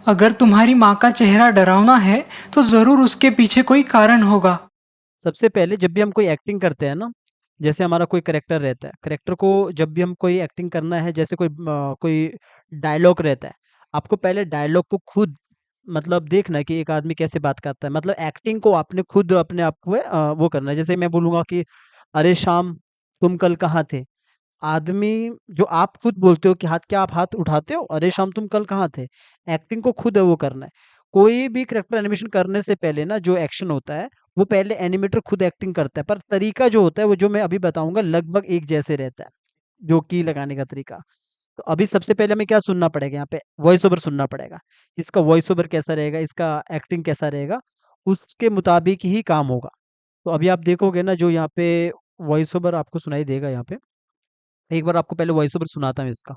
अगर तुम्हारी माँ का चेहरा डरावना है तो जरूर उसके पीछे कोई कारण होगा। सबसे पहले जब भी हम कोई एक्टिंग करते हैं ना, जैसे हमारा कोई करेक्टर रहता है, करेक्टर को जब भी हम कोई एक्टिंग करना है, जैसे कोई डायलॉग रहता है, आपको पहले डायलॉग को खुद मतलब देखना है कि एक आदमी कैसे बात करता है, मतलब एक्टिंग को आपने खुद अपने आप को वो करना है। जैसे मैं बोलूंगा कि अरे शाम, तुम कल कहाँ थे। आदमी, जो आप खुद बोलते हो कि हाथ, क्या आप हाथ उठाते हो, अरे शाम तुम कल कहाँ थे। एक्टिंग को खुद है वो करना है। कोई भी करेक्टर एनिमेशन करने से पहले ना, जो एक्शन होता है वो पहले एनिमेटर खुद एक्टिंग करता है, पर तरीका जो होता है वो जो मैं अभी बताऊंगा लगभग एक जैसे रहता है, जो की लगाने का तरीका। तो अभी सबसे पहले हमें क्या सुनना पड़ेगा, यहाँ पे वॉइस ओवर सुनना पड़ेगा। इसका वॉइस ओवर कैसा रहेगा, इसका एक्टिंग कैसा रहेगा, उसके मुताबिक ही काम होगा। तो अभी आप देखोगे ना, जो यहाँ पे वॉइस ओवर आपको सुनाई देगा, यहाँ पे एक बार आपको पहले वॉइस ओवर सुनाता हूँ इसका।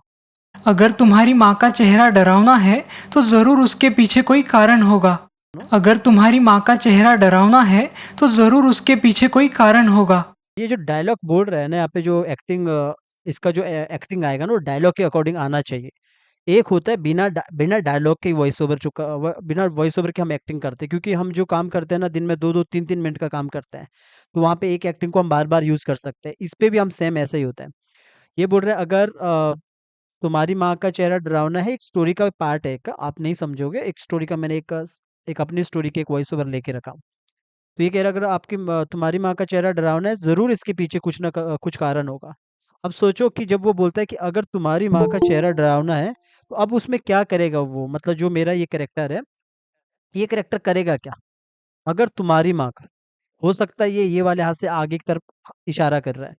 अगर तुम्हारी माँ का चेहरा डरावना है तो जरूर उसके पीछे कोई कारण होगा। सुनो। अगर तुम्हारी माँ का चेहरा डरावना है तो जरूर उसके पीछे कोई कारण होगा। ये जो डायलॉग बोल रहा है ना, यहाँ पे जो एक्टिंग, इसका जो एक्टिंग आएगा ना, वो डायलॉग के अकॉर्डिंग आना चाहिए। एक होता है बिना डायलॉग के वॉइस ओवर, बिना वॉइस ओवर के हम एक्टिंग करते हैं, क्योंकि हम जो काम करते हैं ना, दिन में 2-2 3-3 मिनट का काम करते हैं, तो वहाँ पे एक एक्टिंग को हम बार बार यूज कर सकते हैं। इस पे भी हम सेम ऐसा ही होता है। ये बोल रहे हैं, अगर तुम्हारी माँ का चेहरा डरावना है, एक स्टोरी का पार्ट है, का आप नहीं समझोगे, एक स्टोरी का मैंने एक अपनी स्टोरी के एक वॉइस ओवर लेके रखा हूँ। तो ये कह रहा है, अगर तुम्हारी माँ का चेहरा डरावना है, जरूर इसके पीछे कुछ कारण होगा। अब सोचो कि जब वो बोलता है कि अगर तुम्हारी माँ का चेहरा डरावना है, तो अब उसमें क्या करेगा वो, मतलब जो मेरा ये करेक्टर है, ये करेक्टर करेगा क्या। अगर तुम्हारी माँ का, हो सकता है ये वाले हाथ से आगे की तरफ इशारा कर रहा है।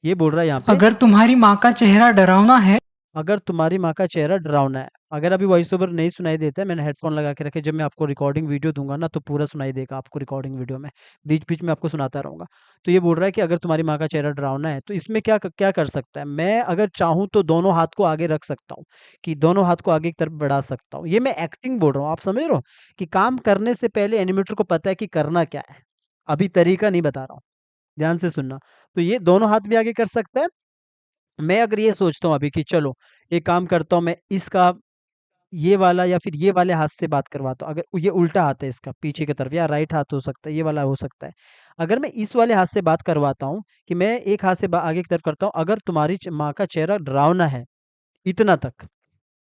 ये बोल रहा है यहाँ पे, अगर तुम्हारी माँ का चेहरा डरावना है अगर तुम्हारी माँ का चेहरा डरावना है। अगर अभी वॉइस ओवर नहीं सुनाई देता है, मैंने हेडफोन लगा के रखे, जब मैं आपको रिकॉर्डिंग वीडियो दूंगा ना, तो पूरा सुनाई देगा आपको रिकॉर्डिंग वीडियो में। बीच बीच में आपको सुनाता रहूंगा। तो ये बोल रहा है कि अगर तुम्हारी माँ का चेहरा डरावना है, तो इसमें क्या क्या कर सकता है। मैं अगर चाहूँ तो दोनों हाथ को आगे रख सकता हूँ, कि दोनों हाथ को आगे की तरफ बढ़ा सकता हूँ। ये मैं एक्टिंग बोल रहा हूँ, आप समझ रहे हो कि काम करने से पहले एनिमेटर को पता है कि करना क्या है। अभी तरीका नहीं बता रहा हूँ, ध्यान से सुनना। तो ये दोनों हाथ भी आगे कर सकता है। मैं अगर ये सोचता हूँ अभी कि चलो एक काम करता हूँ, मैं इसका ये वाला या फिर ये वाले हाथ से बात करवाता हूँ। अगर ये उल्टा हाथ है इसका, पीछे की तरफ, या राइट हाथ हो सकता है, ये वाला हो सकता है। अगर मैं इस वाले हाथ से बात करवाता हूँ, कि मैं एक हाथ से आगे की तरफ करता हूँ, अगर तुम्हारी माँ का चेहरा डरावना है, इतना तक।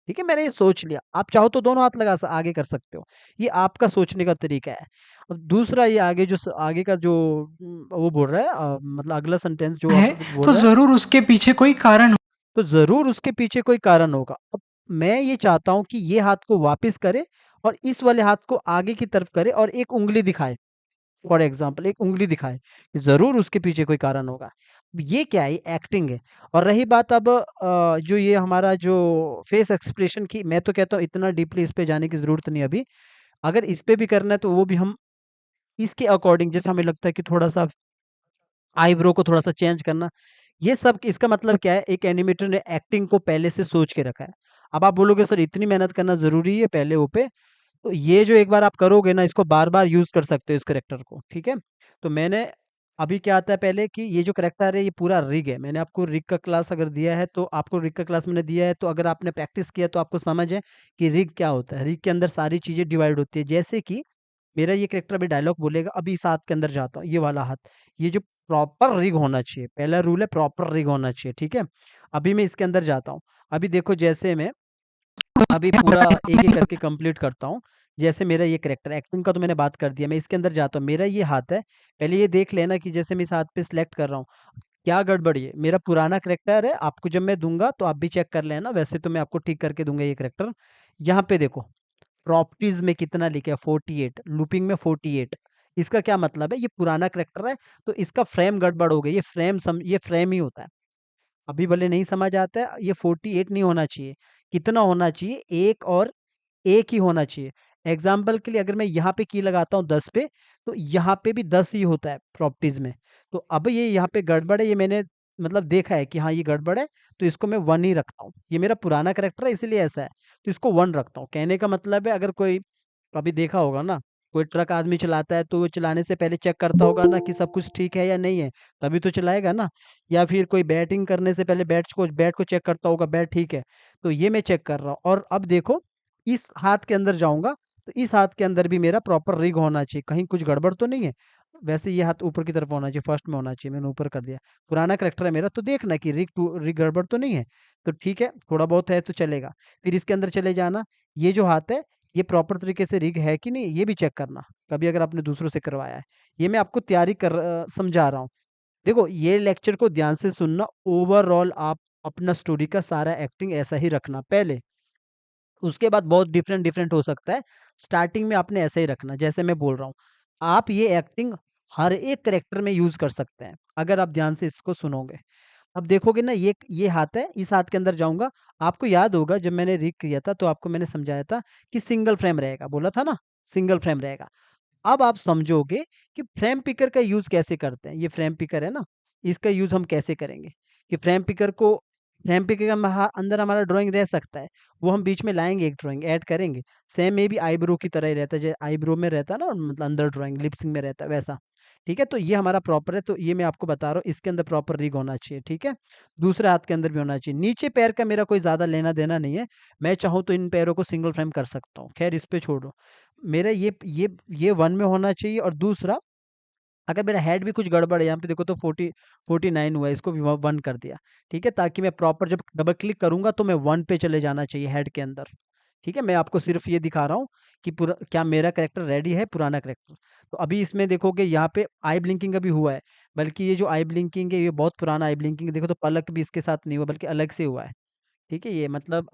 ठीक है, मैंने ये सोच लिया। आप चाहो तो दोनों हाथ आगे कर सकते हो। ये आपका सोचने का तरीका है। अब दूसरा, ये आगे जो आगे का जो वो बोल रहा है, मतलब अगला सेंटेंस जो है अब बोल तो रहा है, जरूर उसके पीछे कोई कारण तो ज़रूर उसके पीछे कोई कारण होगा। अब मैं ये चाहता हूँ कि ये हाथ को वापस करे, और इस वाले हाथ को आगे की तरफ करे, और एक उँगली दिखाए। फॉर एग्ज़ाम्पल एक उँगली दिखाए, ज़रूर उसके पीछे कोई कारण होगा। ये क्या है, ये एक्टिंग है। और रही बात अब जो ये हमारा जो फेस एक्सप्रेशन की, मैं तो कहता हूँ इतना डीपली इस पे जाने की ज़रूरत नहीं अभी। अगर इस पे भी करना है, तो वो भी हम इसके अकॉर्डिंग, जैसे हमें लगता है कि थोड़ा-सा आईब्रो को थोड़ा-सा चेंज करना, ये सब इसका मतलब क्या है, एक एनिमेटर ने एक्टिंग को पहले से सोच के रखा है। अब आप बोलोगे सर इतनी मेहनत करना ज़रूरी है पहले वो पे? तो ये जो एक बार आप करोगे ना, इसको बार-बार यूज़ कर सकते हो इस करैक्टर को, ठीक है? तो मैंने अभी क्या आता है पहले, कि ये जो करैक्टर है ये पूरा रिग है। मैंने आपको रिग का क्लास अगर दिया है, तो आपको रिग का क्लास मैंने दिया है, तो अगर आपने प्रैक्टिस किया तो आपको समझ है कि रिग क्या होता है। रिग के अंदर सारी चीज़ें डिवाइड होती है। जैसे कि मेरा ये कैरेक्टर अभी डायलॉग बोलेगा, अभी इस हाथ के अंदर जाता हूँ, ये वाला हाथ, ये जो प्रॉपर रिग होना चाहिए, पहला रूल है प्रॉपर रिग होना चाहिए, ठीक है? अभी मैं इसके अंदर जाता हूँ। अभी देखो, जैसे मैं अभी पूरा एक-एक करके कंप्लीट करता हूँ। जैसे मेरा ये कैरेक्टर, एक्टिंग का तो मैंने बात कर दिया, मैं इसके अंदर जाता हूँ, मेरा ये हाथ है। पहले ये देख लेना कि जैसे मैं इस हाथ पे सिलेक्ट कर रहा हूँ, क्या गड़बड़ी है? मेरा पुराना कैरेक्टर है, आपको जब मैं दूँगा तो आप भी चेक कर लेना, वैसे तो मैं आपको ठीक करके दूँगा ये कैरेक्टर। यहाँ पे देखो, प्रॉपर्टीज में कितना लिखा है, 48, लूपिंग में 48। इसका क्या मतलब है, ये पुराना करेक्टर है, तो इसका फ्रेम गड़बड़ हो गई। ये फ्रेम ही होता है। अभी भले नहीं समझ आता है, ये 48 नहीं होना चाहिए। कितना होना चाहिए, एक और एक ही होना चाहिए। एग्जाम्पल के लिए अगर मैं यहाँ पे की लगाता हूँ 10 पे, तो यहाँ पे भी 10 ही होता है प्रॉपर्टीज में। तो अब ये यहाँ पे गड़बड़ है, ये मैंने मतलब देखा है कि हाँ ये गड़बड़ है, तो इसको मैं 1 ही रखता हूँ। ये मेरा पुराना करेक्टर है इसलिए ऐसा है, तो इसको 1 रखता हूँ। कहने का मतलब है, अगर कोई अभी देखा होगा ना, कोई ट्रक आदमी चलाता है, तो वो चलाने से पहले चेक करता होगा ना कि सब कुछ ठीक है या नहीं है, तभी तो चलाएगा ना। या फिर कोई बैटिंग करने से पहले बैट को चेक करता होगा, बैट ठीक है। तो ये मैं चेक कर रहा हूँ। और अब देखो, इस हाथ के अंदर जाऊँगा, तो इस हाथ के अंदर भी मेरा प्रॉपर रिग होना चाहिए, कहीं कुछ गड़बड़ तो नहीं है? वैसे ये हाथ ऊपर की तरफ होना चाहिए, फर्स्ट में होना चाहिए, मैंने ऊपर कर दिया। पुराना करैक्टर है मेरा, तो देखना कि रिग गड़बड़ तो नहीं है? तो ठीक है, थोड़ा बहुत है तो चलेगा। फिर इसके अंदर चले जाना, ये जो हाथ है, ये प्रॉपर तरीके से रिग है कि नहीं, ये भी चेक करना, कभी अगर आपने दूसरों से करवाया है। ये मैं आपको समझा रहा हूँ। देखो, ये लेक्चर को ध्यान से सुनना, ओवरऑल आप अपना स्टोरी का सारा एक्टिंग ऐसा ही रखना पहले। उसके बाद बहुत डिफरेंट डिफरेंट हो सकता है। स्टार्टिंग में आपने ऐसे ही रखना, जैसे मैं बोल रहा हूँ। आप ये एक्टिंग हर एक कैरेक्टर में यूज़ कर सकते हैं, अगर आप ध्यान से इसको सुनोगे। अब देखोगे ना, ये हाथ है, इस हाथ के अंदर जाऊँगा। आपको याद होगा जब मैंने रीड किया था तो आपको मैंने समझाया था कि सिंगल फ्रेम रहेगा, बोला था ना? सिंगल फ्रेम रहेगा। अब आप समझोगे कि फ्रेम पिकर का यूज़ कैसे करते हैं। ये फ्रेम पिकर है ना, इसका यूज़ हम कैसे करेंगे? कि फ्रेम पिकर का अंदर हमारा ड्राइंग रह सकता है, वो हम बीच में लाएँगे, एक ड्राइंग ऐड करेंगे। सेम ये भी आईब्रो की तरह ही रहता है, जैसे आईब्रो में रहता है ना, मतलब अंदर ड्राइंग लिप सिंक में रहता है वैसा। ठीक है? तो ये हमारा प्रॉपर है, तो ये मैं आपको बता रहा हूँ, इसके अंदर प्रॉपर रिग होना चाहिए, ठीक है? दूसरे हाथ के अंदर भी होना चाहिए। नीचे पैर का मेरा कोई ज़्यादा लेना-देना नहीं है, मैं चाहूँ तो इन पैरों को सिंगल फ्रेम कर सकता हूँ, खैर इस पे छोड़ो। मेरा ये 1 में होना चाहिए, और दूसरा, अगर मेरा हेड भी कुछ गड़बड़ है, यहाँ पे देखो तो 49 हुआ है, इसको भी 1 कर दिया, ठीक है? ताकि मैं प्रॉपर जब डबल क्लिक करूँगा तो मैं 1 पे चले जाना चाहिए हेड के अंदर, ठीक है? मैं आपको सिर्फ़ ये दिखा रहा हूँ कि पूरा क्या मेरा कैरेक्टर रेडी है, पुराना कैरेक्टर। तो अभी इसमें देखोगे यहाँ पे आई ब्लिंकिंग अभी हुआ है, बल्कि ये जो आई ब्लिंकिंग है, ये बहुत पुराना आई ब्लिंकिंग है, देखो तो पलक भी इसके साथ नहीं हुआ, बल्कि अलग से हुआ है। ठीक है? ये मतलब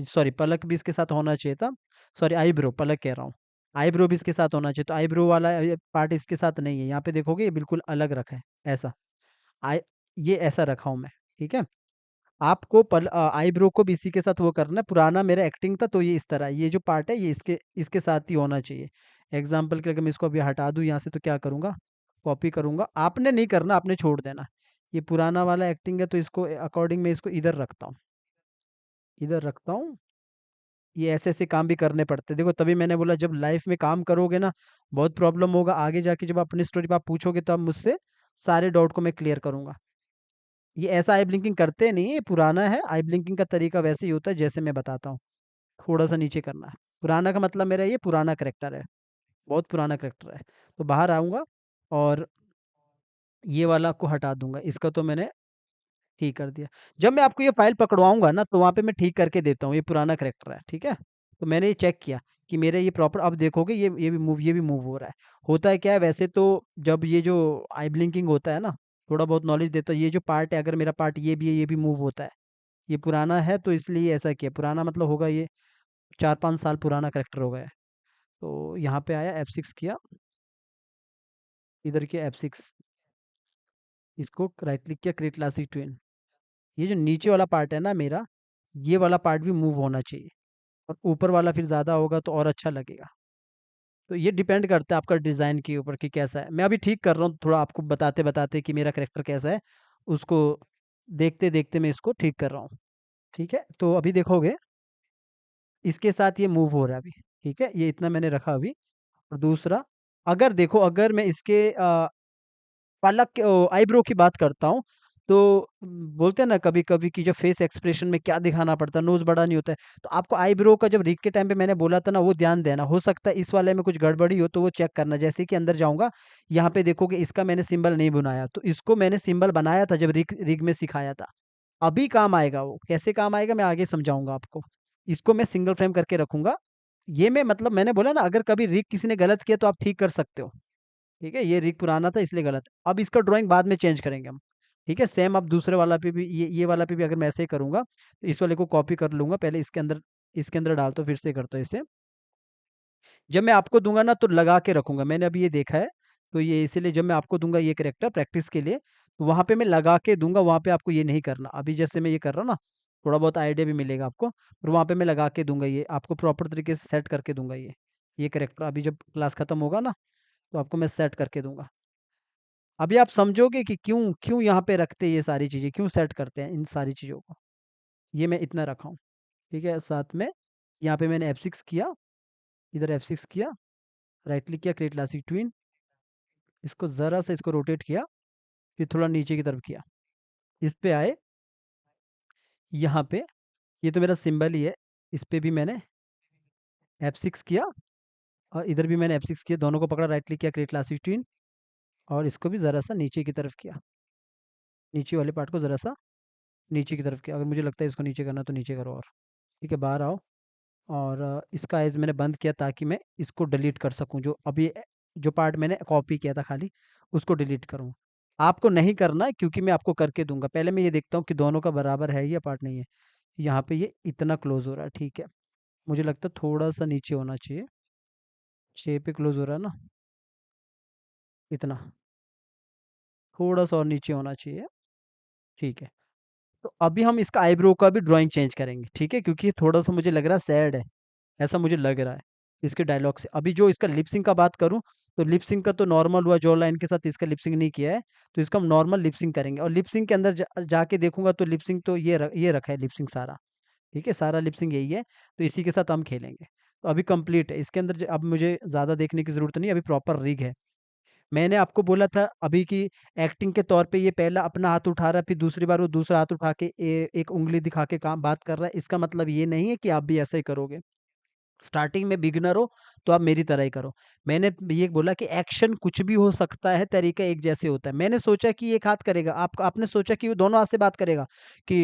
सॉरी, पलक भी इसके साथ होना चाहिए था। सॉरी, आईब्रो, पलक कह रहा हूँ। आईब्रो भी इसके साथ होना चाहिए, तो आईब्रो वाला ये पार्ट इसके साथ नहीं है। यहाँ पे देखोगे ये बिल्कुल अलग रखा है, ऐसा। आई ये ऐसा रखा हूँ मैं, ठीक है? आपको आईब्रो को भी इसी के साथ वो करना है। पुराना मेरा एक्टिंग था तो ये इस तरह है। ये जो पार्ट है ये इसके इसके साथ ही होना चाहिए। एग्ज़ाम्पल के लिए अगर मैं इसको अभी हटा दूँ यहाँ से, तो क्या करूँगा? कॉपी करूँगा। आपने नहीं करना, आपने छोड़ देना। ये पुराना वाला एक्टिंग है, तो इसको अकॉर्डिंग मैं इसको इधर रखता हूँ। इधर रखता हूँ। ये ऐसे-ऐसे काम भी करने पड़ते हैं। देखो, तभी मैंने बोला, जब लाइफ़ में काम करोगे ना, बहुत प्रॉब्लम होगा। आगे जाके जब अपनी स्टोरी पे आप पूछोगे, तो आप मुझसे सारे डाउट को मैं क्लियर करूँगा। ये ऐसा आई ब्लिंकिंग करते नहीं है, ये पुराना है। आई ब्लिंकिंग का तरीका वैसे ही होता है जैसे मैं बताता हूँ। थोड़ा-सा नीचे करना है। पुराना का मतलब मेरा ये पुराना करैक्टर है, बहुत पुराना करैक्टर है। तो बाहर आऊँगा और ये वाला को हटा दूँगा। इसका तो मैंने ठीक कर दिया। जब मैं आपको ये फ़ाइल पकड़वाऊँगा ना, तो वहाँ पे मैं ठीक करके देता हूँ, ये पुराना करैक्टर है, ठीक है? तो मैंने ये चेक किया कि मेरे ये प्रॉपर, अब देखोगे ये भी मूव हो रहा है। होता है क्या है, वैसे तो जब ये जो आई ब्लिंकिंग होता है ना, थोड़ा बहुत नॉलेज देता हूँ, ये जो पार्ट है, अगर मेरा पार्ट ये भी है, ये भी मूव होता है। ये पुराना है तो इसलिए ऐसा किया। पुराना मतलब होगा ये 4-5 साल पुराना करैक्टर हो गया है। तो यहाँ पे आया, F6 किया, इधर किया F6, इसको राइट क्लिक किया, क्रिएट क्लासिक ट्विन। ये जो नीचे वाला पार्ट है ना मेरा, ये वाला पार्ट भी मूव होना चाहिए, और ऊपर वाला फिर ज़्यादा होगा तो और अच्छा लगेगा। तो ये डिपेंड करता है आपका डिज़ाइन के ऊपर कि कैसा है। मैं अभी ठीक कर रहा हूँ, थोड़ा आपको बताते-बताते कि मेरा कैरेक्टर कैसा है, उसको देखते-देखते मैं इसको ठीक कर रहा हूँ। ठीक है? तो अभी देखोगे, इसके साथ ये मूव हो रहा है अभी, ठीक है? ये इतना मैंने रखा अभी। और दूसरा, अगर देखो, अगर मैं इसके आईब्रो की बात करता हूँ, तो बोलते हैं ना कभी-कभी कि जो फेस एक्सप्रेशन में क्या दिखाना पड़ता है, नोज़ बड़ा नहीं होता है। तो आपको आईब्रो का जब रीड के टाइम पे मैंने बोला था ना, वो ध्यान देना। हो सकता है इस वाले में कुछ गड़बड़ी हो, तो वो चेक करना। जैसे कि अंदर जाऊँगा, यहाँ पे देखोगे इसका मैंने सिंबल नहीं बनाया, तो इसको मैंने सिंबल बनाया था जब रिग रिग में सिखाया था। अभी काम आएगा वो, कैसे काम आएगा मैं आगे समझाऊँगा आपको। इसको मैं सिंगल फ्रेम करके रखूँगा। ये मैं मतलब मैंने बोला ना, अगर कभी रिग किसी ने गलत किया तो आप ठीक कर सकते हो। ठीक है? ये रिग पुराना था इसलिए गलत है। अब इसका ड्राइंग बाद में चेंज करेंगे हम। ठीक है? सेम अब दूसरे वाला पे भी, ये वाला पे भी अगर मैं ऐसे ही करूँगा, तो इस वाले को कॉपी कर लूँगा, पहले इसके अंदर डालता हूँ, फिर से करता हूँ इसे। जब मैं आपको दूँगा ना, तो लगा के रखूँगा, मैंने अभी ये देखा है, तो ये इसीलिए जब मैं आपको दूँगा ये कैरेक्टर प्रैक्टिस के लिए, तो वहाँ पे मैं लगा के दूँगा, वहाँ पे आपको ये नहीं करना। अभी जैसे मैं ये कर रहा हूँ ना, थोड़ा बहुत आइडिया भी मिलेगा आपको, और वहाँ पे मैं लगा के दूँगा, ये आपको प्रॉपर तरीके से सेट करके दूँगा ये कैरेक्टर। अभी जब क्लास खत्म होगा ना, तो आपको मैं सेट करके दूँगा। अभी आप समझोगे कि क्यों क्यों यहाँ पे रखते हैं ये सारी चीज़ें, क्यों सेट करते हैं इन सारी चीज़ों को। ये मैं इतना रखा हूँ, ठीक है? साथ में यहाँ पे मैंने F6 किया, इधर F6 किया, राइट क्लिक किया, क्रिएट क्लासिक ट्विन, इसको ज़रा-सा इसको रोटेट किया, फिर थोड़ा नीचे की तरफ किया। इस पे आए, यहाँ पे, ये तो मेरा सिंबल ही है, इस पे भी मैंने F6 किया और इधर भी मैंने F6 किया, दोनों को पकड़ा, राइट क्लिक किया, क्रिएट लास्ट स्क्रीन, और इसको भी ज़रा-सा नीचे की तरफ किया। नीचे वाले पार्ट को ज़रा-सा नीचे की तरफ किया। अगर मुझे लगता है इसको नीचे करना तो नीचे करो और। ठीक है, बाहर आओ और इसका एज मैंने बंद किया ताकि मैं इसको डिलीट कर सकूँ, जो अभी जो पार्ट मैंने कॉपी किया था खाली, उसको डिलीट करूँ। आपको नहीं करना है क्योंकि मैं आपको करके दूँगा। पहले मैं ये देखता हूँ कि दोनों का बराबर है या पार्ट नहीं है। यहाँ पे ये इतना क्लोज़ हो रहा है, ठीक है। मुझे लगता है थोड़ा-सा नीचे होना चाहिए। 6 पे क्लोज़ हो रहा है ना? इतना। थोड़ा-सा और नीचे होना चाहिए, ठीक है। तो अभी हम इसका आईब्रो का भी ड्राइंग चेंज करेंगे, ठीक है? क्योंकि ये थोड़ा-सा मुझे लग रहा है सैड है, ऐसा मुझे लग रहा है, इसके डायलॉग से। अभी जो इसका लिप सिंक का बात करूँ, तो लिप सिंक का तो नॉर्मल हुआ, जॉ लाइन के साथ इसका लिप सिंक नहीं किया है, तो इसका हम नॉर्मल लिप सिंक करेंगे और लिप सिंक के अंदर जाके देखूँगा तो लिप सिंक तो ये रखा है लिप सिंक सारा, ठीक है? सारा लिप सिंक यही है, तो इसी के साथ हम खेलेंगे। तो अभी कंप्लीट है, इसके अंदर अब मुझे ज़्यादा देखने की ज़रूरत नहीं है, अभी प्रॉपर रिग है। मैंने आपको बोला था अभी कि एक्टिंग के तौर पे ये पहला अपना हाथ उठा रहा है, फिर दूसरी बार वो दूसरा हाथ उठा के एक उँगली दिखा के काम बात कर रहा है। इसका मतलब ये नहीं है कि आप भी ऐसा ही करोगे। स्टार्टिंग में बिगिनर हो, तो आप मेरी तरह ही करो। मैंने ये बोला कि एक्शन कुछ भी हो सकता है, तरीका एक जैसे होता है। मैंने सोचा कि एक हाथ करेगा, आपने सोचा कि वो दोनों हाथ से बात करेगा कि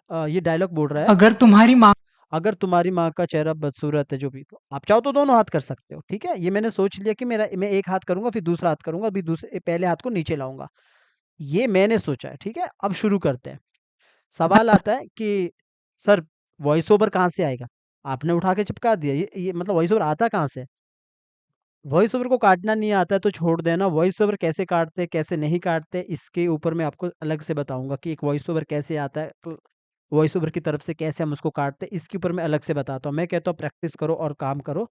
ये डायलॉग बोल रहा है, अगर तुम्हारी माँ अगर तुम्हारी माँ का चेहरा बदसूरत है जो भी, तो आप चाहो तो दोनों हाथ कर सकते हो, ठीक है? ये मैंने सोच लिया कि मैं एक हाथ करूँगा, फिर दूसरा हाथ करूँगा, फिर दूसरे पहले हाथ को नीचे लाऊँगा। ये मैंने सोचा है, ठीक है? अब शुरू करते हैं। सवाल आता है कि सर वॉइस ओवर कहाँ से आएगा? आपने उठा के चिपका दिया, ये मतलब वॉइस ओवर आता कहाँ से है? वॉइस ओवर को काटना नहीं आता है तो छोड़ देना। वॉइस ओवर कैसे काटते हैं, कैसे नहीं काटते, इसके ऊपर मैं आपको अलग से बताऊँगा कि एक वॉइस ओवर कैसे आता है, तो वॉइस ओवर की तरफ से कैसे हम उसको काटते हैं, इसके ऊपर मैं अलग से बताता हूँ। मैं कहता हूँ प्रैक्टिस करो और काम करो,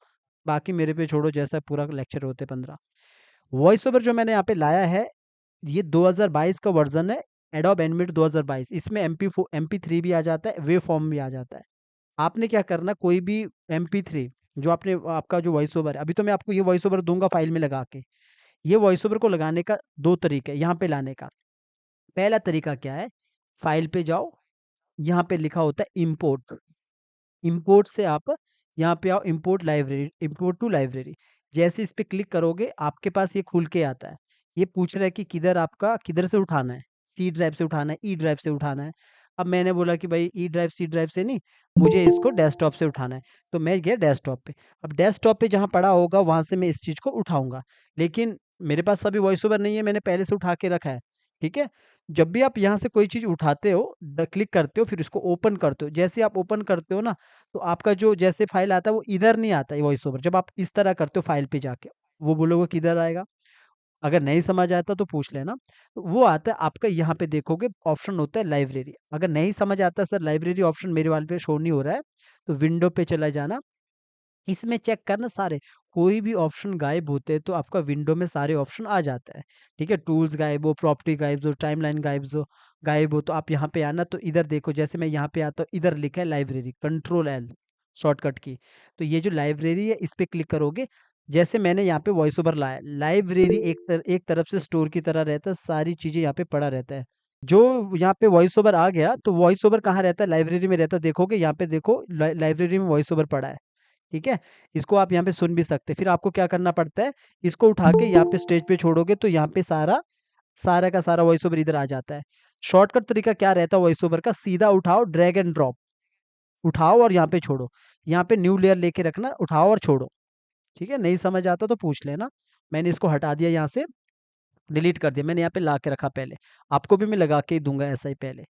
बाकी मेरे पे छोड़ो, जैसा पूरा लेक्चर होते 15। वॉइस ओवर जो मैंने यहाँ पे लाया है, ये 2022 का वर्ज़न है, एडोब एनिमेट 2022। इसमें MP3 भी आ जाता है, वेव फॉर्म भी आ जाता है। आपने क्या करना, कोई भी MP3 जो आपका जो वॉइस ओवर है, अभी तो मैं आपको ये वॉइस ओवर दूँगा फ़ाइल में लगा के। ये वॉइस ओवर को लगाने का 2 तरीके हैं, यहाँ पे लाने का। पहला तरीका क्या है, फ़ाइल पे जाओ, यहाँ पे लिखा होता है इम्पोर्ट। इम्पोर्ट से आप यहाँ पे आओ, import library, import to library. जैसे इस पे क्लिक करोगे, आपके पास ये खुल के आता है। ये पूछ रहा है कि किधर से उठाना है, सी ड्राइव से उठाना है, ई ड्राइव से उठाना है। अब मैंने बोला कि भाई ई ड्राइव, सी ड्राइव से नहीं, मुझे इसको डेस्कटॉप से उठाना है, तो मैं गया डेस्कटॉप पे। अब डेस्कटॉप पे जहाँ पड़ा होगा, वहाँ से मैं इस चीज़ को उठाऊँगा। लेकिन मेरे पास अभी वॉइस ओवर नहीं है, मैंने पहले से उठा के रखा है, ठीक है? जब भी आप यहाँ से कोई चीज़ उठाते हो, क्लिक करते हो, फिर इसको ओपन करते हो। जैसे ही आप ओपन करते हो ना, तो आपका जो जैसे फ़ाइल आता है वो इधर नहीं आता है वॉइस ओवर। जब आप इस तरह करते हो फ़ाइल पे जाके, वो बोलोगे किधर आएगा? अगर नहीं समझ आता तो पूछ लेना। तो वो आता है आपका, यहाँ पे देखोगे ऑप्शन होता है लाइब्रेरी। अगर नहीं समझ आता सर लाइब्रेरी ऑप्शन मेरे वाले पे शो नहीं हो रहा है, तो विंडो पे चला जाना। इसमें चेक करना सारे, कोई भी ऑप्शन गायब होते हैं तो आपका विंडो में सारे ऑप्शन आ जाता है, ठीक है? टूल्स गायब हो, प्रॉपर्टी गायब हो, टाइमलाइन गायब हो तो आप यहाँ पे आना, तो इधर देखो, जैसे मैं यहाँ पे आता हूँ, इधर लिखा है लाइब्रेरी, कंट्रोल एल शॉर्टकट की। तो ये जो लाइब्रेरी है, इस पे क्लिक करोगे, जैसे मैंने यहाँ पे वॉइस ओवर लाया, लाइब्रेरी एक तरफ से स्टोर की तरह रहता है, सारी चीज़ें यहाँ पे पड़ा रहता है। जो यहाँ पे वॉइस ओवर आ गया, तो वॉइस ओवर कहाँ रहता है? लाइब्रेरी में रहता है। देखोगे यहाँ पे, देखो लाइब्रेरी में वॉइस ओवर पड़ा है, ठीक है? इसको आप यहाँ पे सुन भी सकते हैं। फिर आपको क्या करना पड़ता है, इसको उठा के यहाँ पे स्टेज पे छोड़ोगे, तो यहाँ पे सारा का सारा वॉइस ओवर इधर आ जाता है। शॉर्टकट तरीका क्या रहता है वॉइस ओवर का? सीधा उठाओ, ड्रैग एंड ड्रॉप, उठाओ और यहाँ पे छोड़ो। यहाँ पे न्यू लेयर लेके रखना, उठाओ और छोड़ो, ठीक है? नहीं समझ आता तो पूछ लेना। मैंने इसको हटा दिया, यहाँ से डिलीट कर दिया। मैंने यहाँ पे ला के रखा पहले। आपको भी मैं लगा के ही दूँगा ऐसा ही पहले।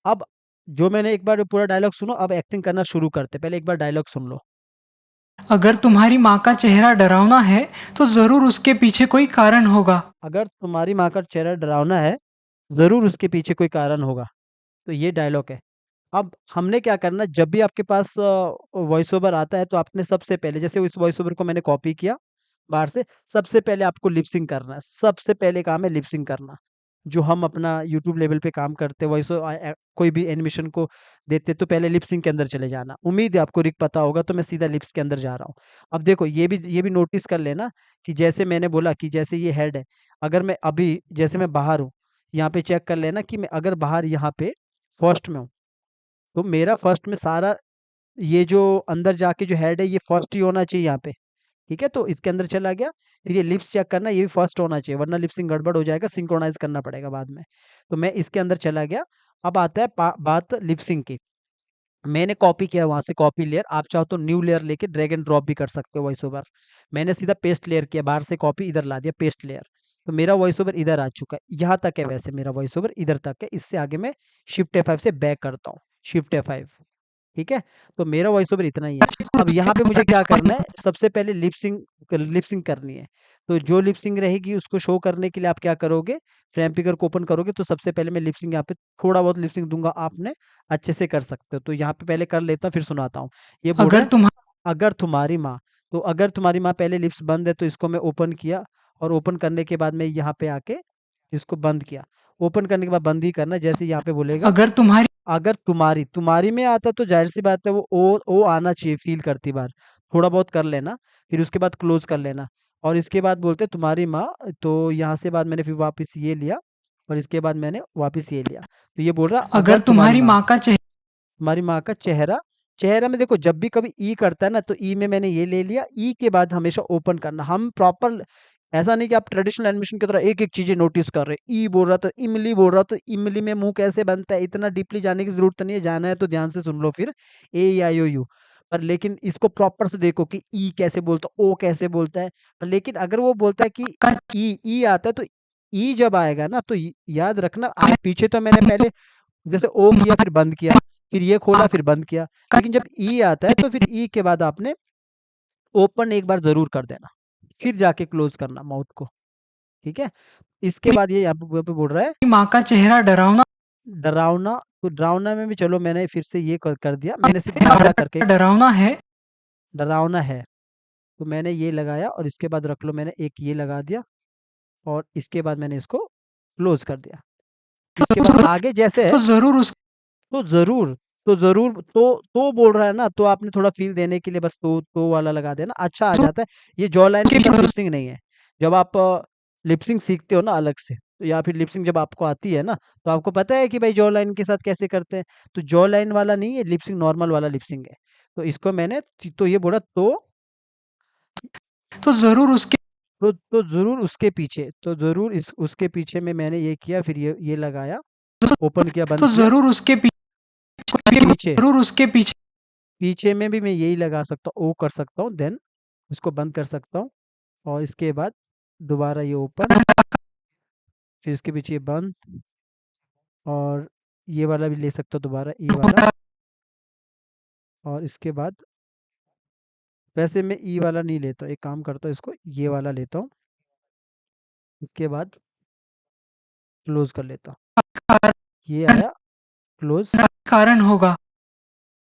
अब जो मैंने एक बार पूरा डायलॉग सुनो, अब एक्टिंग करना शुरू करते हैं। पहले एक बार डायलॉग सुन लो। अगर तुम्हारी माँ का चेहरा डरावना है, तो ज़रूर उसके पीछे कोई कारण होगा। अगर तुम्हारी माँ का चेहरा डरावना है, ज़रूर उसके पीछे कोई कारण होगा। तो ये डायलॉग है। अब हमने क्या करना, जब भी आपके पास वॉइस ओवर आता है, तो आपने सबसे पहले, जैसे इस वॉइस ओवर को मैंने कॉपी किया बाहर से, सबसे पहले आपको लिप सिंक करना है। सबसे पहले काम है लिप सिंक करना। जो हम अपना यूट्यूब लेवल पे काम करते हैं, कोई भी एनिमेशन को देते तो पहले लिप सिंक के अंदर चले जाना। उम्मीद है आपको रिग पता होगा, तो मैं सीधा लिप्स के अंदर जा रहा हूँ। अब देखो, ये भी नोटिस कर लेना कि जैसे मैंने बोला कि जैसे ये हेड है, अगर मैं अभी जैसे मैं बाहर हूँ, यहाँ पे चेक कर लेना कि मैं अगर बाहर यहाँ पे फर्स्ट में हूँ, तो मेरा फर्स्ट में सारा ये जो अंदर जाके जो हेड है ये फर्स्ट ही होना चाहिए यहाँ पे। ठीक है, तो इसके अंदर चला गया। फिर ये लिप्स चेक करना, ये भी फर्स्ट होना चाहिए, वरना लिपसिंग गड़बड़ हो जाएगा, सिंक्रोनाइज करना पड़ेगा बाद में। तो मैं इसके अंदर चला गया। अब आता है बात लिपसिंग की। मैंने कॉपी किया वहां से कॉपी लेयर, आप चाहो तो न्यू लेयर लेके ड्रैग एंड ड्रॉप भी कर सकते हो वॉइस ओवर। मैंने सीधा पेस्ट लेयर किया, बाहर से कॉपी इधर ला दिया पेस्ट लेयर। तो मेरा वॉइस ओवर इधर आ चुका है, यहाँ तक है, वैसे मेरा वॉइस ओवर इधर तक है। इससे आगे मैं शिफ्ट F5 से बैक करता हूँ, शिफ्ट F5। ठीक है, तो मेरा वॉइस ओवर इतना ही है। अब यहाँ पे मुझे क्या करना है, सबसे पहले लिपसिंग करनी है। तो जो लिपसिंग रहेगी उसको शो करने के लिए आप क्या करोगे, फ्रेम पिकर को ओपन करोगे, तो सबसे पहले मैं लिपसिंग यहाँ पे थोड़ा बहुत लिपसिंग दूंगा, आपने अच्छे से कर सकते हो। तो यहाँ पे पहले कर लेता हूँ, फिर सुनाता हूँ। ये बोल रहा अगर है, तुम्हारी अगर तुम्हारी माँ। तो अगर तुम्हारी माँ पहले लिप्स बंद है, तो इसको मैं ओपन किया, और ओपन करने के बाद मैं यहाँ पे आके इसको बंद किया। ओपन करने के बाद बंद ही करना है, जैसे यहाँ पे बोलेगा अगर तुम्हारी अगर तुम्हारी तुम्हारी में आता, तो जाहिर सी बात है वो ओ आना चाहिए फील करती बार, थोड़ा बहुत कर लेना, फिर उसके बाद क्लोज कर लेना। और इसके बाद बोलते हैं तुम्हारी माँ। तो यहाँ से बाद मैंने फिर वापस ये लिया, और इसके बाद मैंने वापस ये लिया। तो ये बोल रहा अगर अगर तुम्हारी तुम्हारी माँ, माँ का चेहरा तुम्हारी माँ का चेहरा। चेहरा में देखो, जब भी कभी ई करता है ना, तो ई में मैंने ये ले लिया, ई के बाद हमेशा ओपन करना, हम प्रॉपर। ऐसा नहीं कि आप ट्रेडिशनल एनिमेशन की तरह एक एक चीजें नोटिस कर रहे, ई बोल रहा तो इमली बोल रहा तो इमली में मुंह कैसे बनता है, इतना डीपली जाने की जरूरत नहीं है, जाना है तो ध्यान से सुन लो फिर, ए या यो यू। पर लेकिन इसको प्रॉपर से देखो कि ई कैसे बोलता है, ओ कैसे बोलता है। पर लेकिन अगर वो बोलता है कि का ई आता है, तो ई जब आएगा ना, तो याद रखना, आप पीछे तो मैंने पहले जैसे ओ किया फिर बंद किया, फिर ये खोला फिर बंद किया। लेकिन जब ई आता है, तो फिर ई के बाद आपने ओपन एक बार जरूर कर देना, फिर जाके क्लोज करना माउथ को। ठीक है, इसके बाद ये यहाँ पे बोल रहा है माँ का चेहरा डरावना डरावना। तो डरावना में भी चलो मैंने फिर से ये कर दिया, मैंने सिर्फ धीरा करके डरावना है। डरावना है। तो मैंने ये लगाया, और इसके बाद रख लो, मैंने एक ये लगा दिया, और इसके बाद मैंने इसको क्लोज कर दिया। इसके बाद आगे जैसे है, तो जरूर उस तो ज़रूर, तो बोल रहा है ना, तो आपने थोड़ा फ़ील देने के लिए बस तो वाला लगा देना, अच्छा आ जाता है। ये जॉ लाइन के के साथ पीछे लिप सिंक नहीं है। जब आप लिप सिंक सीखते हो ना अलग से, तो या फिर लिप सिंक जब आपको आती है ना, तो आपको पता है कि भाई जॉ लाइन के साथ कैसे करते हैं। तो जॉ लाइन वाला नहीं है लिप सिंक, नॉर्मल वाला लिप सिंक है। तो इसको मैंने तो ये बोला तो जरूर उसके तो ज़रूर उसके पीछे, तो ज़रूर इस उसके पीछे में मैंने ये किया, फिर ये लगाया, ओपन किया, बंद तो किया। जरूर उसके पीछे पीछे जरूर उसके पीछे पीछे में भी मैं यही लगा सकता हूँ, ओ कर सकता हूँ, देन इसको बंद कर सकता हूँ, और इसके बाद दोबारा ये ओपन, फिर इसके पीछे ये बंद, और ये वाला भी ले सकता हूँ दोबारा, ये वाला। और इसके बाद वैसे मैं ई वाला नहीं लेता, एक काम करता हूँ, इसको ये वाला लेता हूँ, इसके बाद क्लोज कर लेता हूँ। ये आया क्लोज। कारण होगा।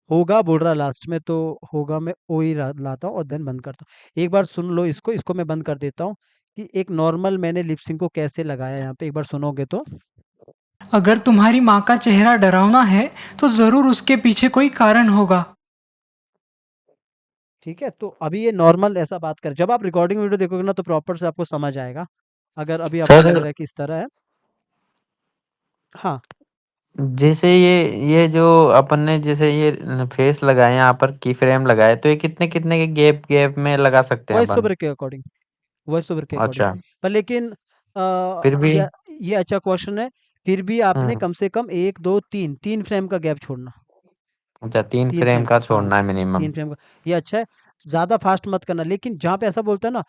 होगा बोल रहा लास्ट में, तो होगा मैं ओ ही लाता हूँ, और देन बंद करता हूँ। एक बार सुन लो इसको, इसको मैं बंद कर देता हूँ, कि एक नॉर्मल मैंने लिपसिंग को कैसे लगाया यहाँ पे, एक बार सुनोगे तो। अगर तुम्हारी माँ का चेहरा डरावना है तो जरूर उसके पीछे कोई कारण होगा। ठीक है, तो अभी ये नॉर्मल ऐसा बात कर, जब आप रिकॉर्डिंग वीडियो देखोगे ना, तो प्रॉपर से आपको समझ आएगा। अगर अभी आपको लग सर रहा है कि इस तरह है। हाँ, जैसे ये जो अपन ने जैसे ये फेस लगाए यहाँ पर की फ्रेम लगाए तो ये कितने कितने के गैप गैप में लगा सकते हैं वॉइस अपन। ओवर के अकॉर्डिंग, वॉइस ओवर के अकॉर्डिंग। अच्छा। पर लेकिन फिर भी ये अच्छा क्वेश्चन है। फिर भी आपने हम्म। कम से कम एक दो तीन तीन फ्रेम का गैप छोड़ना। अच्छा, 3 तीन फ्रेम फ्रेम का का, हाँ, छोड़ना है मिनिमम। 3 फ्रेम का। ये अच्छा है, ज़्यादा फास्ट मत करना। लेकिन जहाँ पे ऐसा बोलता है ना,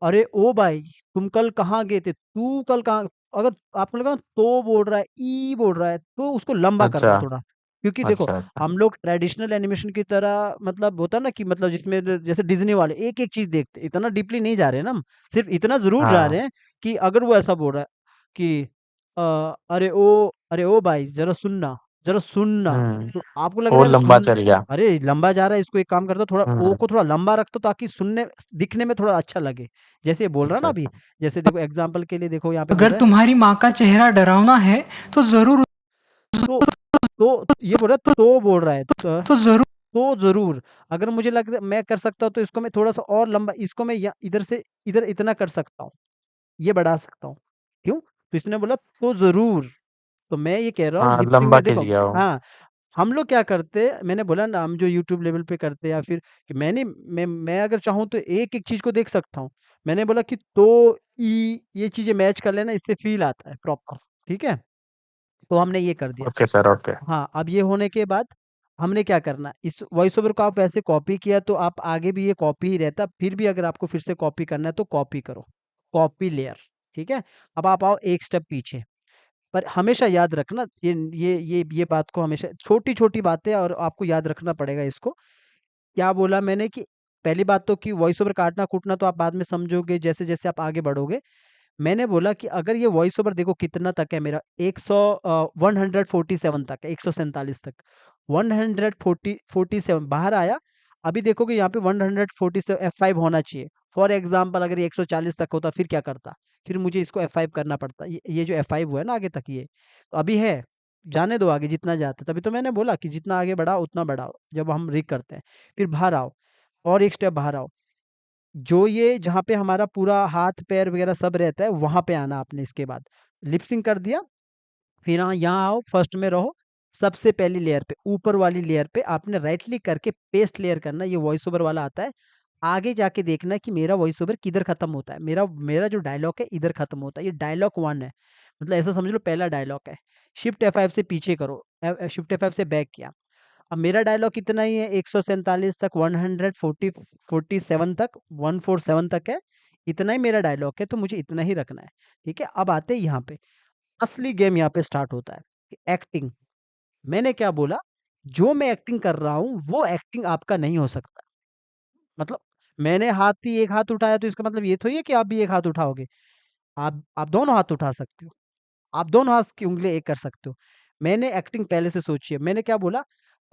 "अरे ओ भाई, तुम कल कहाँ गए थे? तू कल कहाँ", अगर आपको लगा ना तो बोल रहा है, ई बोल रहा है, तो उसको लंबा अच्छा करना थोड़ा। क्योंकि देखो, अच्छा अच्छा। हम लोग ट्रेडिशनल एनिमेशन की तरह, मतलब होता है ना कि मतलब जिसमें जैसे डिज़्नी वाले एक-एक चीज़ देखते, इतना डीपली नहीं जा रहे हैं ना हम। सिर्फ़ इतना ज़रूर जा हाँ। रहे हैं कि अगर वो ऐसा बोल रहा है कि अरे ओ भाई ज़रा सुनना", तो आपको लग रहा और है वो लंबा सुन, चल गया। अरे लंबा जा रहा है, इसको एक काम करता हूँ, थोड़ा ओ हम्म। को थोड़ा लंबा रखता हूँ, ताकि सुनने दिखने में थोड़ा अच्छा लगे। जैसे ये बोल रहा है ना अच्छा अभी, अच्छा। जैसे देखो एग्ज़ाम्पल के लिए देखो यहाँ पे बोल अगर रहा है, तुम्हारी माँ का चेहरा डरावना है तो जरूर तो ये बोल रहा है, तो बोल रहा है, तो जरूर तो ज़रूर। अगर मुझे लग रहा है मैं कर सकता हूँ, तो इसको मैं थोड़ा-सा और लंबा, इसको मैं या इधर से इधर इतना कर सकता हूँ, ये बढ़ा सकता हूँ। क्यों? तो इसने बोला तो ज़रूर। तो मैं ये कह रहा हूँ हाँ, लिप सिंक लंबा में खिंच देखो, गया वो। हाँ, हम लोग क्या करते हैं, मैंने बोला ना हम जो यूट्यूब लेवल पे करते हैं, या फिर कि मैं अगर चाहूँ तो एक एक चीज को देख सकता हूँ। मैंने बोला कि तो ये चीजें मैच कर लेना, इससे फील आता है प्रॉपर। ठीक है, तो हमने ये कर दिया। Okay sir, okay. हाँ, अब ये होने के बाद हमने क्या करना, इस वॉइस ओवर को आप वैसे कॉपी किया तो आप आगे भी ये कॉपी ही रहता, फिर भी अगर आपको फिर से कॉपी करना है तो कॉपी करो, कॉपी लेयर। ठीक है, अब आप आओ एक स्टेप पीछे। पर हमेशा याद रखना, ये बात को हमेशा, छोटी छोटी बातें और आपको याद रखना पड़ेगा इसको। क्या बोला मैंने कि पहली बात तो कि वॉइस ओवर काटना कूटना तो आप बाद में समझोगे जैसे जैसे आप आगे बढ़ोगे। मैंने बोला कि अगर ये वॉइस ओवर देखो कितना तक है मेरा, 147 तक है, 147 तक, 147 बाहर आया। अभी देखोगे यहाँ पे 147 F5 होना चाहिए। फॉर एग्जाम्पल अगर ये 140 तक होता फिर क्या करता, फिर मुझे इसको F5 करना पड़ता। ये जो F5 हुआ है ना आगे तक, ये तो अभी है, जाने दो आगे जितना जाता। तभी तो मैंने बोला कि जितना आगे बढ़ाओ उतना बढ़ाओ जब हम रिक करते हैं। फिर बाहर आओ, और एक स्टेप बाहर आओ, जो ये जहाँ पे हमारा पूरा हाथ पैर वगैरह सब रहता है वहां पे आना आपने। इसके बाद लिपसिंग कर दिया, फिर हाँ यहाँ आओ, फर्स्ट में रहो, सबसे पहली लेयर पे, ऊपर वाली लेयर पे आपने राइट क्लिक करके पेस्ट लेयर करना। ये वॉइस ओवर वाला आता है। आगे जाके देखना कि मेरा वॉइस ओवर किधर खत्म होता है। मेरा मेरा जो डायलॉग है इधर खत्म होता है, ये डायलॉग 1 है, मतलब ऐसा समझ लो पहला डायलॉग है। शिफ्ट F5 से पीछे करो, शिफ्ट F5 से बैक किया। अब मेरा डायलॉग कितना ही है, 147 तक, 147 तक, 147 तक है। इतना ही मेरा डायलॉग है, तो मुझे इतना ही रखना है। ठीक है, अब आते हैं यहाँ पे, असली गेम यहाँ पे स्टार्ट होता है, एक्टिंग। मैंने क्या बोला, जो मैं एक्टिंग कर रहा हूँ वो एक्टिंग आपका नहीं हो सकता। मतलब मैंने एक हाथ उठाया तो इसका मतलब ये थोड़ी है कि आप भी एक हाथ उठाओगे। आप दोनों हाथ उठा सकते हो, आप दोनों हाथ की उंगली एक कर सकते हो। मैंने एक्टिंग पहले से सोची है। मैंने क्या बोला,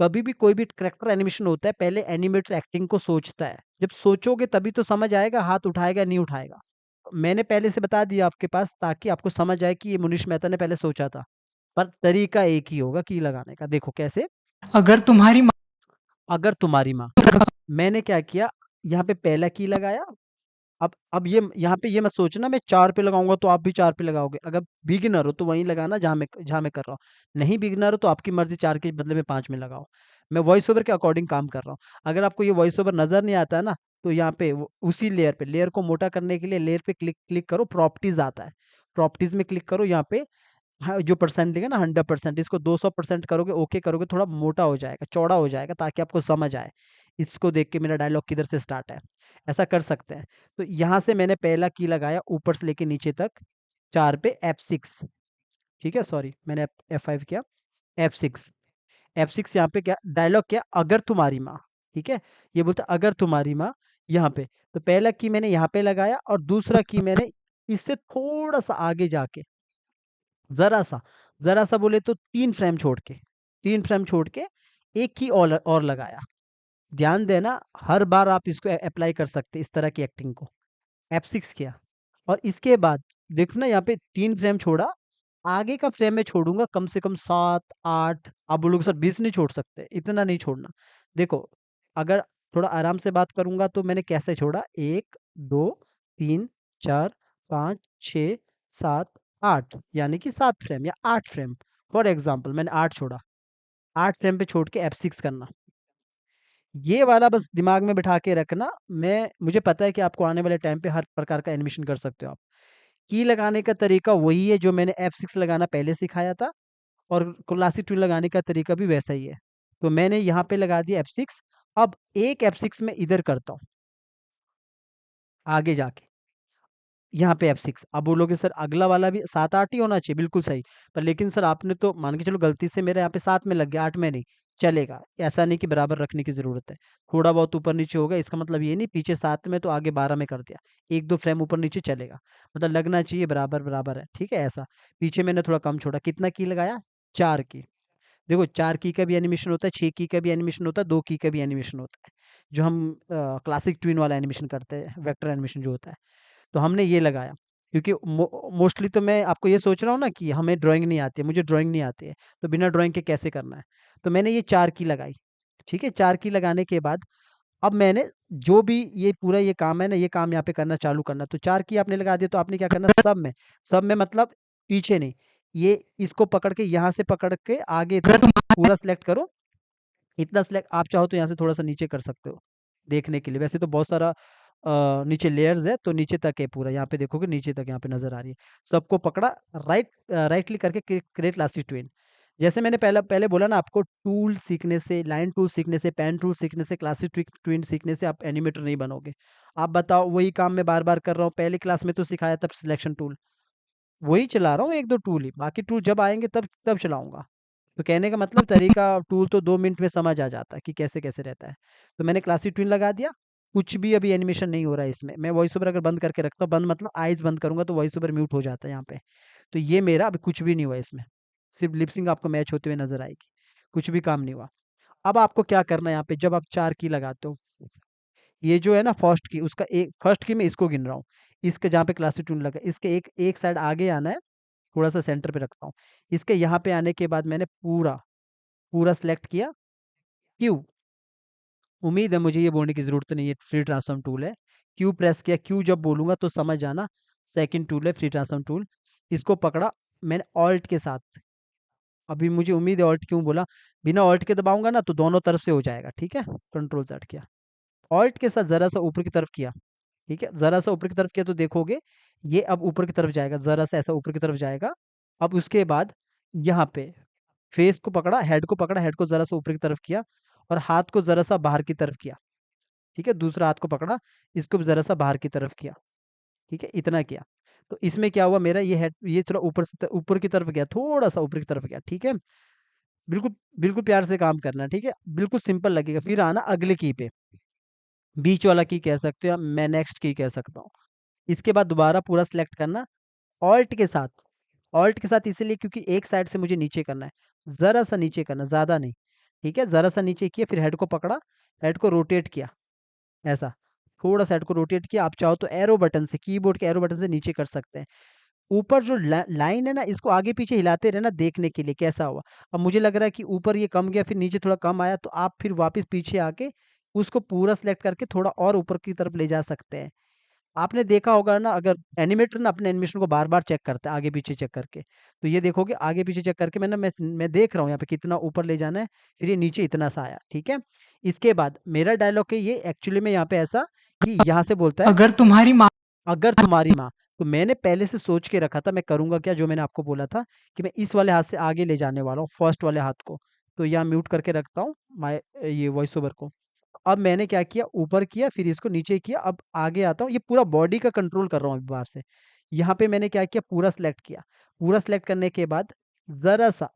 कभी भी कोई भी करेक्टर एनिमेशन होता है, पहले एनिमेटर एक्टिंग को सोचता है। जब सोचोगे तभी तो समझ आएगा हाथ उठाएगा नहीं उठाएगा। मैंने पहले से बता दिया आपके पास, ताकि आपको समझ आए कि ये मुनीश मेहता ने पहले सोचा था। पर तरीका एक ही होगा की लगाने का। देखो कैसे, अगर तुम्हारी माँ अगर तुम्हारी माँ, मैंने क्या किया, यहाँ पे पहला की लगाया। अब ये यहाँ पे ये मत सोचना मैं 4 पे लगाऊंगा तो आप भी 4 पे लगाओगे। अगर बिगिनर हो तो वहीं लगाना जहाँ मैं कर रहा हूँ। नहीं बिगिनर हो तो आपकी मर्जी, 4 के बदले में 5 में लगाओ। मैं वॉइस ओवर के अकॉर्डिंग काम कर रहा हूँ। अगर आपको ये वॉइस ओवर नजर नहीं आता है ना, तो यहाँ पे उसी लेयर पे, लेयर को मोटा करने के लिए लेयर पे क्लिक क्लिक करो, प्रॉपर्टीज आता है, प्रॉपर्टीज में क्लिक करो। यहाँ पे हाँ, जो परसेंट देगा ना 100%, इसको 200% करोगे, ओके करोगे, थोड़ा मोटा हो जाएगा, चौड़ा हो जाएगा, ताकि आपको समझ आए इसको देख के मेरा डायलॉग किधर से स्टार्ट है। ऐसा कर सकते हैं। तो यहाँ से मैंने पहला की लगाया ऊपर से लेके नीचे तक, 4 पे F6। ठीक है, सॉरी मैंने F5 किया, F6। F6 यहाँ पे क्या डायलॉग, क्या अगर तुम्हारी माँ। ठीक है, ये बोलता अगर तुम्हारी माँ, यहाँ पे। तो पहला की मैंने यहाँ पे लगाया, और दूसरा की मैंने इससे थोड़ा सा आगे जाके, जरा सा, जरा सा बोले तो 3 फ्रेम छोड़ के, 3 फ्रेम छोड़ के एक ही और लगाया। ध्यान देना, हर बार आप इसको अप्लाई कर सकते हैं इस तरह की एक्टिंग को। F6 किया, और इसके बाद देखो ना यहाँ पे 3 फ्रेम छोड़ा, आगे का फ्रेम में छोड़ूंगा कम से कम 7 8। आप बोलोगे सर 20 नहीं छोड़ सकते, इतना नहीं छोड़ना। देखो, अगर थोड़ा आराम से बात करूंगा तो मैंने कैसे छोड़ा, 1 2 3 4 5 6 7 8, यानी कि 7 फ्रेम या 8 फ्रेम। फॉर एग्जाम्पल मैंने 8 छोड़ा, 8 फ्रेम पे छोड़ के F6 करना। ये वाला बस दिमाग में बिठा के रखना। मुझे पता है कि आपको आने वाले टाइम पे हर प्रकार का एनिमेशन कर सकते हो आप। की लगाने का तरीका वही है जो मैंने F6 लगाना पहले सिखाया था, और क्लासिक टूल लगाने का तरीका भी वैसा ही है। तो मैंने यहाँ पे लगा दिया F6। अब एक F6 में इधर करता हूँ, आगे जाके यहाँ पे F6। अब बोलोगे सर अगला वाला भी 7 8 ही होना चाहिए, बिल्कुल सही। पर लेकिन सर आपने तो मान के चलो गलती से मेरे यहाँ पे 7 में लग गया, 8 में नहीं चलेगा। ऐसा नहीं कि बराबर रखने की जरूरत है, थोड़ा बहुत ऊपर नीचे होगा, इसका मतलब ये नहीं पीछे 7 में तो आगे 12 में कर दिया। 1 2 फ्रेम ऊपर नीचे चलेगा, मतलब लगना चाहिए बराबर बराबर है। ठीक है, ऐसा। पीछे मैंने थोड़ा कम छोड़ा, कितना की लगाया, 4 की। देखो 4 की का भी एनिमेशन होता है, 6 की का भी एनिमेशन होता है, 2 की का भी एनिमेशन होता है, जो हम क्लासिक ट्विन वाला एनिमेशन करते हैं, वेक्टर एनिमेशन जो होता है। तो हमने ये लगाया, क्योंकि मोस्टली तो मैं आपको ये सोच रहा हूँ ना कि हमें ड्राइंग नहीं आती है, मुझे ड्राइंग नहीं आती है, तो बिना ड्राइंग के कैसे करना है। तो मैंने ये 4 की लगाई। ठीक है, 4 की लगाने के बाद अब मैंने जो भी ये पूरा ये काम है ना, ये काम यहाँ पे करना चालू करना। तो 4 की आपने लगा दिया, तो आपने क्या करना, सब में मतलब पीछे नहीं, ये इसको पकड़ के यहाँ से पकड़ के आगे अगर तक तुम्हारे पूरा सेलेक्ट करो। इतना सेलेक्ट आप चाहो तो यहाँ से थोड़ा सा नीचे कर सकते हो देखने के लिए। वैसे तो बहुत सारा नीचे लेयर्स है, तो नीचे तक है पूरा, यहाँ पे देखोगे नीचे तक यहाँ पे नजर आ रही है। सबको पकड़ा, राइट क्लिक करके क्रिएट क्लासेस ट्विन। जैसे मैंने पहले पहले बोला ना आपको, टूल सीखने से, लाइन टूल सीखने से, पेन टूल सीखने से, क्लासेस ट्विन सीखने से आप एनिमेटर नहीं बनोगे। आप बताओ, वही काम मैं बार बार कर रहा हूँ। पहले क्लास में तो सिखाया तब सिलेक्शन टूल, वही चला रहा हूँ, एक दो टूल ही, बाकी टूल जब आएंगे तब तब चलाऊंगा। तो कहने का मतलब तरीका, टूल तो 2 मिनट में समझ आ जाता है कि कैसे कैसे रहता है। तो मैंने क्लासिक ट्विन लगा दिया। कुछ भी अभी एनिमेशन नहीं हो रहा है इसमें। मैं वॉइस ओवर अगर बंद करके रखता हूँ, बंद मतलब आइज बंद करूंगा तो वॉइस ओवर म्यूट हो जाता है यहाँ पे। तो ये मेरा अभी कुछ भी नहीं हुआ इसमें, सिर्फ लिपसिंग आपको मैच होते हुए नजर आएगी, कुछ भी काम नहीं हुआ। अब आपको क्या करना है यहाँ पे, जब आप 4 की लगाते हो, ये जो है ना फर्स्ट की, उसका एक फर्स्ट की मैं इसको गिन रहा हूँ, इसके जहाँ पे क्लासिक ट्यून लगा, इसके एक एक साइड आगे आना है, थोड़ा सा सेंटर पे रखता हूँ। इसके यहाँ पे आने के बाद मैंने पूरा पूरा सेलेक्ट किया, क्यू। उम्मीद है मुझे ये बोलने की जरूरत नहीं है, फ्री ट्रांसफॉर्म टूल है। क्यू प्रेस किया, क्यू जब बोलूंगा तो समझ जाना, सेकंड टूल है फ्री ट्रांसफॉर्म टूल। इसको पकड़ा मैंने ऑल्ट के साथ। अभी मुझे उम्मीद है ऑल्ट क्यों बोला, बिना ऑल्ट के दबाऊंगा ना तो दोनों तरफ से हो जाएगा, ठीक है। कंट्रोल सेट किया, ऑल्ट के साथ जरा सा ऊपर की तरफ किया, ठीक है, जरा सा ऊपर की तरफ किया तो देखोगे ये अब ऊपर की तरफ जाएगा, जरा सा ऐसा ऊपर की तरफ जाएगा। अब उसके बाद यहाँ पे फेस को पकड़ा, हेड को पकड़ा, हेड को जरा सा ऊपर की तरफ किया, और हाथ को जरा सा बाहर की तरफ किया, ठीक है। दूसरा हाथ को पकड़ा, इसको भी जरा सा बाहर की तरफ किया, ठीक है, इतना किया। तो इसमें क्या हुआ, मेरा ये हेड ये थोड़ा ऊपर से ऊपर की तरफ गया, थोड़ा सा ऊपर की तरफ गया, ठीक है। बिल्कुल बिल्कुल प्यार से काम करना, ठीक है, बिल्कुल सिंपल लगेगा। फिर आना अगले की पे, बीच वाला की कह सकते हो, मैं नेक्स्ट की कह सकता हूँ। इसके बाद दोबारा पूरा सेलेक्ट करना, ऑल्ट के साथ। ऑल्ट के साथ इसीलिए क्योंकि एक साइड से मुझे नीचे करना है, जरा सा नीचे करना, ज्यादा नहीं, ठीक है। जरा सा नीचे किया, फिर हेड को पकड़ा, हेड को रोटेट किया, ऐसा थोड़ा सा हेड को रोटेट किया। आप चाहो तो एरो बटन से, कीबोर्ड के एरो बटन से नीचे कर सकते हैं। ऊपर जो लाइन है ना, इसको आगे पीछे हिलाते रहना देखने के लिए कैसा हुआ। अब मुझे लग रहा है कि ऊपर ये कम गया, फिर नीचे थोड़ा कम आया, तो आप फिर वापस पीछे आके उसको पूरा सेलेक्ट करके थोड़ा और ऊपर की तरफ ले जा सकते हैं। आपने देखा होगा ना, अगर एनिमेटर ना अपने एनिमेशन को बार बार चेक करता है आगे पीछे चेक करके, तो ये देखोगे आगे पीछे चेक करके मैं देख रहा हूँ यहाँ पे कितना ऊपर ले जाना है, फिर ये नीचे इतना सा आया, ठीक है। इसके बाद मेरा डायलॉग है ये एक्चुअली में यहाँ पे ऐसा कि यहाँ से बोलता है, अगर तुम्हारी माँ अगर तुम्हारी माँ। तो मैंने पहले से सोच के रखा था मैं करूंगा क्या, जो मैंने आपको बोला था कि मैं इस वाले हाथ से आगे ले जाने वाला हूँ, फर्स्ट वाले हाथ को। तो यहाँ म्यूट करके रखता हूँ माय ये वॉइस ओवर को। अब मैंने क्या किया, ऊपर किया, फिर इसको नीचे किया, अब आगे आता हूँ, ये पूरा बॉडी का कंट्रोल कर रहा हूँ अभी बाहर से। यहाँ पे मैंने क्या किया, पूरा सेलेक्ट किया। पूरा सेलेक्ट करने के बाद जरा सा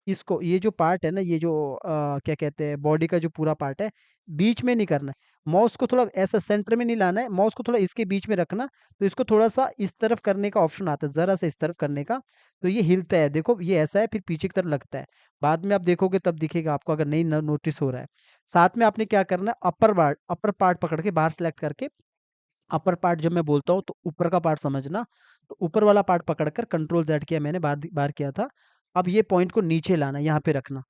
इसको, ये जो पार्ट है ना, ये जो क्या कहते हैं, बॉडी का जो पूरा पार्ट है, बीच में नहीं करना है। माउस को थोड़ा ऐसा सेंटर में नहीं लाना है, माउस को थोड़ा इसके बीच में रखना। तो इसको थोड़ा सा इस तरफ करने का ऑप्शन आता है, जरा सा इस तरफ करने का, तो ये हिलता है, देखो ये ऐसा है, फिर पीछे की तरफ लगता है। बाद में आप देखोगे तब दिखेगा आपको, अगर नहीं नोटिस हो रहा है। साथ में आपने क्या करना है, अपर पार्ट पकड़ के बाहर सेलेक्ट करके, अपर पार्ट जब मैं बोलता हूँ तो ऊपर का पार्ट समझना। तो ऊपर वाला पार्ट पकड़कर कंट्रोल जेड किया मैंने, बार बार किया था। अब ये पॉइंट को नीचे लाना, यहाँ पे रखना।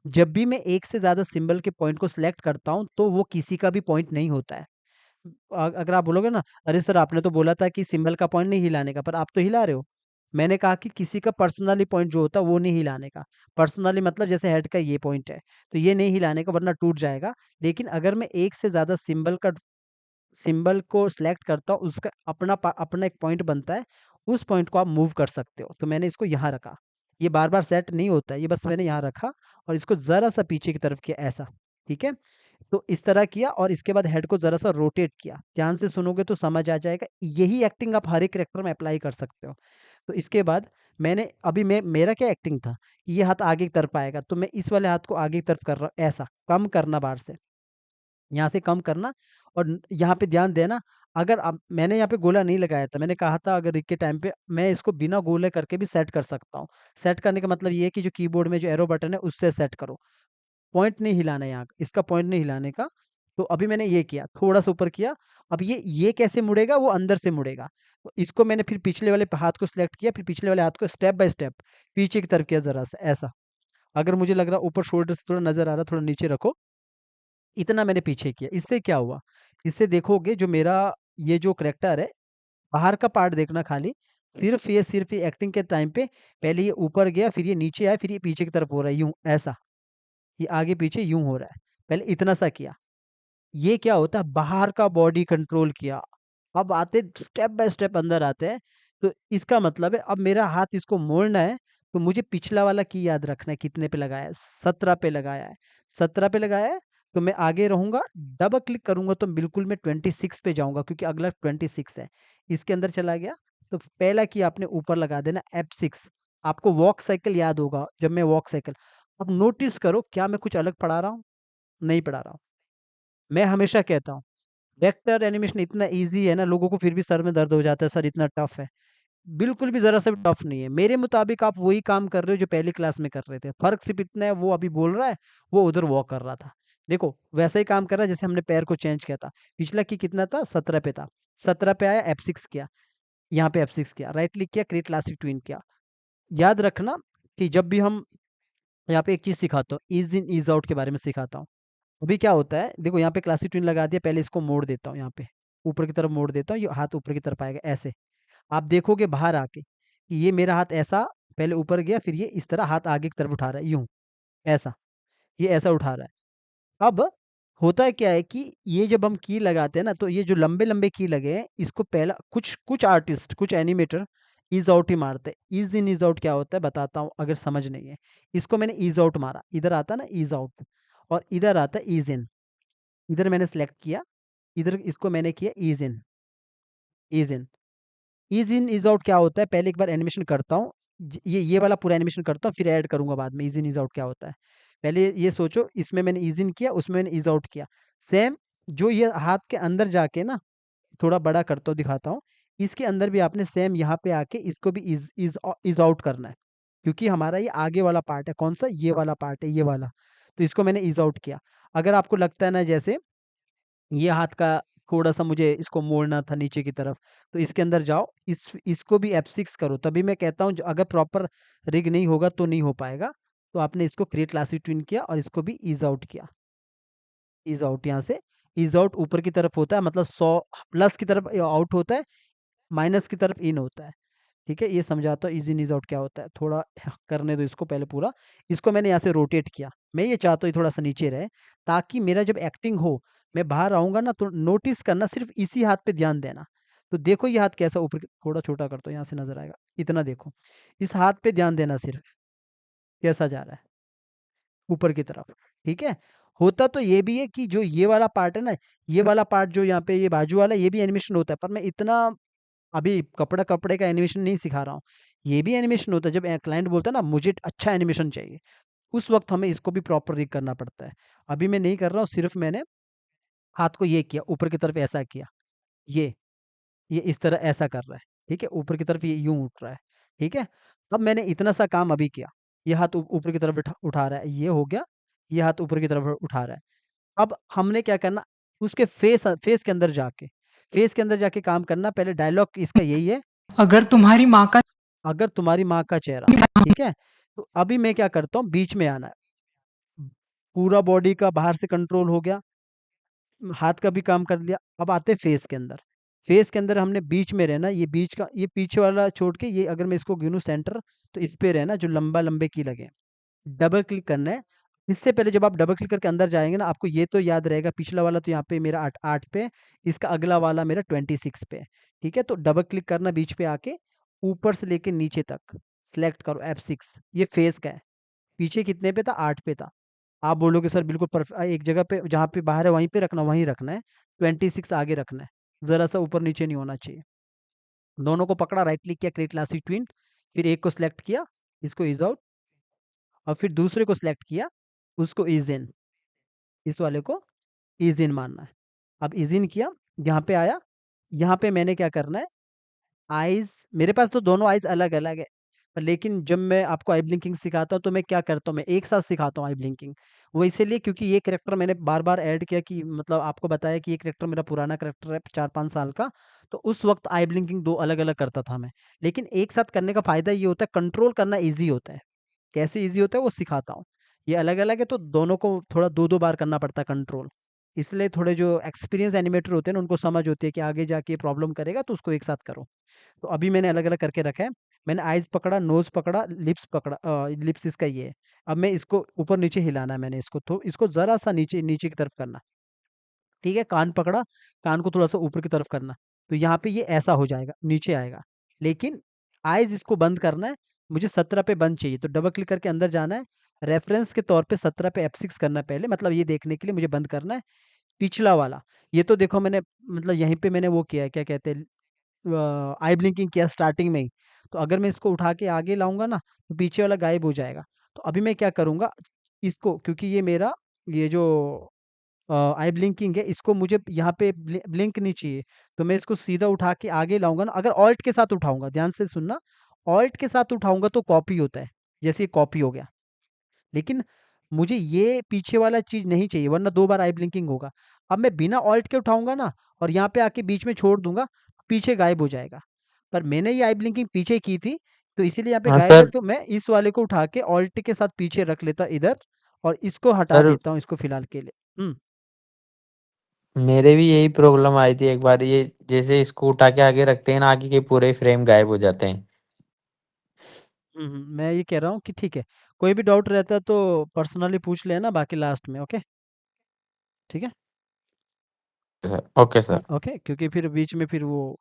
जब भी मैं एक से ज्यादा सिंबल के पॉइंट को सिलेक्ट करता हूँ तो वो किसी का भी पॉइंट नहीं होता है। अगर आप बोलोगे ना, अरे सर आपने तो बोला था कि सिंबल का पॉइंट नहीं हिलाने का, पर आप तो हिला रहे हो। मैंने कहा कि किसी का पर्सनली पॉइंट जो होता है वो नहीं हिलाने का। पर्सनली मतलब जैसे हेड का ये पॉइंट है, तो ये नहीं हिलाने का, वरना टूट जाएगा। लेकिन अगर मैं एक से ज्यादा सिंबल को सिलेक्ट करता हूँ, उसका अपना एक पॉइंट बनता है, उस पॉइंट को आप मूव कर सकते हो। तो मैंने इसको यहाँ रखा, ये बार बार सेट नहीं होता है, ये बस मैंने यहाँ रखा और इसको जरा सा पीछे की तरफ किया, ऐसा, ठीक है। तो इस तरह किया, और इसके बाद हेड को जरा सा रोटेट किया। ध्यान से सुनोगे तो समझ आ जाएगा, यही एक्टिंग आप हर एक करेक्टर में अप्लाई कर सकते हो। तो इसके बाद मैंने अभी मेरा क्या एक्टिंग था, ये हाथ आगे की तरफ आएगा, तो मैं इस वाले हाथ को आगे की तरफ कर रहा हूँ, ऐसा कम करना बाहर से, यहाँ से कम करना। और यहाँ पे ध्यान देना, अगर अब मैंने यहाँ पे गोला नहीं लगाया था, मैंने कहा था अगर रिक के टाइम पे मैं इसको बिना गोले करके भी सेट कर सकता हूँ। सेट करने का मतलब ये है कि जो कीबोर्ड में जो एरो बटन है उससे सेट करो, पॉइंट नहीं हिलाना है यहाँ, इसका पॉइंट नहीं हिलाने का। तो अभी मैंने ये किया, थोड़ा सा ऊपर किया। अब ये कैसे मुड़ेगा, वो अंदर से मुड़ेगा। तो इसको मैंने फिर पिछले वाले हाथ को सिलेक्ट किया, फिर पिछले वाले हाथ को स्टेप बाय स्टेप पीछे की तरफ किया, जरा सा ऐसा। अगर मुझे लग रहा ऊपर शोल्डर से थोड़ा नजर आ रहा, थोड़ा नीचे रखो, इतना मैंने पीछे किया। इससे क्या हुआ, इससे देखोगे जो मेरा ये जो करेक्टर है, बाहर का पार्ट देखना खाली, सिर्फ ये एक्टिंग के टाइम पे पहले ये ऊपर गया, फिर ये नीचे आया, फिर ये पीछे की तरफ हो रहा है यूं, ऐसा ये आगे पीछे यूं हो रहा है। पहले इतना सा किया, ये क्या होता है, बाहर का बॉडी कंट्रोल किया। अब आते स्टेप बाय स्टेप अंदर आते हैं। तो इसका मतलब है अब मेरा हाथ इसको मोड़ना है, तो मुझे पिछला वाला की याद रखना है, कितने पे लगाया है, 17 पे लगाया है। 17 पे लगाया है, तो मैं आगे रहूंगा, डबल क्लिक करूंगा तो बिल्कुल मैं 26 पे जाऊंगा, क्योंकि अगला 26 है। इसके अंदर चला गया, तो पहला की आपने ऊपर लगा देना F6। आपको वॉक साइकिल याद होगा, जब मैं वॉक साइकिल, अब नोटिस करो क्या मैं कुछ अलग पढ़ा रहा हूँ, नहीं पढ़ा रहा हूँ। मैं हमेशा कहता हूँ वेक्टर एनिमेशन इतना इजी है ना, लोगों को फिर भी सर में दर्द हो जाता है, सर इतना टफ है। बिल्कुल भी जरा सा भी टफ नहीं है, मेरे मुताबिक आप वही काम कर रहे हो जो पहली क्लास में कर रहे थे। फर्क सिर्फ इतना है, वो अभी बोल रहा है, वो उधर वॉक कर रहा था। देखो वैसा ही काम कर रहा है जैसे हमने पैर को चेंज किया था। पिछला की कितना था, 17 पे था, 17 पे आया, F6 किया, यहाँ पे F6 किया, राइट क्लिक किया, क्रिएट क्लासिक ट्विन किया। याद रखना कि जब भी हम यहाँ पे एक चीज सिखाता हूँ, इज इन इज आउट के बारे में सिखाता हूँ। अभी क्या होता है, देखो यहाँ पे क्लासिक ट्विन लगा दिया, पहले इसको मोड़ देता हूँ, यहाँ पे ऊपर की तरफ मोड़ देता हूँ, ये हाथ ऊपर की तरफ आएगा ऐसे। आप देखोगे बाहर आके कि ये मेरा हाथ ऐसा पहले ऊपर गया, फिर ये इस तरह हाथ आगे की तरफ उठा रहा है, यूं, ऐसा, ये ऐसा उठा रहा है। अब होता है क्या है कि ये जब हम की लगाते हैं ना, तो ये जो लंबे लंबे की लगे हैं, इसको पहला कुछ कुछ आर्टिस्ट, कुछ एनिमेटर इज आउट ही मारते हैं। इज इन इज आउट क्या होता है बताता हूँ, अगर समझ नहीं है। इसको मैंने इज आउट मारा, इधर आता ना इज आउट, और इधर आता इज इन। इधर मैंने सेलेक्ट किया, इधर इसको मैंने किया is in, is in. Is in is out क्या होता है, पहले एक बार एनिमेशन करता हूँ, ये वाला पूरा एनिमेशन करता हूँ, फिर ऐड करूंगा बाद में इज इन इज आउट क्या होता है। पहले ये सोचो, इसमें मैंने इज इन किया, उसमें मैंने इज आउट किया। सेम जो ये हाथ के अंदर जाके ना, थोड़ा बड़ा करता हूँ, दिखाता हूँ। इसके अंदर भी आपने सेम यहाँ पे आके इसको भी इज आउट करना है, क्योंकि हमारा ये आगे वाला पार्ट है, कौन सा, ये वाला पार्ट है, ये वाला। तो इसको मैंने इज आउट किया। अगर आपको लगता है ना जैसे ये हाथ का थोड़ा सा मुझे इसको मोड़ना था नीचे की तरफ, तो इसके अंदर जाओ, इसको भी F6 करो। तभी मैं कहता हूँ अगर प्रॉपर रिग नहीं होगा तो नहीं हो पाएगा। तो आपने इसको क्रिएट क्लासिक ट्विन किया और इसको भी इज आउट किया, इज आउट। यहाँ से इज आउट ऊपर की तरफ होता है, मतलब 100 प्लस की तरफ आउट होता है, माइनस की तरफ इन होता है। ठीक है, ये समझाता हूँ इज इन इज आउट क्या होता है, थोड़ा करने दो इसको पहले पूरा। इसको मैंने यहाँ से रोटेट किया, मैं ये चाहता हूँ ये थोड़ा सा नीचे रहे, ताकि मेरा जब एक्टिंग हो, मैं बाहर आऊंगा ना, तो नोटिस करना सिर्फ इसी हाथ पे ध्यान देना। तो देखो ये हाथ कैसा ऊपर थोड़ा छोटा कर दो, यहाँ से नजर आएगा, इतना देखो, इस हाथ पे ध्यान देना सिर्फ, कैसा जा रहा है ऊपर की तरफ। ठीक है, होता तो ये भी है कि जो ये वाला पार्ट है ना, ये वाला पार्ट जो यहाँ पे ये बाजू वाला, ये भी एनिमेशन होता है, पर मैं इतना अभी कपड़ा कपड़े का एनिमेशन नहीं सिखा रहा हूँ। ये भी एनिमेशन होता है, जब क्लाइंट बोलता है ना मुझे अच्छा एनिमेशन चाहिए, उस वक्त हमें इसको भी प्रॉपर रिग करना पड़ता है। अभी मैं नहीं कर रहा हूँ, सिर्फ मैंने हाथ को ये किया, ऊपर की तरफ ऐसा किया, ये इस तरह ऐसा कर रहा है। ठीक है, ऊपर की तरफ ये यूं उठ रहा है। ठीक है, अब मैंने इतना सा काम अभी किया, ये हाथ ऊपर की तरफ उठा रहा है, ये हो गया, ये हाथ ऊपर की तरफ उठा रहा है। अब हमने क्या करना, उसके फेस फेस के अंदर जाके, फेस के अंदर जाके काम करना। पहले डायलॉग इसका यही है, अगर तुम्हारी माँ का अगर तुम्हारी माँ का चेहरा। ठीक है, तो अभी मैं क्या करता हूँ, बीच में आना है, पूरा बॉडी का बाहर से कंट्रोल हो गया, हाथ का भी काम कर लिया। अब आते फेस के अंदर, फेस के अंदर हमने बीच में रहना, ये बीच का, ये पीछे वाला छोड़ के, ये अगर मैं इसको गिनूं सेंटर, तो इस पे रहना जो लंबा लंबे की लगे। डबल क्लिक करना है। इससे पहले जब आप डबल क्लिक करके अंदर जाएंगे ना, आपको ये तो याद रहेगा, पिछला वाला तो यहाँ पे मेरा 8 पे, इसका अगला वाला मेरा 26 पे है। ठीक है, तो डबल क्लिक करना, बीच पे आके ऊपर से लेके नीचे तक सिलेक्ट करो F6। ये फेस का है, पीछे कितने पे था, 8 पे था। आप बोलोगे सर बिल्कुल एक जगह पे जहाँ पे बाहर है वहीं पे रखना, वहीं रखना है, 26 आगे रखना है, जरा सा ऊपर नीचे नहीं होना चाहिए। दोनों को पकड़ा, राइट क्लिक किया, क्रिएट क्लासिक ट्विन, फिर एक को सिलेक्ट किया, इसको इज आउट, और फिर दूसरे को सिलेक्ट किया, उसको इज इन, इस वाले को इज इन मानना है। अब इज इन किया, यहाँ पे आया, यहाँ पे मैंने क्या करना है, आईज, मेरे पास तो दोनों आईज अलग अलग है, पर लेकिन जब मैं आपको आई ब्लिंकिंग सिखाता हूँ तो मैं क्या करता हूँ, मैं एक साथ सिखाता हूँ आई ब्लिंकिंग। वो इसीलिए क्योंकि ये करेक्टर मैंने बार बार ऐड किया, कि मतलब आपको बताया कि ये करेक्टर मेरा पुराना करेक्टर है, 4-5 साल का। तो उस वक्त आई ब्लिंकिंग दो अलग अलग करता था मैं, लेकिन एक साथ करने का फायदा ये होता है, कंट्रोल करना ईजी होता है। कैसे ईजी होता है वो सिखाता हूँ। ये अलग अलग है, तो दोनों को थोड़ा दो दो बार करना पड़ता है कंट्रोल। इसलिए थोड़े जो एक्सपीरियंस एनिमेटर होते हैं ना, उनको समझ होती है कि आगे जाके ये प्रॉब्लम करेगा, तो उसको एक साथ करो। तो अभी मैंने अलग-अलग करके रखा है। मैंने आइज़ पकड़ा, नोज़ पकड़ा, लिप्स पकड़ा, लिप्स इसका ये है। अब मैं इसको ऊपर-नीचे हिलाना है मैंने इसको, तो इसको ज़रा-सा नीचे नीचे की तरफ करना। ठीक है? कान पकड़ा, कान को थोड़ा-सा ऊपर की तरफ करना। तो यहाँ पे ये ऐसा हो जाएगा, नीचे आएगा। लेकिन आइज़ इसको बंद करना है, मुझे 17 पे बंद चाहिए, तो डबल क्लिक करके अंदर जाना है। रेफ़रेंस के तौर पे 17 पे F6 करना है पहले, मतलब ये देखने के लिए मुझे बंद करना है, पिछला वाला। ये तो देखो मैंने मतलब यहीं पे मैंने वो किया है, क्या कहते हैं, आई ब्लिंकिंग किया स्टार्टिंग में ही। तो अगर मैं इसको उठा के आगे लाऊँगा ना, तो पीछे वाला गायब हो जाएगा। तो अभी मैं क्या करूँगा, इसको, क्योंकि ये मेरा ये जो आई ब्लिंकिंग है, इसको मुझे यहाँ पे ब्लिंक नहीं चाहिए, तो मैं इसको सीधा उठा के आगे लाऊँगा ना, अगर ऑल्ट के साथ उठाऊँगा, ध्यान से सुनना, ऑल्ट के साथ उठाऊँगा तो कॉपी होता है, जैसे ये कॉपी हो गया। लेकिन मुझे ये पीछे वाला चीज़ नहीं चाहिए, वरना 2 बार आई ब्लिंकिंग होगा। अब मैं बिना ऑल्ट के उठाऊँगा ना और यहाँ पे आके बीच में छोड़ दूँगा, पीछे गायब हो जाएगा। पर मैंने ये आई ब्लिंकिंग पीछे की थी, तो इसीलिए यहाँ पे हाँ गायब है, सर। तो मैं इस वाले को उठा के ऑल्ट के साथ पीछे रख लेता इधर, और इसको हटा सर देता हूँ इसको फिलहाल के लिए। मेरे भी यही प्रॉब्लम आई थी एक बार, ये जैसे इसको उठा के आगे रखते हैं ना, आगे के पूरे फ्रेम गायब हो जाते हैं। मैं ये कह रहा हूँ कि ठीक है, कोई भी डाउट रहता है तो पर्सनली पूछ लेना, बाकी लास्ट में, ओके? ठीक है? Sir okay sir. ओके, क्योंकि फिर बीच में फिर वो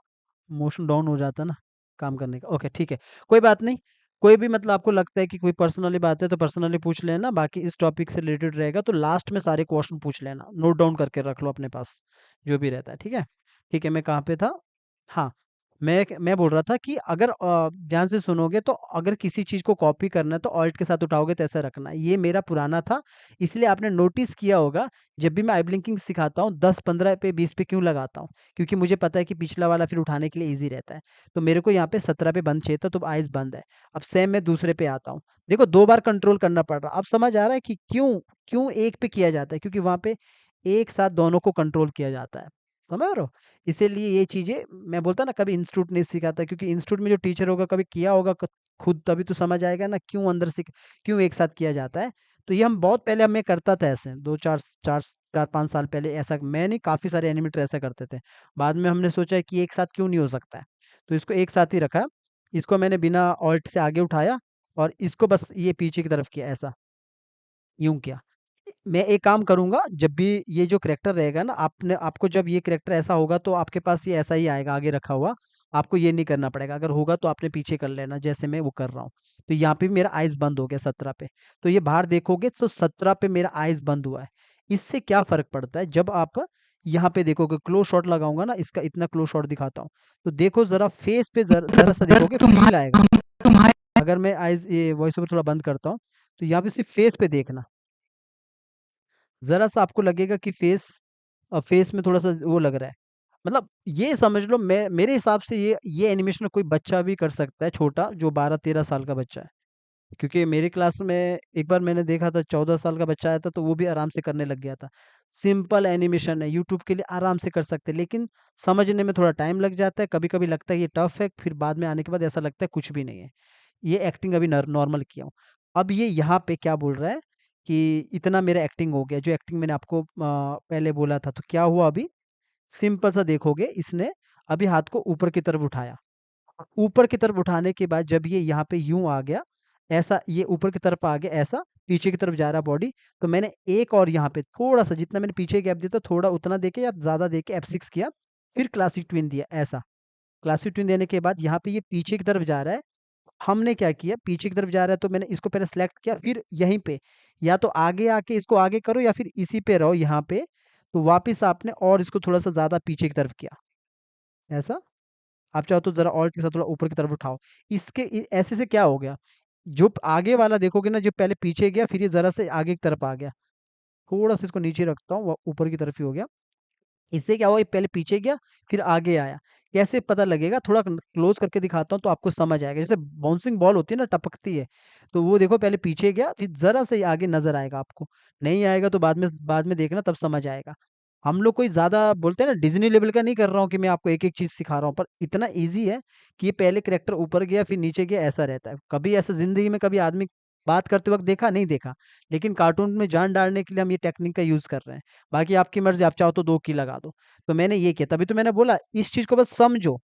मोशन डाउन हो जाता है ना काम करने का। ओके, ठीक है, कोई बात नहीं। कोई भी मतलब आपको लगता है कि कोई पर्सनली बात है तो पर्सनली पूछ लेना, बाकी इस टॉपिक से रिलेटेड रहेगा तो लास्ट में सारे क्वेश्चन पूछ लेना, नोट डाउन करके रख लो अपने पास, जो भी रहता है, ठीक है? ठीक है, मैं कहाँ पे था? हाँ, मैं बोल रहा था कि अगर ध्यान से सुनोगे तो अगर किसी चीज़ को कॉपी करना है तो ऑल्ट के साथ उठाओगे तो ऐसा रखना है। ये मेरा पुराना था, इसलिए आपने नोटिस किया होगा, जब भी मैं आई ब्लिंकिंग सिखाता हूँ 10, 15 पे, 20 पे क्यों लगाता हूँ? क्योंकि मुझे पता है कि पिछला वाला फिर उठाने के लिए ईज़ी रहता है। तो मेरे को यहाँ पे 17 पे बंद चाहिए था, तो आइज़ बंद है। अब सेम मैं दूसरे पे आता हूँ। देखो 2 बार कंट्रोल करना पड़ रहा है। अब समझ आ रहा है कि क्यों क्यों एक पे किया जाता है? क्योंकि वहाँ पे एक साथ दोनों को कंट्रोल किया जाता है। समझ रहे हो? इसीलिए ये चीज़ें मैं बोलता ना, कभी इंस्टीट्यूट नहीं सिखाता, क्योंकि इंस्टीट्यूट में जो टीचर होगा कभी किया होगा खुद, तभी तो समझ आएगा ना क्यों अंदर से क्यों एक साथ किया जाता है। तो ये हम बहुत पहले मैं करता था ऐसे, 2 4 4 4 5 साल पहले ऐसा मैं नहीं, काफ़ी सारे एनिमेटर ऐसा करते थे। बाद में हमने सोचा कि एक साथ क्यों नहीं हो सकता है, तो इसको एक साथ ही रखा। इसको मैंने बिना ऑल्ट से आगे उठाया और इसको बस ये पीछे की तरफ किया, ऐसा यूं किया। मैं एक काम करूँगा, जब भी ये जो करैक्टर रहेगा ना, आपने आपको जब ये करैक्टर ऐसा होगा तो आपके पास ये ऐसा ही आएगा आगे रखा हुआ, आपको ये नहीं करना पड़ेगा। अगर होगा तो आपने पीछे कर लेना, जैसे मैं वो कर रहा हूँ। तो यहाँ पे भी मेरा आइज़ बंद हो गया 17 पे। तो ये बाहर देखोगे तो 17 पे मेरा आइज़ बंद हुआ है। इससे क्या फ़र्क पड़ता है, जब आप यहाँ पे देखोगे, क्लोज़ शॉट लगाऊँगा ना, इसका इतना क्लोज़ शॉट दिखाता हूँ। तो देखो ज़रा फेस पे ज़रा-सा अगर देखोगे, फ़ील आएगा। तुम्हारे तुम्हारे अगर मैं आइज़ ये वॉइस ओवर थोड़ा बंद करता हूँ, तो यहाँ पे सिर्फ़ फेस पे देखना। ज़रा-सा आपको लगेगा कि फेस में थोड़ा-सा वो लग रहा है। मतलब ये समझ लो, मैं मेरे हिसाब से ये एनिमेशन कोई बच्चा भी कर सकता है, छोटा जो 12-13 साल का बच्चा है। क्योंकि मेरी क्लास में एक बार मैंने देखा था, 14 साल का बच्चा आया था तो वो भी आराम से करने लग गया था। सिंपल एनिमेशन है, यूट्यूब के लिए आराम से कर सकते हैं, लेकिन समझने में थोड़ा टाइम लग जाता है, कभी-कभी लगता है ये टफ है, फिर बाद में आने के बाद ऐसा लगता है कुछ भी नहीं है। ये एक्टिंग अभी नॉर्मल किया हूँ। अब ये यहाँ पे क्या बोल रहा है कि इतना मेरा एक्टिंग हो गया, जो एक्टिंग मैंने आपको पहले बोला था, तो क्या हुआ अभी? सिंपल सा देखोगे, इसने अभी हाथ को ऊपर की तरफ उठाया। ऊपर की तरफ उठाने के बाद जब ये यहाँ पे यूँ आ गया, ऐसा ये ऊपर की तरफ आ गया, ऐसा पीछे की तरफ जा रहा बॉडी, तो मैंने एक और यहाँ पे थोड़ा-सा, जितना मैंने पीछे गैप दिया था थोड़ा उतना देके या ज़्यादा देके F6 किया, फिर क्लासिक ट्विन दिया, ऐसा। क्लासिक ट्विन देने के बाद यहाँ पे ये पीछे की तरफ जा रहा है। हमने क्या किया, पीछे की तरफ जा रहा है तो मैंने इसको पहले सेलेक्ट किया, फिर यहीं पे या तो आगे आके इसको आगे करो या फिर इसी पे रहो यहाँ पे, तो वापस आपने और इसको थोड़ा-सा ज़्यादा पीछे की तरफ किया, ऐसा। आप चाहो तो ज़रा ऑल्ट के साथ थोड़ा ऊपर की तरफ उठाओ। इसके ऐसे से क्या हो गया, जो आगे वाला देखोगे ना, जो पहले पीछे गया फिर ये ज़रा से आगे की तरफ आ गया। थोड़ा-सा इसको नीचे रखता हूँ, वो ऊपर की तरफ ही हो गया। इससे क्या हुआ, ये पहले पीछे गया, फिर आगे आया। कैसे पता लगेगा, थोड़ा क्लोज़ करके दिखाता हूँ तो आपको समझ आएगा। जैसे बाउंसिंग बॉल होती है ना, टपकती है, तो वो देखो पहले पीछे गया, फिर ज़रा-सा ही आगे नज़र आएगा आपको। नहीं आएगा तो बाद में देखना, तब समझ आएगा। हम लोग कोई ज़्यादा बोलते हैं ना, डिज़नी लेवल का नहीं कर रहा हूँ कि मैं आपको एक-एक चीज़ सिखा रहा हूँ, पर इतना ईज़ी है कि ये पहले करैक्टर ऊपर गया, फिर नीचे गया, ऐसा रहता है। कभी ऐसा ज़िंदगी में कभी आदमी बात करते वक्त देखा नहीं देखा, लेकिन कार्टून में जान डालने के लिए हम ये टेक्निक का यूज कर रहे हैं। बाकी आपकी मर्जी, आप चाहो तो 2 की लगा दो। तो मैंने ये किया, तभी तो मैंने बोला इस चीज को बस समझो।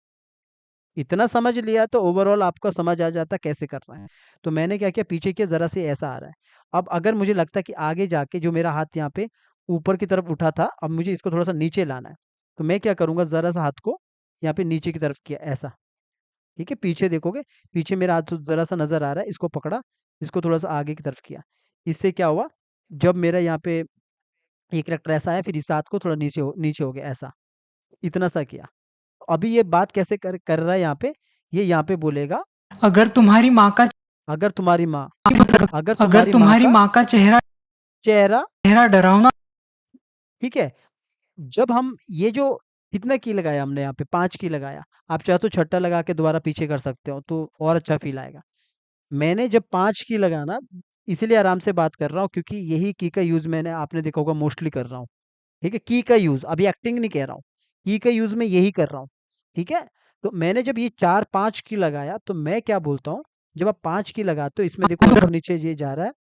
इतना समझ लिया तो ओवरऑल आपको समझ आ जाता कैसे करना है। तो मैंने क्या किया, पीछे किया, जरा से ऐसा आ रहा है। अब अगर मुझे लगता है कि आगे जाके जो मेरा हाथ यहाँ पे ऊपर की तरफ उठा था, अब मुझे इसको थोड़ा सा नीचे लाना है, तो मैं क्या करूंगा, जरा सा हाथ को यहाँ पे नीचे की तरफ किया ऐसा। ठीक है, पीछे देखोगे, पीछे मेरा हाथ जरा सा नजर आ रहा है, इसको पकड़ा, इसको थोड़ा सा आगे की तरफ किया। इससे क्या हुआ, जब मेरा यहाँ पे एक करेक्टर ऐसा है, फिर इस हाथ को थोड़ा नीचे हो गया ऐसा, इतना सा किया। अभी ये बात कैसे कर कर रहा है यहाँ पे, ये यहाँ पे बोलेगा अगर तुम्हारी माँ का अगर तुम्हारी माँ अगर अगर तुम्हारी माँ तुम्हारी का माँ का चेहरा चेहरा, चेहरा डरावना ठीक है। जब हम ये जो कितना की लगाया हमने यहाँ पे, 5 की लगाया, आप चाहो तो छठा लगा के दोबारा पीछे कर सकते हो तो और अच्छा फील आएगा। मैंने जब 5 की लगाना, इसीलिए आराम से बात कर रहा हूँ, क्योंकि यही की का यूज मैंने, आपने देखा होगा, मोस्टली कर रहा हूँ। ठीक है, की का यूज, अभी एक्टिंग नहीं कह रहा हूँ, की का यूज मैं यही कर रहा हूँ। ठीक है, तो मैंने जब ये 4 5 की लगाया, तो मैं क्या बोलता हूँ, जब आप 5 की लगाते हो, इसमें देखो ऊपर नीचे ये जा रहा है,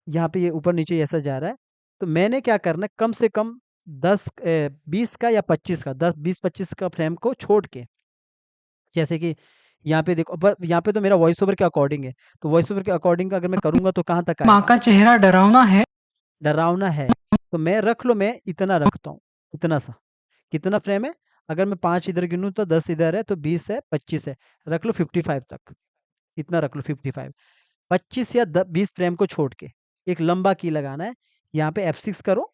यहाँ पे ये ऊपर नीचे ऐसा जा रहा है, तो मैंने क्या करना है, कम से कम 20 का या 25 का, 10 20 25 का फ्रेम को छोड़ के, जैसे कि यहाँ पे देखो, यहाँ पे तो मेरा वॉइस ओवर के अकॉर्डिंग है, तो वॉइस ओवर के अकॉर्डिंग अगर मैं करूंगा तो कहाँ तक माँ आएगा, का चेहरा डरावना है। डरावना है। तो मैं रख लो, मैं इतना रखता हूँ, इतना सा। कितना फ्रेम है, अगर मैं 5 इधर गिनूँ तो 10 इधर है, तो 20 है, 25 है, रख लो 55 तक, इतना रख लो 55। 25 या 20 फ्रेम को छोड़ के एक लंबा की लगाना है, यहाँ पे F6 करो,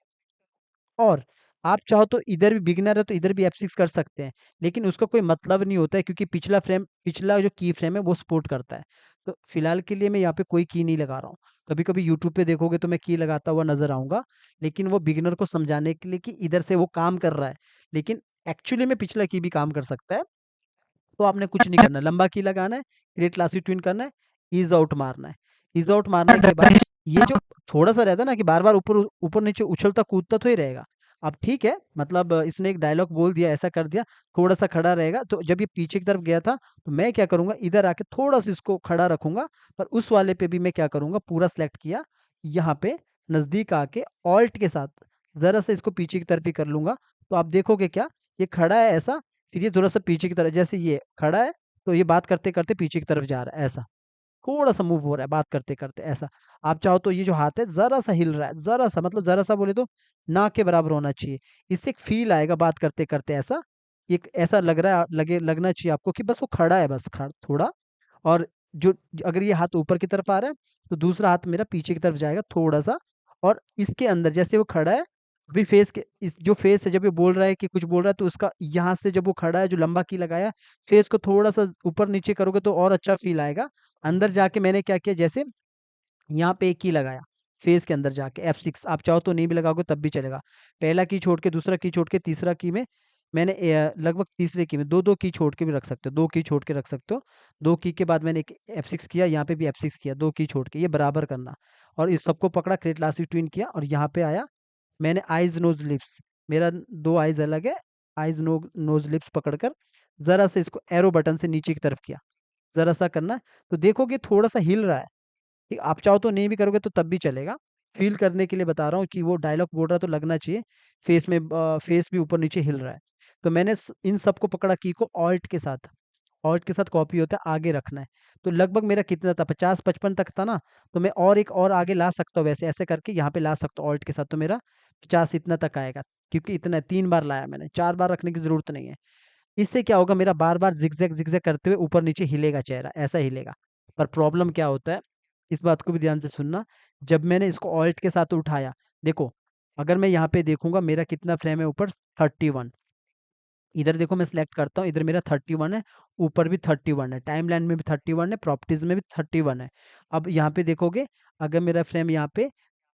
और आप चाहो तो इधर भी बिगिनर है तो इधर भी F6 कर सकते हैं, लेकिन उसका कोई मतलब नहीं होता है, क्योंकि पिछला जो की फ्रेम है वो सपोर्ट करता है। तो फिलहाल के लिए मैं यहाँ पे कोई की नहीं लगा रहा हूँ। कभी कभी यूट्यूब पे देखोगे तो मैं की लगाता हुआ नजर आऊंगा, लेकिन वो बिगिनर को समझाने के लिए कि इधर से वो काम कर रहा है, लेकिन एक्चुअली में पिछला की भी काम कर सकता है। तो आपने कुछ नहीं करना, लंबा की लगाना है, क्रिएट क्लासिक ट्विन करना है, ईज आउट मारना है। ईज आउट मारने के बाद ये जो थोड़ा सा रहता है ना कि बार बार ऊपर ऊपर नीचे उछलता कूदता तो ही रहेगा। अब ठीक है, मतलब इसने एक डायलॉग बोल दिया, ऐसा कर दिया, थोड़ा सा खड़ा रहेगा। तो जब ये पीछे की तरफ गया था, तो मैं क्या करूंगा, इधर आके थोड़ा सा इसको खड़ा रखूंगा, पर उस वाले पे भी मैं क्या करूंगा, पूरा सेलेक्ट किया, यहाँ पे नजदीक आके ऑल्ट के साथ जरा सा इसको पीछे की तरफ ही कर लूंगा। तो आप देखोगे क्या, ये खड़ा है ऐसा, फिर ये थोड़ा सा पीछे की तरफ, जैसे ये खड़ा है तो ये बात करते करते पीछे की तरफ जा रहा है ऐसा, थोड़ा सा मूव हो रहा है बात करते करते ऐसा। आप चाहो तो ये जो हाथ है जरा सा हिल रहा है, जरा सा, मतलब जरा सा बोले तो ना के बराबर होना चाहिए, इससे एक फील आएगा बात करते करते ऐसा। एक ऐसा लग रहा है, लगना चाहिए आपको कि बस वो खड़ा है, बस थोड़ा। और जो अगर ये हाथ ऊपर की तरफ आ रहा है, तो दूसरा हाथ मेरा पीछे की तरफ जाएगा थोड़ा सा, और इसके अंदर जैसे वो खड़ा है, अभी फेस के इस जो फेस है, जब ये बोल रहा है कि कुछ बोल रहा है, तो उसका यहाँ से जब वो खड़ा है, जो लंबा की लगाया, फेस को थोड़ा सा ऊपर नीचे करोगे तो और अच्छा फील आएगा। अंदर जाके मैंने क्या किया, जैसे यहाँ पे एक की लगाया, फेस के अंदर जाके F6, आप चाहो तो नहीं भी लगाओगे तब भी चलेगा। पहला की छोड़ के, दूसरा की छोड़ के, तीसरा की में मैंने लगभग तीसरे की में दो दो की छोड़ के भी रख सकते हो, 2 की छोड़ के रख सकते हो। 2 की के बाद मैंने एक F6 किया, यहाँ पे भी F6 किया, 2 की छोड़ के, ये बराबर करना। और इस सबको पकड़ा, क्रिएट क्लासिक ट्विन किया, और यहाँ पे आया, मैंने आइज नोज लिप्स, मेरा 2 आइज अलग है, आइज नोज लिप्स पकड़कर जरा से इसको एरो बटन से नीचे की तरफ किया, जरा सा करना है। तो देखोगे थोड़ा सा हिल रहा है, ठीक, आप चाहो तो नहीं भी करोगे तो तब भी चलेगा। फील करने के लिए बता रहा हूँ कि वो डायलॉग बोल रहा है तो लगना चाहिए, फेस में फेस भी ऊपर नीचे हिल रहा है। तो मैंने इन सबको पकड़ा, की को ऑल्ट के साथ कॉपी होता है, आगे रखना है। तो लगभग मेरा कितना था, 50 55 तक था ना, तो मैं और एक और आगे ला सकता हूँ, वैसे ऐसे करके यहाँ पे ला सकता हूँ ऑल्ट के साथ, तो मेरा 50 इतना तक आएगा, क्योंकि इतना 3 बार लाया मैंने, 4 बार रखने की जरूरत नहीं है। इससे क्या होगा, मेरा बार बार जिगजैग जिगजैग करते हुए ऊपर नीचे हिलेगा, चेहरा ऐसा हिलेगा। पर प्रॉब्लम क्या होता है, इस बात को भी ध्यान से सुनना, जब मैंने इसको ऑल्ट के साथ उठाया, देखो, अगर मैं यहाँ पे देखूंगा मेरा कितना फ्रेम है ऊपर, 31। इधर देखो मैं सिलेक्ट करता हूँ, इधर मेरा 31 है, ऊपर भी 31 है, टाइम लाइन में भी 31 है, प्रॉपर्टीज में भी 31 है। अब यहाँ पे देखोगे, अगर मेरा फ्रेम यहाँ पे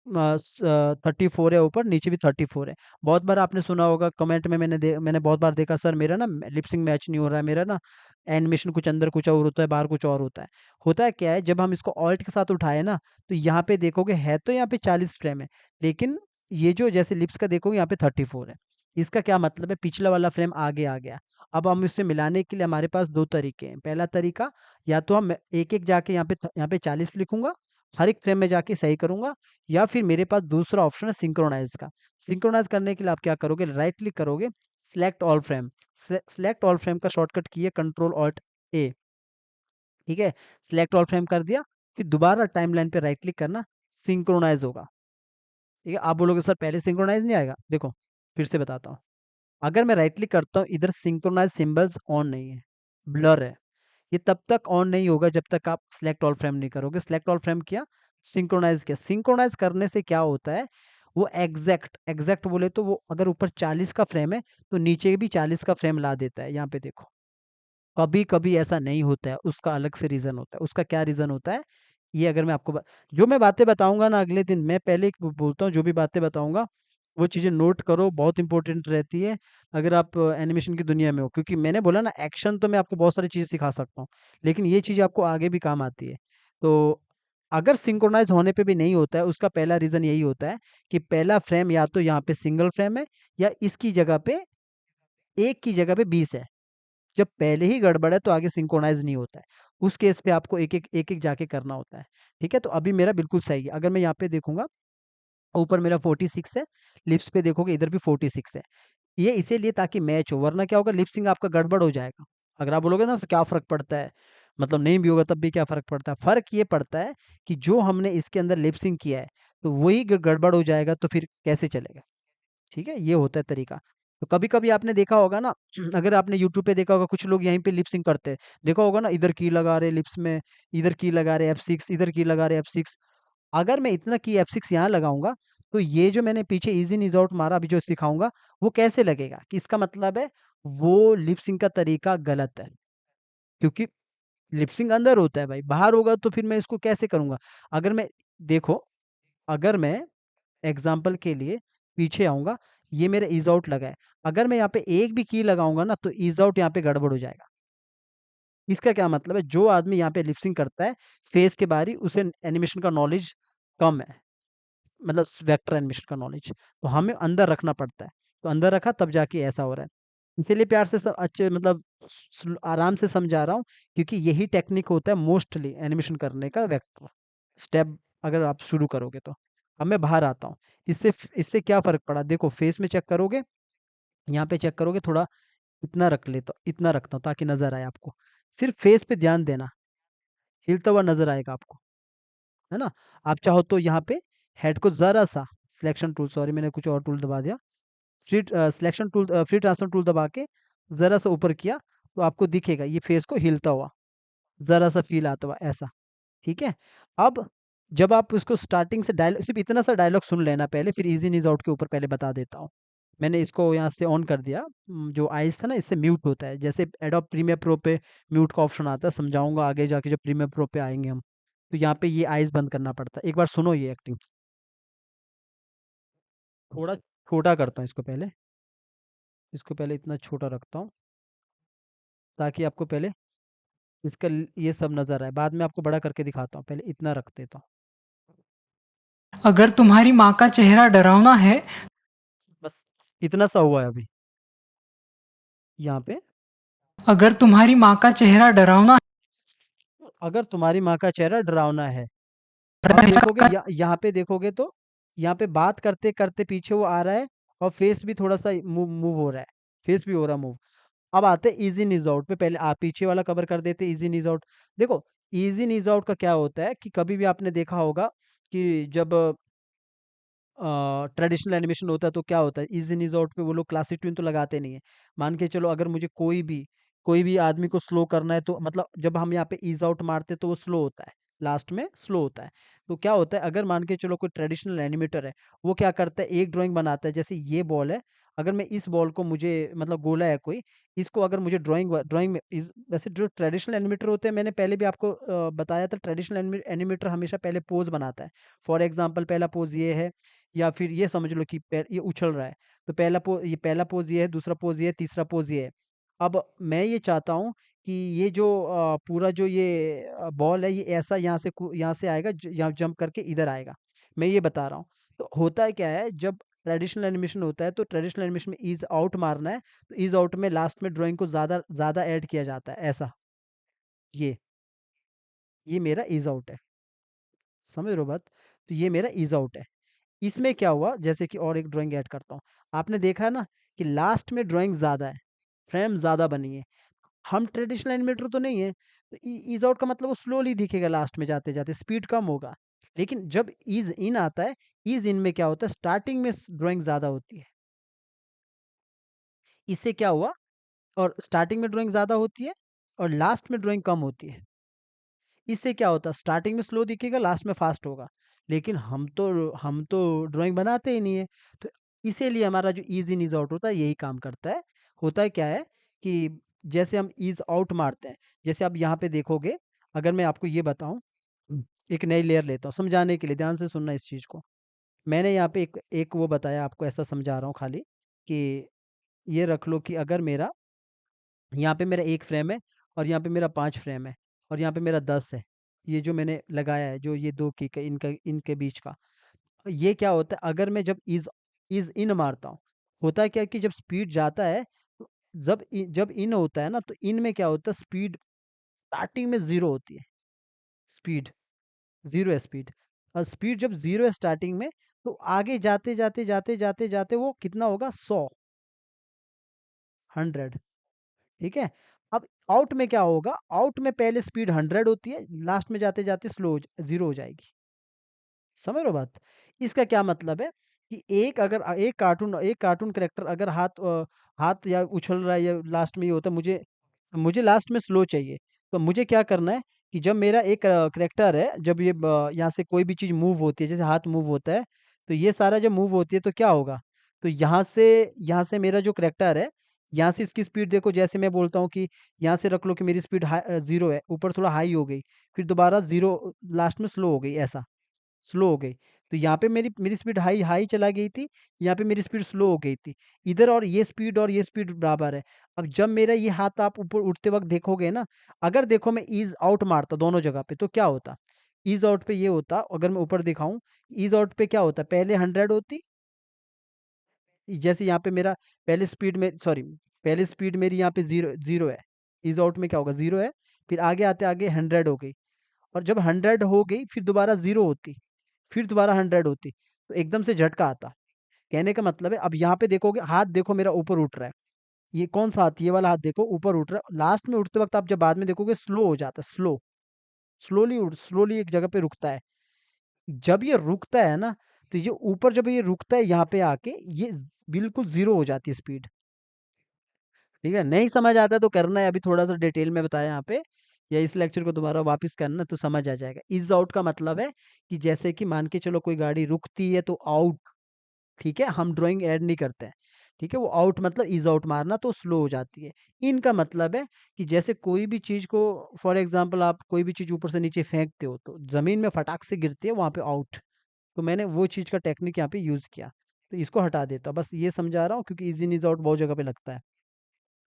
34 है ऊपर, नीचे भी 34 है। बहुत बार आपने सुना होगा कमेंट में, मैंने बहुत बार देखा, सर मेरा ना लिपसिंग मैच नहीं हो रहा है, मेरा ना एनिमेशन कुछ अंदर कुछ और होता है, बाहर कुछ और होता है। होता है क्या है, जब हम इसको ऑल्ट के साथ उठाए ना, तो यहाँ पे देखोगे है तो यहाँ पे 40 फ्रेम है, लेकिन ये जो जैसे लिप्स का देखोगे यहाँ पे 34 है। इसका क्या मतलब है, पिछला वाला फ्रेम आगे आ गया। अब हम इससे मिलाने के लिए हमारे पास 2 तरीके हैं। पहला तरीका, या तो हम एक एक जाके यहाँ पे 40 लिखूंगा, हर एक फ्रेम में जाके सही करूंगा, या फिर मेरे पास दूसरा ऑप्शन है सिंक्रोनाइज का। सिंक्रोनाइज करने के लिए आप क्या करोगे, राइट क्लिक करोगे, select all frame. Select all frame का शॉर्टकट की है कंट्रोल ऑल्ट ए। ठीक है, सिलेक्ट ऑल फ्रेम कर दिया, फिर दोबारा टाइमलाइन पे राइट क्लिक करना, सिंक्रोनाइज होगा। ठीक है, आप बोलोगे सर पहले सिंक्रोनाइज नहीं आएगा, देखो फिर से बताता हूँ। अगर मैं राइट क्लिक करता हूँ, इधर सिंक्रोनाइज सिंबल्स ऑन नहीं है, ब्लर है, ये तब तक ऑन नहीं होगा जब तक आप सिलेक्ट ऑल फ्रेम नहीं करोगे। सिलेक्ट ऑल फ्रेम किया, सिंक्रोनाइज किया। सिंक्रोनाइज करने से क्या होता है, वो एग्जैक्ट एग्जैक्ट बोले तो वो अगर ऊपर 40 का फ्रेम है तो नीचे भी 40 का फ्रेम ला देता है। यहाँ पे देखो, कभी कभी ऐसा नहीं होता है, उसका अलग से रीजन होता है। उसका क्या रीजन होता है, ये अगर मैं आपको जो मैं बातें बताऊंगा ना अगले दिन, मैं पहले ही बोलता हूँ, जो भी बातें बताऊंगा वो चीज़ें नोट करो, बहुत इंपॉर्टेंट रहती है अगर आप एनिमेशन की दुनिया में हो। क्योंकि मैंने बोला ना, एक्शन तो मैं आपको बहुत सारी चीज़ सिखा सकता हूँ, लेकिन ये चीज़ आपको आगे भी काम आती है। तो अगर सिंक्रोनाइज होने पे भी नहीं होता है, उसका पहला रीज़न यही होता है कि पहला फ्रेम या तो यहाँ पे सिंगल फ्रेम है, या इसकी जगह पे, एक की जगह पे 20 है। जब पहले ही गड़बड़ है तो आगे सिंक्रोनाइज नहीं होता है। उस केस पे आपको एक एक जाके करना होता है। ठीक है, तो अभी मेरा बिल्कुल सही है। अगर मैं यहाँ पे देखूंगा, ऊपर मेरा 46 है, लिप्स पे देखोगे इधर भी 46 है। ये इसीलिए ताकि मैच हो, वरना क्या होगा, लिपसिंग आपका गड़बड़ हो जाएगा। अगर आप बोलोगे ना तो क्या फर्क पड़ता है, मतलब नहीं भी होगा तब भी क्या फर्क पड़ता है, फर्क ये पड़ता है कि जो हमने इसके अंदर लिपसिंग किया है तो वही गड़बड़ हो जाएगा, तो फिर कैसे चलेगा। ठीक है, ये होता है तरीका। तो कभी कभी आपने देखा होगा ना, अगर आपने यूट्यूब पे देखा होगा, कुछ लोग यहीं पे लिपसिंग करते हैं, देखा होगा ना, इधर की लगा रहे लिप्स में, इधर की लगा रहे F6, इधर की लगा रहे F6। अगर मैं इतना की F6 यहाँ लगाऊंगा, तो ये जो मैंने पीछे इजी इन इज आउट मारा अभी जो सिखाऊंगा, वो कैसे लगेगा, कि इसका मतलब है वो लिपसिंग का तरीका गलत है। क्योंकि लिपसिंग अंदर होता है भाई, बाहर होगा तो फिर मैं इसको कैसे करूंगा। अगर मैं, देखो, अगर मैं एग्जाम्पल के लिए पीछे आऊंगा, ये मेरा इज आउट लगा है, अगर मैं यहाँ पे एक भी की लगाऊंगा ना तो इज आउट यहाँ पे गड़बड़ हो जाएगा। इसका क्या मतलब है, जो आदमी यहाँ पे लिपसिंग करता है फेस के बारी, उसे एनिमेशन का नॉलेज कम है, मतलब वेक्टर एनिमेशन का नॉलेज, तो हमें अंदर रखना पड़ता है। तो अंदर रखा तब जाके ऐसा हो रहा है। इसीलिए प्यार से अच्छे, मतलब आराम से समझा रहा हूँ, क्योंकि यही टेक्निक होता है मोस्टली एनिमेशन करने का, वेक्टर स्टेप अगर आप शुरू करोगे तो। अब मैं बाहर आता हूँ, इससे इससे क्या फर्क पड़ा, देखो फेस में चेक करोगे, यहाँ पे चेक करोगे, थोड़ा इतना रख लेता, इतना रखता हूँ ताकि नजर आए आपको। सिर्फ फेस पे ध्यान देना, हिलता हुआ नजर आएगा आपको, है ना। आप चाहो तो यहाँ पे हेड को जरा सा, सिलेक्शन टूल, सॉरी मैंने कुछ और टूल दबा दिया, free selection tool, free transfer tool दबा के जरा सा ऊपर किया, तो आपको दिखेगा ये फेस को हिलता हुआ, जरा सा फील आता हुआ ऐसा। ठीक है, अब जब आप उसको स्टार्टिंग से डायलॉग, सिर्फ इतना सा डायलॉग सुन लेना पहले, फिर इजी इन इज आउट के ऊपर पहले बता देता हूँ। मैंने इसको यहाँ से ऑन कर दिया, जो आइज था ना इससे म्यूट होता है, जैसे एडोब प्रीमियर प्रो पे म्यूट का ऑप्शन आता है, समझाऊंगा आगे जाके जब प्रीमियर प्रो पे आएंगे हम। तो यहाँ पे ये आइज बंद करना पड़ता है, एक बार सुनो ये एक्टिंग। थोड़ा छोटा करता हूँ इसको पहले, इसको पहले इतना छोटा रखता हूँ ताकि आपको पहले इसका ये सब नज़र आए, बाद में आपको बड़ा करके दिखाता हूँ, पहले इतना रख देता हूँ। अगर तुम्हारी माँ का चेहरा डरावना है, बस इतना सा हुआ है अभी यहाँ पे। अगर तुम्हारी माँ का चेहरा डरावना अगर तुम्हारी माँ का चेहरा डरावना है, अब देखोगे है, यहाँ पे देखोगे तो यहाँ पे बात करते करते पीछे वो आ रहा है, और फेस भी थोड़ा सा मूव मूव हो रहा है, फेस भी हो रहा है मूव। अब आते इजी नीज आउट पे, पहले आप पीछे वाला कवर कर देते इजी नीज आउट। देखो, इजी नीज आउट का क्या होता है कि कभी भी आपने देखा होगा कि जब ट्रेडिशनल एनिमेशन होता है तो क्या होता है, इज इन इज आउट पे वो लोग क्लासिक ट्यून तो लगाते नहीं है। मान के चलो अगर मुझे कोई भी आदमी को स्लो करना है, तो मतलब जब हम यहाँ पे इज आउट मारते हैं तो वो स्लो होता है, लास्ट में स्लो होता है। तो क्या होता है, अगर मान के चलो कोई ट्रेडिशनल एनिमेटर है, वो क्या करता है, एक ड्राइंग बनाता है, जैसे ये बॉल है, अगर मैं इस बॉल को, मुझे मतलब गोला है कोई, इसको अगर मुझे ड्राइंग ड्राइंग में वैसे जो ट्रेडिशनल एनिमेटर होते हैं, मैंने पहले भी आपको बताया था, ट्रेडिशनल एनिमेटर हमेशा पहले पोज बनाता है। फॉर एग्जाम्पल पहला पोज ये है, या फिर ये समझ लो कि ये उछल रहा है, तो पहला पोज ये है, दूसरा पोज ये है, तीसरा पोज ये है। अब मैं ये चाहता हूँ कि ये जो पूरा जो ये बॉल है, ये ऐसा यहाँ से आएगा, यहाँ जंप करके इधर आएगा, मैं ये बता रहा हूँ। तो होता है क्या है, जब ट्रेडिशनल एनिमेशन होता है तो ट्रेडिशनल एनिमेशन में इज आउट मारना है, तो इज आउट में लास्ट में ड्राइंग को ज़्यादा ज़्यादा ऐड किया जाता है ऐसा। ये ये मेरा इज आउट है। समझ रहे हो बात? तो ये मेरा ईज़ आउट है। इसमें क्या हुआ, जैसे कि और एक ड्राइंग ऐड करता हूँ। आपने देखा है ना कि लास्ट में ड्राइंग ज़्यादा है, फ्रेम ज़्यादा बनी है। हम ट्रेडिशनल एनिमेटर तो नहीं है, तो ईज़ आउट का मतलब वो स्लोली दिखेगा लास्ट में जाते-जाते, स्पीड कम होगा। लेकिन जब ईज़ इन आता है, ईज़ इन में क्या होता है, स्टार्टिंग में ड्राइंग ज़्यादा होती है। इससे क्या हुआ, और स्टार्टिंग में ड्राइंग ज़्यादा होती है और लास्ट में ड्राइंग कम होती है। इससे क्या होता है, स्टार्टिंग में स्लो दिखेगा, लास्ट में फास्ट होगा। लेकिन हम तो ड्राइंग बनाते ही नहीं है, तो इसीलिए हमारा जो ईज़ इन ईज़ आउट होता है यही काम करता है। होता है क्या है कि जैसे हम ईज़ आउट मारते हैं, जैसे आप यहाँ पे देखोगे, अगर मैं आपको ये बताऊँ, एक नई लेयर लेता हूँ समझाने के लिए, ध्यान से सुनना इस चीज़ को। मैंने यहाँ पे एक एक वो बताया आपको, ऐसा समझा रहा हूँ खाली, कि ये रख लो कि अगर मेरा यहाँ पे मेरा 1 फ्रेम है और यहाँ पे मेरा 5 फ्रेम है और यहाँ पे मेरा 10 है। ये जो मैंने लगाया है, जो ये 2 की का इनका इनके बीच का। ये क्या होता है, अगर मैं जब इज़ इन मारता हूँ, होता है क्या कि जब स्पीड जाता है, तो जब इन होता है ना, तो इन में क्या होता है, स्पीड स्टार्टिंग में 0 होती है, स्पीड 0 है स्पीड। और स्पीड जब 0 है स्टार्टिंग में, तो आगे जाते-जाते वो कितना होगा, 100, 100, ठीक है? अब आउट में क्या होगा, आउट में पहले स्पीड 100 होती है, लास्ट में जाते-जाते स्लो हो ज 0 हो जाएगी। समझ रहे हो बात? इसका क्या मतलब है कि एक कार्टून कैरेक्टर अगर हाथ या उछल रहा है, या लास्ट में ये होता है, मुझे मुझे लास्ट में स्लो चाहिए। तो मुझे क्या करना है कि जब मेरा एक कैरेक्टर है, जब ये यहाँ से कोई भी चीज़ मूव होती है, जैसे हाथ मूव होता है, तो ये सारा जब मूव होती है तो क्या होगा? तो यहाँ से मेरा जो कैरेक्टर है, यहाँ से इसकी स्पीड देखो, जैसे मैं बोलता हूँ कि यहाँ से रख लो कि मेरी स्पीड 0 है, ऊपर थोड़ा हाई हो गई, फिर दोबारा 0, लास्ट में स्लो हो गई, ऐसा। स्लो हो गई। तो यहाँ पे मेरी मेरी स्पीड हाई हाई चला गई थी, यहाँ पे मेरी स्पीड स्लो हो गई थी। इधर और ये स्पीड बराबर है। अब जब मेरा ये हाथ आप ऊपर उठते वक़्त देखोगे ना, अगर देखो मैं ईज़ आउट मारता दोनों जगह पे, तो क्या होता? ईज़ आउट पे ये होता, अगर मैं ऊपर दिखाऊँ, ईज़ आउट पे क्या होता? पहले 100 होती, जैसे यहाँ पे मेरा पहले स्पीड मेरी यहाँ पे 0 है। ईज़ आउट में क्या होगा, 0 है, फिर आगे आते-आगे 100 हो गई, और जब 100 हो गई, फिर दोबारा 0 होती, फिर दोबारा 100 होती, तो एकदम से झटका आता। कहने का मतलब है, अब यहाँ पे देखोगे, हाथ देखो मेरा ऊपर उठ रहा है। ये कौन-सा हाथ? ये वाला हाथ देखो ऊपर उठ रहा है। लास्ट में उठते वक़्त आप जब बाद में देखोगे, स्लो हो जाता है, स्लोली एक जगह पे रुकता है। जब ये रुकता है ना, तो ये ऊपर जब ये रुकता है यहाँ पे आके, ये बिल्कुल 0 हो जाती है स्पीड। ठीक है? नहीं समझ आता तो करना है, अभी थोड़ा-सा डिटेल में बताया यहाँ पे, या इस लेक्चर को दोबारा वापस करना तो समझ आ जाएगा। इज़ आउट का मतलब है कि जैसे कि मान के चलो कोई गाड़ी रुकती है तो आउट, ठीक है? हम ड्राइंग ऐड नहीं करते हैं, ठीक है? वो आउट मतलब इज़ आउट मारना, तो स्लो हो जाती है। इन का मतलब है कि जैसे कोई भी चीज़ को, फॉर एग्ज़ाम्पल आप कोई भी चीज़ ऊपर से नीचे फेंकते हो, तो ज़मीन में फटाक से गिरती है, वहाँ पे आउट। तो मैंने वो चीज़ का टेक्निक यहाँ पे यूज़ किया, तो इसको हटा देता हूँ। बस ये समझा रहा हूँ, क्योंकि इज़ इन, इज़ आउट बहुत जगह पे लगता है,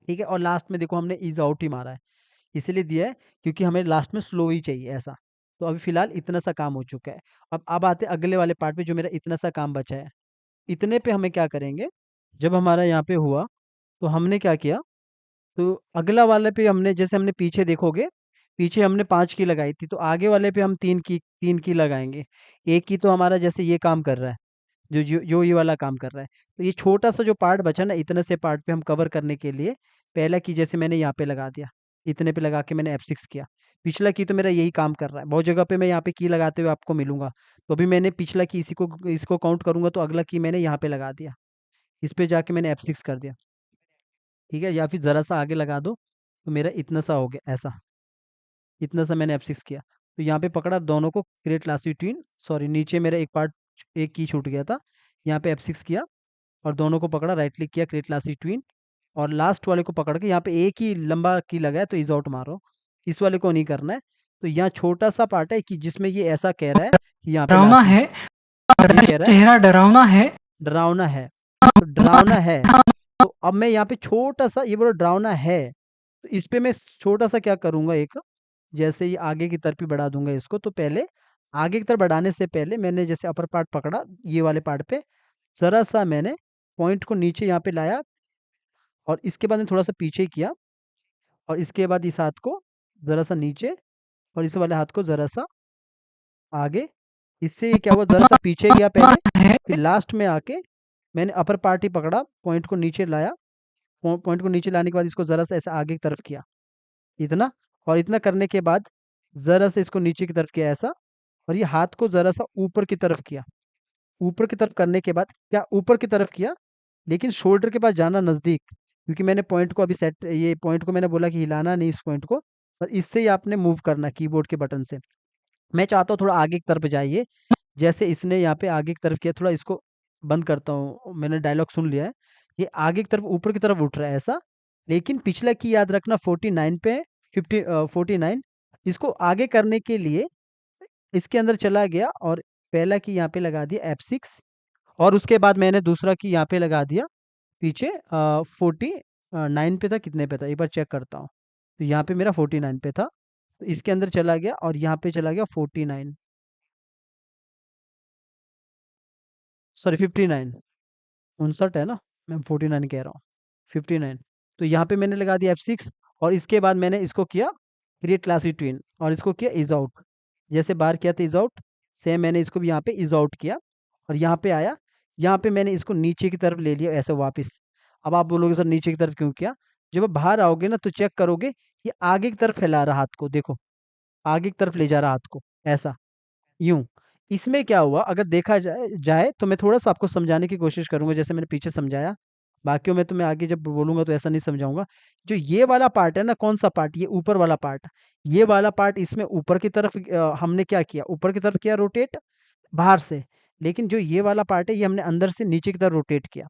ठीक है? और लास्ट में देखो हमने इज़ आउट ही मारा है, इसीलिए दिया है क्योंकि हमें लास्ट में स्लो ही चाहिए, ऐसा। तो अभी फ़िलहाल इतना सा काम हो चुका है। अब आते हैं अगले वाले पार्ट पे, जो मेरा इतना सा काम बचा है। इतने पे हमें क्या करेंगे, जब हमारा यहाँ पे हुआ, तो हमने क्या किया, तो अगला वाले पे हमने, जैसे हमने पीछे देखोगे, पीछे हमने 5 की लगाई थी, तो आगे वाले पे हम 3 की लगाएँगे। 1 की तो हमारा जैसे ये काम कर रहा है, जो ये वाला काम कर रहा है। तो ये छोटा-सा जो पार्ट बचा ना, इतने से पार्ट पे हम कवर करने के लिए, पहला की जैसे मैंने यहाँ पे लगा दिया, इतने पे लगा के मैंने F6 किया। पिछला की तो मेरा यही काम कर रहा है, बहुत जगह पे मैं यहाँ पे की लगाते हुए आपको मिलूँगा। तो अभी मैंने पिछला की, इसको काउंट करूँगा, तो अगला की मैंने यहाँ पे लगा दिया। इस पे जाके मैंने F6 कर दिया, ठीक है? या फिर ज़रा-सा आगे लगा दो, तो मेरा इतना सा हो गया, ऐसा। इतना सा मैंने F6 किया। तो यहाँ पे पकड़ा दोनों को, क्रिएट लास्ट बिटवीन, सॉरी नीचे मेरा एक पार्ट, एक की छूट गया था। यहाँ पे F6 किया और दोनों को पकड़ा, राइट क्लिक किया, क्रिएट लास्ट बिटवीन, और लास्ट वाले को पकड़ के यहाँ पे एक ही लंबा की लगाया, तो इज़ आउट मारो। इस वाले को नहीं करना है। तो यहाँ छोटा-सा पार्ट है कि जिसमें ये ऐसा कह रहा है कि यहाँ पे डरावना लास्ट में है, ये कह रहा है, चेहरा डरावना है। डरावना है। तो डरावना है, तो अब मैं यहाँ पे छोटा-सा ये बोला डरावना है, तो इस पे मैं छोटा-सा क्या करूँगा, एक जैसे ये आगे की तरफ ही बढ़ा दूँगा इसको, तो पहले आगे की तरफ बढ़ाने से पहले मैंने जैसे अपर पार्ट पकड़ा, ये वाले पार्ट पे ज़रा-सा मैंने पॉइंट को नीचे यहाँ पे लाया, और इसके बाद में थोड़ा-सा पीछे किया, और इसके बाद इस हाथ को ज़रा-सा नीचे, और इस वाले हाथ को ज़रा-सा आगे, इससे ये क्या हुआ, ज़रा सा पीछे गया पहले, है फिर लास्ट में आके मैंने अपर पार्ट ही पकड़ा, पॉइंट को नीचे लाया, पॉइंट को नीचे लाने के बाद इसको ज़रा सा ऐसे आगे की तरफ किया, इतना, और इतना करने के बाद ज़रा सा इसको नीचे की तरफ किया ऐसा, और ये हाथ को ज़रा सा ऊपर की तरफ किया। ऊपर की तरफ करने के बाद क्या, ऊपर की तरफ किया, लेकिन शोल्डर के पास जाना नज़दीक, क्योंकि मैंने पॉइंट को अभी सेट, ये पॉइंट को मैंने बोला कि हिलाना नहीं इस पॉइंट को, बस इससे ही आपने मूव करना कीबोर्ड के बटन से। मैं चाहता हूँ थोड़ा आगे की तरफ जाइए, जैसे इसने यहाँ पे आगे की तरफ किया, थोड़ा इसको बंद करता हूँ, मैंने डायलॉग सुन लिया है। ये आगे की तरफ ऊपर की तरफ उठ रहा है ऐसा, लेकिन पिछला की याद रखना 49 पे, 49, इसको आगे करने के लिए इसके अंदर चला गया और पहला की यहाँ पे लगा दिया F6, और उसके बाद मैंने दूसरा की यहाँ पे लगा दिया पीछे 49 पे था, कितने पे था एक बार चेक करता हूँ, तो यहाँ पे मेरा 49 पे था, तो इसके अंदर चला गया और यहाँ पे चला गया 49, सॉरी 59, 59 है ना, मैं 49 कह रहा हूँ, 59, तो यहाँ पे मैंने लगा दिया F6, और इसके बाद मैंने इसको किया क्रिएट क्लास ट्विन, और इसको किया इज आउट, जैसे बाहर किया था इज आउट, सेम मैंने इसको भी यहाँ पे इज आउट किया, और यहाँ पे आया, यहाँ पे मैंने इसको नीचे की तरफ ले लिया ऐसे वापस। अब आप बोलोगे सर नीचे की तरफ क्यों किया, जब आप बाहर आओगे ना तो चेक करोगे, ये आगे की तरफ फैला रहा हाथ को, देखो आगे की तरफ ले जा रहा हाथ को ऐसा, यूं। इसमें क्या हुआ अगर देखा जाए जाए तो मैं थोड़ा सा आपको समझाने की कोशिश करूंगा, जैसे मैंने पीछे समझाया, बाकियों में तो मैं आगे जब बोलूंगा तो ऐसा नहीं समझाऊंगा। जो ये वाला पार्ट है ना, कौन सा पार्ट, ये ऊपर वाला पार्ट, ये वाला पार्ट इसमें ऊपर की तरफ हमने क्या किया, ऊपर की तरफ किया रोटेट बाहर से, लेकिन जो ये वाला पार्ट है ये हमने अंदर से नीचे की तरफ रोटेट किया,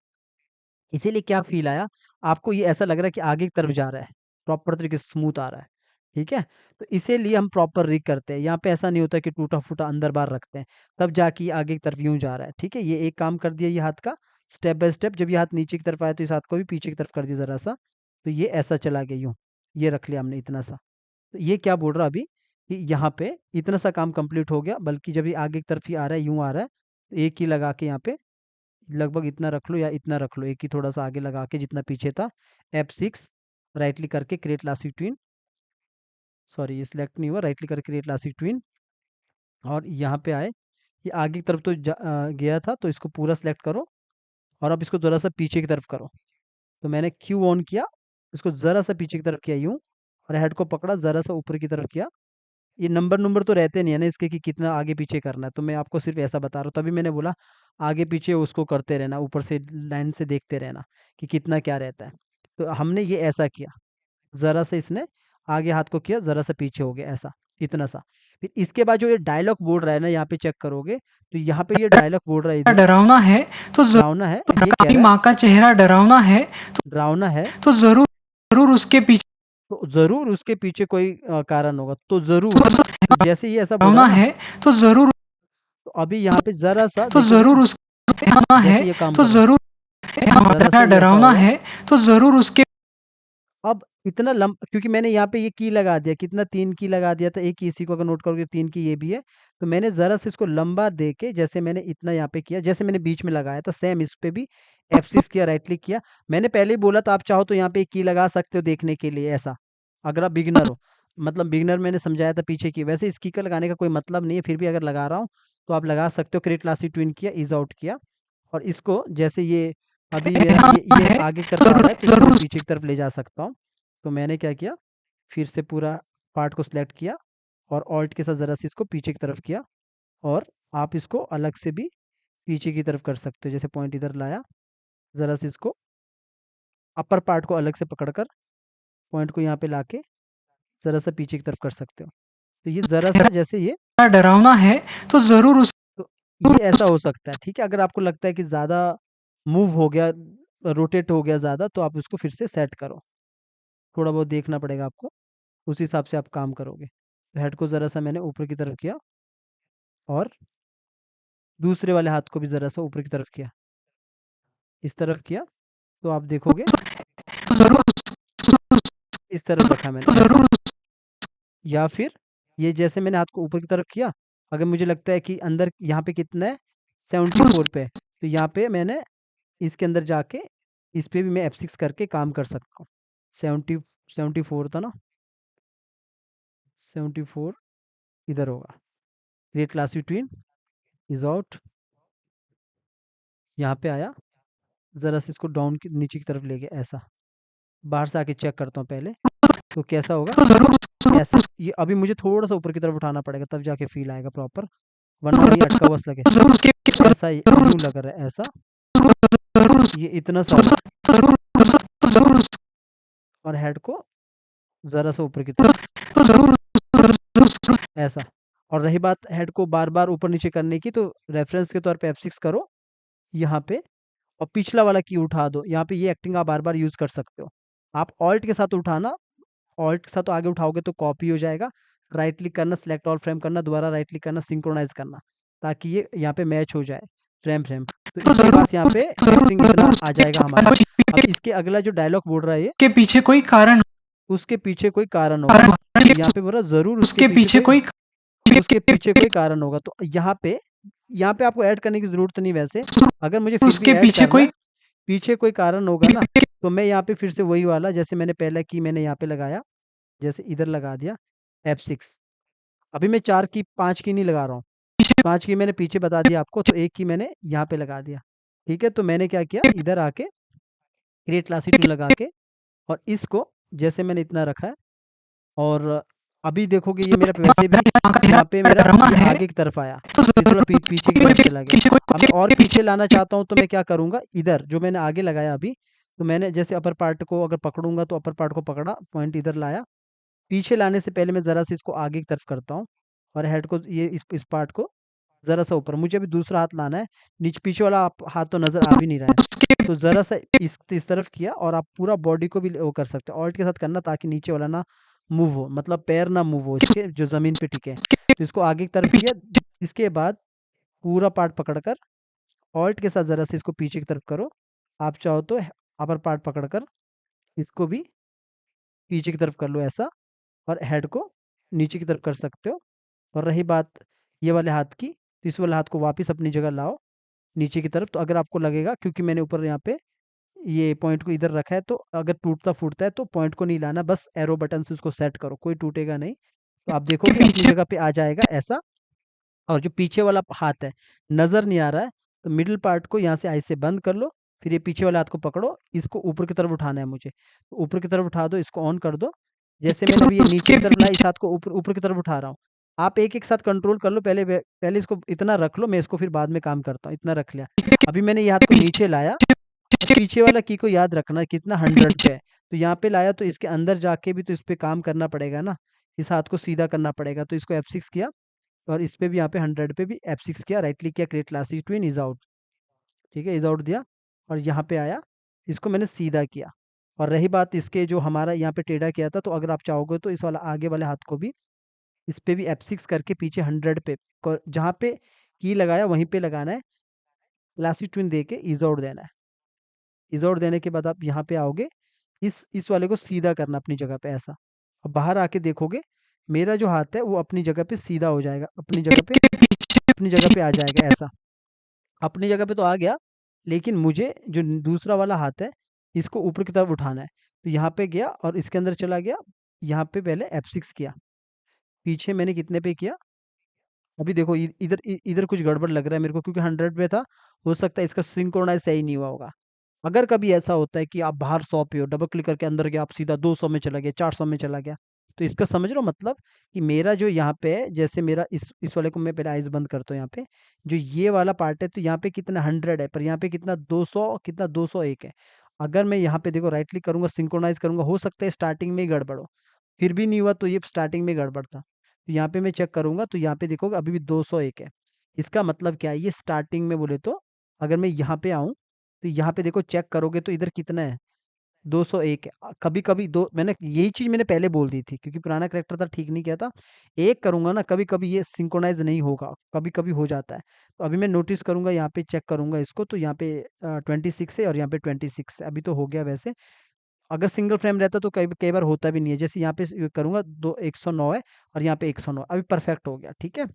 इसीलिए क्या फ़ील आया, आपको ये ऐसा लग रहा है कि आगे की तरफ जा रहा है, प्रॉपर तरीके से स्मूथ आ रहा है, ठीक है? तो इसीलिए हम प्रॉपर रिग करते हैं, यहाँ पे ऐसा नहीं होता कि टूटा-फूटा अंदर-बाहर रखते हैं, तब जाके ये आगे की तरफ यूँ जा रहा है, ठीक है? ये एक काम कर दिया ये हाथ का, स्टेप बाय स्टेप, जब ये हाथ नीचे की तरफ आया तो इस हाथ को भी पीछे की तरफ कर दिया ज़रा-सा, तो ये ऐसा चला गया यूँ, ये रख लिया हमने इतना सा। तो ये क्या बोल रहा अभी कि यहाँ पे इतना सा काम कंप्लीट हो गया, बल्कि जब ये आगे की तरफ ही आ रहा है, यूँ आ रहा है, तो एक ही लगा के यहाँ पे लगभग इतना रख लो या इतना रख लो, एक ही थोड़ा सा आगे लगा के जितना पीछे था, F6 राइट क्लिक करके क्रिएट इलास्टिक ट्विन, सॉरी ये सिलेक्ट नहीं हुआ, राइट क्लिक करके क्रिएट इलास्टिक ट्विन, और यहाँ पे आए, ये आगे की तरफ तो गया था तो इसको पूरा सिलेक्ट करो, और अब इसको ज़रा सा पीछे की तरफ करो, तो मैंने क्यू ऑन किया, इसको ज़रा सा पीछे की तरफ किया यूँ, और हेड को पकड़ा ज़रा सा ऊपर की तरफ किया। ये नंबर तो रहते नहीं है ना इसके कि कितना आगे पीछे करना है, तो मैं आपको सिर्फ ऐसा बता रहा हूँ, तभी मैंने बोला आगे पीछे उसको करते रहना, ऊपर से लाइन से देखते रहना कि कितना क्या रहता है। तो हमने ये ऐसा किया, ज़रा सा इसने आगे हाथ को किया, ज़रा सा पीछे हो गया ऐसा, इतना सा। फिर इसके बाद जो ये डायलॉग बोल रहा है ना, यहाँ पे चेक करोगे तो यहाँ पे ये डायलॉग बोल रहा है इधर, डरावना है तो डरावना है, ये कह आपकी रहा है माँ का चेहरा डरावना है डरावना है, तो जरूर जरूर उसके पीछे तो ज़रूर उसके पीछे कोई कारण होगा, तो ज़रूर, तो जैसे ये ऐसा बोल रहा डरावना है ना, है तो जरूर तो अभी यहाँ पे ज़रा सा तो देखोगे जरूर ना, उसके डरावना है जैसे ये काम तो कर रहा है, जरूर ज़रा हमारा सा ये ऐसा डरावना हुआ, है तो जरूर उसके अब इतना क्योंकि मैंने यहाँ पे ये की लगा दिया, कितना 3 की लगा दिया था, एक की इसी को अगर नोट करोगे 3 की ये भी है, तो मैंने ज़रा सा इसको लंबा दे के, जैसे मैंने इतना यहाँ पे किया, जैसे मैंने बीच में लगाया था सेम इस पे भी F6 किया, राइट क्लिक किया। मैंने पहले ही बोला था आप चाहो तो यहाँ पे एक की लगा सकते हो देखने के लिए ऐसा, अगर आप बिगिनर हो, मतलब बिगिनर मैंने समझाया था पीछे की, वैसे इस की का लगाने का कोई मतलब नहीं है, फिर भी अगर लगा रहा हूँ तो आप लगा सकते हो। क्रिएट क्लासिक ट्विन किया, इज आउट किया, और इसको जैसे ये अभी मेरा डरावना ये है आगे की तरफ आ जरूर रहा है तो इसको मैं जरूर पीछे की तरफ ले जा सकता हूँ। तो मैंने क्या किया, फिर से पूरा पार्ट को सिलेक्ट किया, और ऑल्ट के साथ ज़रा सी इसको पीछे की तरफ किया, और आप इसको अलग से भी पीछे की तरफ कर सकते हो, जैसे पॉइंट इधर लाया, ज़रा सी इसको अपर पार्ट को अलग से पकड़कर पॉइंट को यहाँ पे लाके ज़रा सा पीछे की तरफ कर सकते हो। तो ये ज़रा सा जैसे ये, चेहरा डरावना है तो जरूर तो ये ऐसा हो सकता है, ठीक है? अगर आपको लगता है कि ज़्यादा मूव हो गया, रोटेट हो गया ज़्यादा, तो आप इसको फिर से सेट करो, थोड़ा बहुत देखना पड़ेगा आपको, उस हिसाब से आप काम करोगे। तो हेड को ज़रा सा मैंने ऊपर की तरफ किया, और दूसरे वाले हाथ को भी ज़रा सा ऊपर की तरफ किया, इस तरफ किया, तो आप देखोगे तो जरूर इस तरफ रखा मैंने तो ऐसा, जरूर या फिर ये जैसे मैंने हाथ को ऊपर की तरफ किया, अगर मुझे लगता है कि अंदर यहाँ पे कितना है 74 पे है, तो यहाँ पे मैंने इसके अंदर जाके इस पे भी मैं F6 करके काम कर सकता हूँ। 70 74 था ना, 74 इधर होगा, create class twin, is out, यहाँ पे आया, ज़रा से इसको डाउन की नीचे की तरफ ले गया ऐसा। बाहर से आके चेक करता हूँ पहले, तो कैसा होगा तो जरूर ऐसा। ये अभी मुझे थोड़ा सा ऊपर की तरफ उठाना पड़ेगा तब जाके फील आएगा प्रॉपर, वरना वहीं अटका हुआ लगे। जरूर उसके ऐसा यूं लग रहा है ऐसा, जरूर ये इतना सा होगा, जरूर जरूर और हेड को ज़रा सा ऊपर की तरफ तो जरूर ऐसा। और रही बात हेड को बार बार ऊपर नीचे करने की, तो रेफरेंस के तौर पे F6 करो यहाँ पे, और पिछला वाला की उठा दो। यहाँ पे ये एक्टिंग आप बार बार यूज कर सकते हो। आप ऑल्ट के साथ उठाना, ऑल्ट के साथ तो आगे उठाओगे तो कॉपी हो जाएगा। राइट क्लिक करना, सिलेक्ट ऑल फ्रेम करना, दोबारा राइट क्लिक करना, सिंक्रोनाइज करना, ताकि ये यहाँ पे मैच हो जाए फ्रेम फ्रेम। तो इसके पास यहाँ पे एक्टिंग इतना आ जाएगा हमारा। अब इसके अगला जो डायलॉग बोल रहा है ये, के पीछे कोई कारण उसके पीछे कोई कारण होगा। तो यहाँ पे बोल रहा है, जरूर उसके उसके पीछे कोई उसके के पीछे कोई कारण होगा। तो यहाँ पे आपको ऐड करने की जरूरत नहीं वैसे, अगर मुझे फिर भी उसके ऐड पीछे करना कोई है, पीछे कोई कारण होगा ना, तो मैं यहाँ पे फिर से वही वाला, जैसे मैंने पहला की मैंने यहाँ पे लगाया, जैसे इधर लगा दिया F6। अभी मैं 4 की 5 की नहीं लगा रहा हूँ, 5 की मैंने पीछे बता दिया आपको, तो एक की मैंने यहाँ पे लगा दिया। ठीक है, तो मैंने क्या किया, इधर आके क्रिएट क्लासी टूल लगा के, और इसको जैसे मैंने इतना रखा है, और अभी देखोगे ये मेरा वैसे भी यहाँ पे मेरा ये है आगे की तरफ आया, ये थोड़ा पीछे की तरफ चला गया। अब मैं और पीछे लाना चाहता हूँ, तो मैं क्या करूँगा, इधर जो मैंने आगे लगाया अभी, तो मैंने जैसे अपर पार्ट को अगर पकड़ूंगा तो अपर पार्ट को पकड़ा, पॉइंट इधर लाया। पीछे लाने से पहले मैं ज़रा से इसको आगे की तरफ करता हूँ, और हेड को ये इस पार्ट को ज़रा सा ऊपर, मुझे अभी दूसरा हाथ लाना है, नीचे पीछे वाला हाथ तो नज़र आ भी नहीं रहा है, तो ज़रा सा इस तरफ किया, और आप पूरा बॉडी को भी वो कर सकते हो ऑल्ट के साथ करना, ताकि नीचे वाला ना मूव हो, मतलब पैर ना मूव हो इसके, जो ज़मीन पे टिके। तो इसको आगे की तरफ किया, इसके बाद पूरा पार्ट पकड़कर ऑल्ट के साथ ज़रा से इसको पीछे की तरफ करो। आप चाहो तो अपर पार्ट पकड़कर इसको भी पीछे की तरफ कर लो ऐसा, और हेड को नीचे की तरफ कर सकते हो। और रही बात ये वाले हाथ की, तो इस वाले हाथ को वापस अपनी जगह लाओ नीचे की तरफ। तो अगर आपको लगेगा, क्योंकि मैंने ऊपर यहाँ पे ये पॉइंट को इधर रखा है, तो अगर टूटता फूटता है तो पॉइंट को नहीं लाना, बस एरो बटन से उसको सेट करो, कोई टूटेगा नहीं। तो आप देखोगे अपनी पीछे जगह पे आ जाएगा ऐसा। और जो पीछे वाला हाथ है, नज़र नहीं आ रहा है, तो मिडिल पार्ट को यहाँ से आई से बंद कर लो, फिर ये पीछे वाले हाथ को पकड़ो, इसको ऊपर की तरफ उठाना है मुझे, तो ऊपर की तरफ उठा दो, इसको ऑन कर दो। जैसे मैंने अभी ये नीचे उसके की तरफ लाया, इस पीछे हाथ को ऊपर ऊपर की तरफ उठा रहा हूँ। आप एक एक साथ कंट्रोल कर लो, पहले इसको इतना रख लो, मैं इसको फिर बाद में काम करता हूँ, इतना रख लिया। अभी मैंने ये हाथ को नीचे लाया, और पीछे वाला की को याद रखना कितना 100 पे है, तो यहाँ पे लाया, तो इसके अंदर जाके भी तो इस पे काम करना पड़ेगा ना, इस हाथ को सीधा करना पड़ेगा, तो इसको F6 किया, और इस पे भी यहाँ पे 100 पे भी F6 किया, राइट क्लिक किया, create classes twin, is out. ठीक है, इज आउट दिया, और यहाँ पे आया, इसको मैंने सीधा किया। और रही बात इसके जो हमारा यहाँ पे टेढ़ा किया था, तो अगर आप चाहोगे तो इस वाला आगे वाले हाथ को भी इस पे भी F6 करके पीछे 100 पे जहाँ पे की लगाया वहीं पे लगाना है, क्लासिक ट्विन दे के इज आउट देना है। इज आउट देने के बाद आप यहाँ पे आओगे, इस वाले को सीधा करना अपनी जगह पे ऐसा। अब बाहर आके देखोगे, मेरा जो हाथ है वो अपनी जगह पे सीधा हो जाएगा, अपनी जगह पे आ जाएगा ऐसा। अपनी जगह पे तो आ गया, लेकिन मुझे जो दूसरा वाला हाथ है, इसको ऊपर की तरफ उठाना है, तो यहाँ पे गया और इसके अंदर चला गया। यहाँ पे पहले F6 किया, पीछे मैंने कितने पे किया, अभी देखो इधर कुछ गड़बड़ लग रहा है मेरे को, क्योंकि 100 पे था, हो सकता है इसका सिंक्रोनाइज सही नहीं हुआ होगा। अगर कभी ऐसा होता है कि आप बाहर 100 पे हो, डबल क्लिक करके अंदर गया, आप सीधा 200 में चला गया, 400 में चला गया, तो इसका समझ लो मतलब कि मेरा जो यहाँ पे है, जैसे मेरा इस वाले को मैं पहले आइज बंद करता हूँ, यहाँ पे जो ये वाला पार्ट है, तो यहाँ पे कितना 100 है, पर यहाँ पे कितना 200, कितना 201 है। अगर मैं यहाँ पे देखो राइट क्लिक करूंगा, सिंक्रोनाइज करूंगा, हो सकता है स्टार्टिंग में ही गड़बड़ हो, फिर भी नहीं हुआ तो ये स्टार्टिंग में गड़बड़ था। तो यहाँ पे मैं चेक करूंगा, तो यहाँ पे देखोगे अभी भी 201 है। इसका मतलब क्या है, ये स्टार्टिंग में बोले तो अगर मैं यहाँ पे आऊँ, तो यहाँ पे देखो चेक करोगे तो इधर कितना है, 201 है। कभी कभी दो, मैंने यही चीज मैंने पहले बोल दी थी, क्योंकि पुराना करेक्टर था, ठीक नहीं किया था। एक करूंगा ना, कभी कभी ये सिंक्रोनाइज नहीं होगा, कभी कभी हो जाता है। तो अभी मैं नोटिस करूंगा, यहाँ पे चेक करूंगा इसको, तो यहाँ पे 26 है और यहाँ पे 26 है, अभी तो हो गया वैसे। अगर सिंगल फ्रेम रहता तो कई कई बार होता भी नहीं है, जैसे यहाँ पे करूंगा, 109 है, और यहाँ पे 109, अभी परफेक्ट हो गया। ठीक है,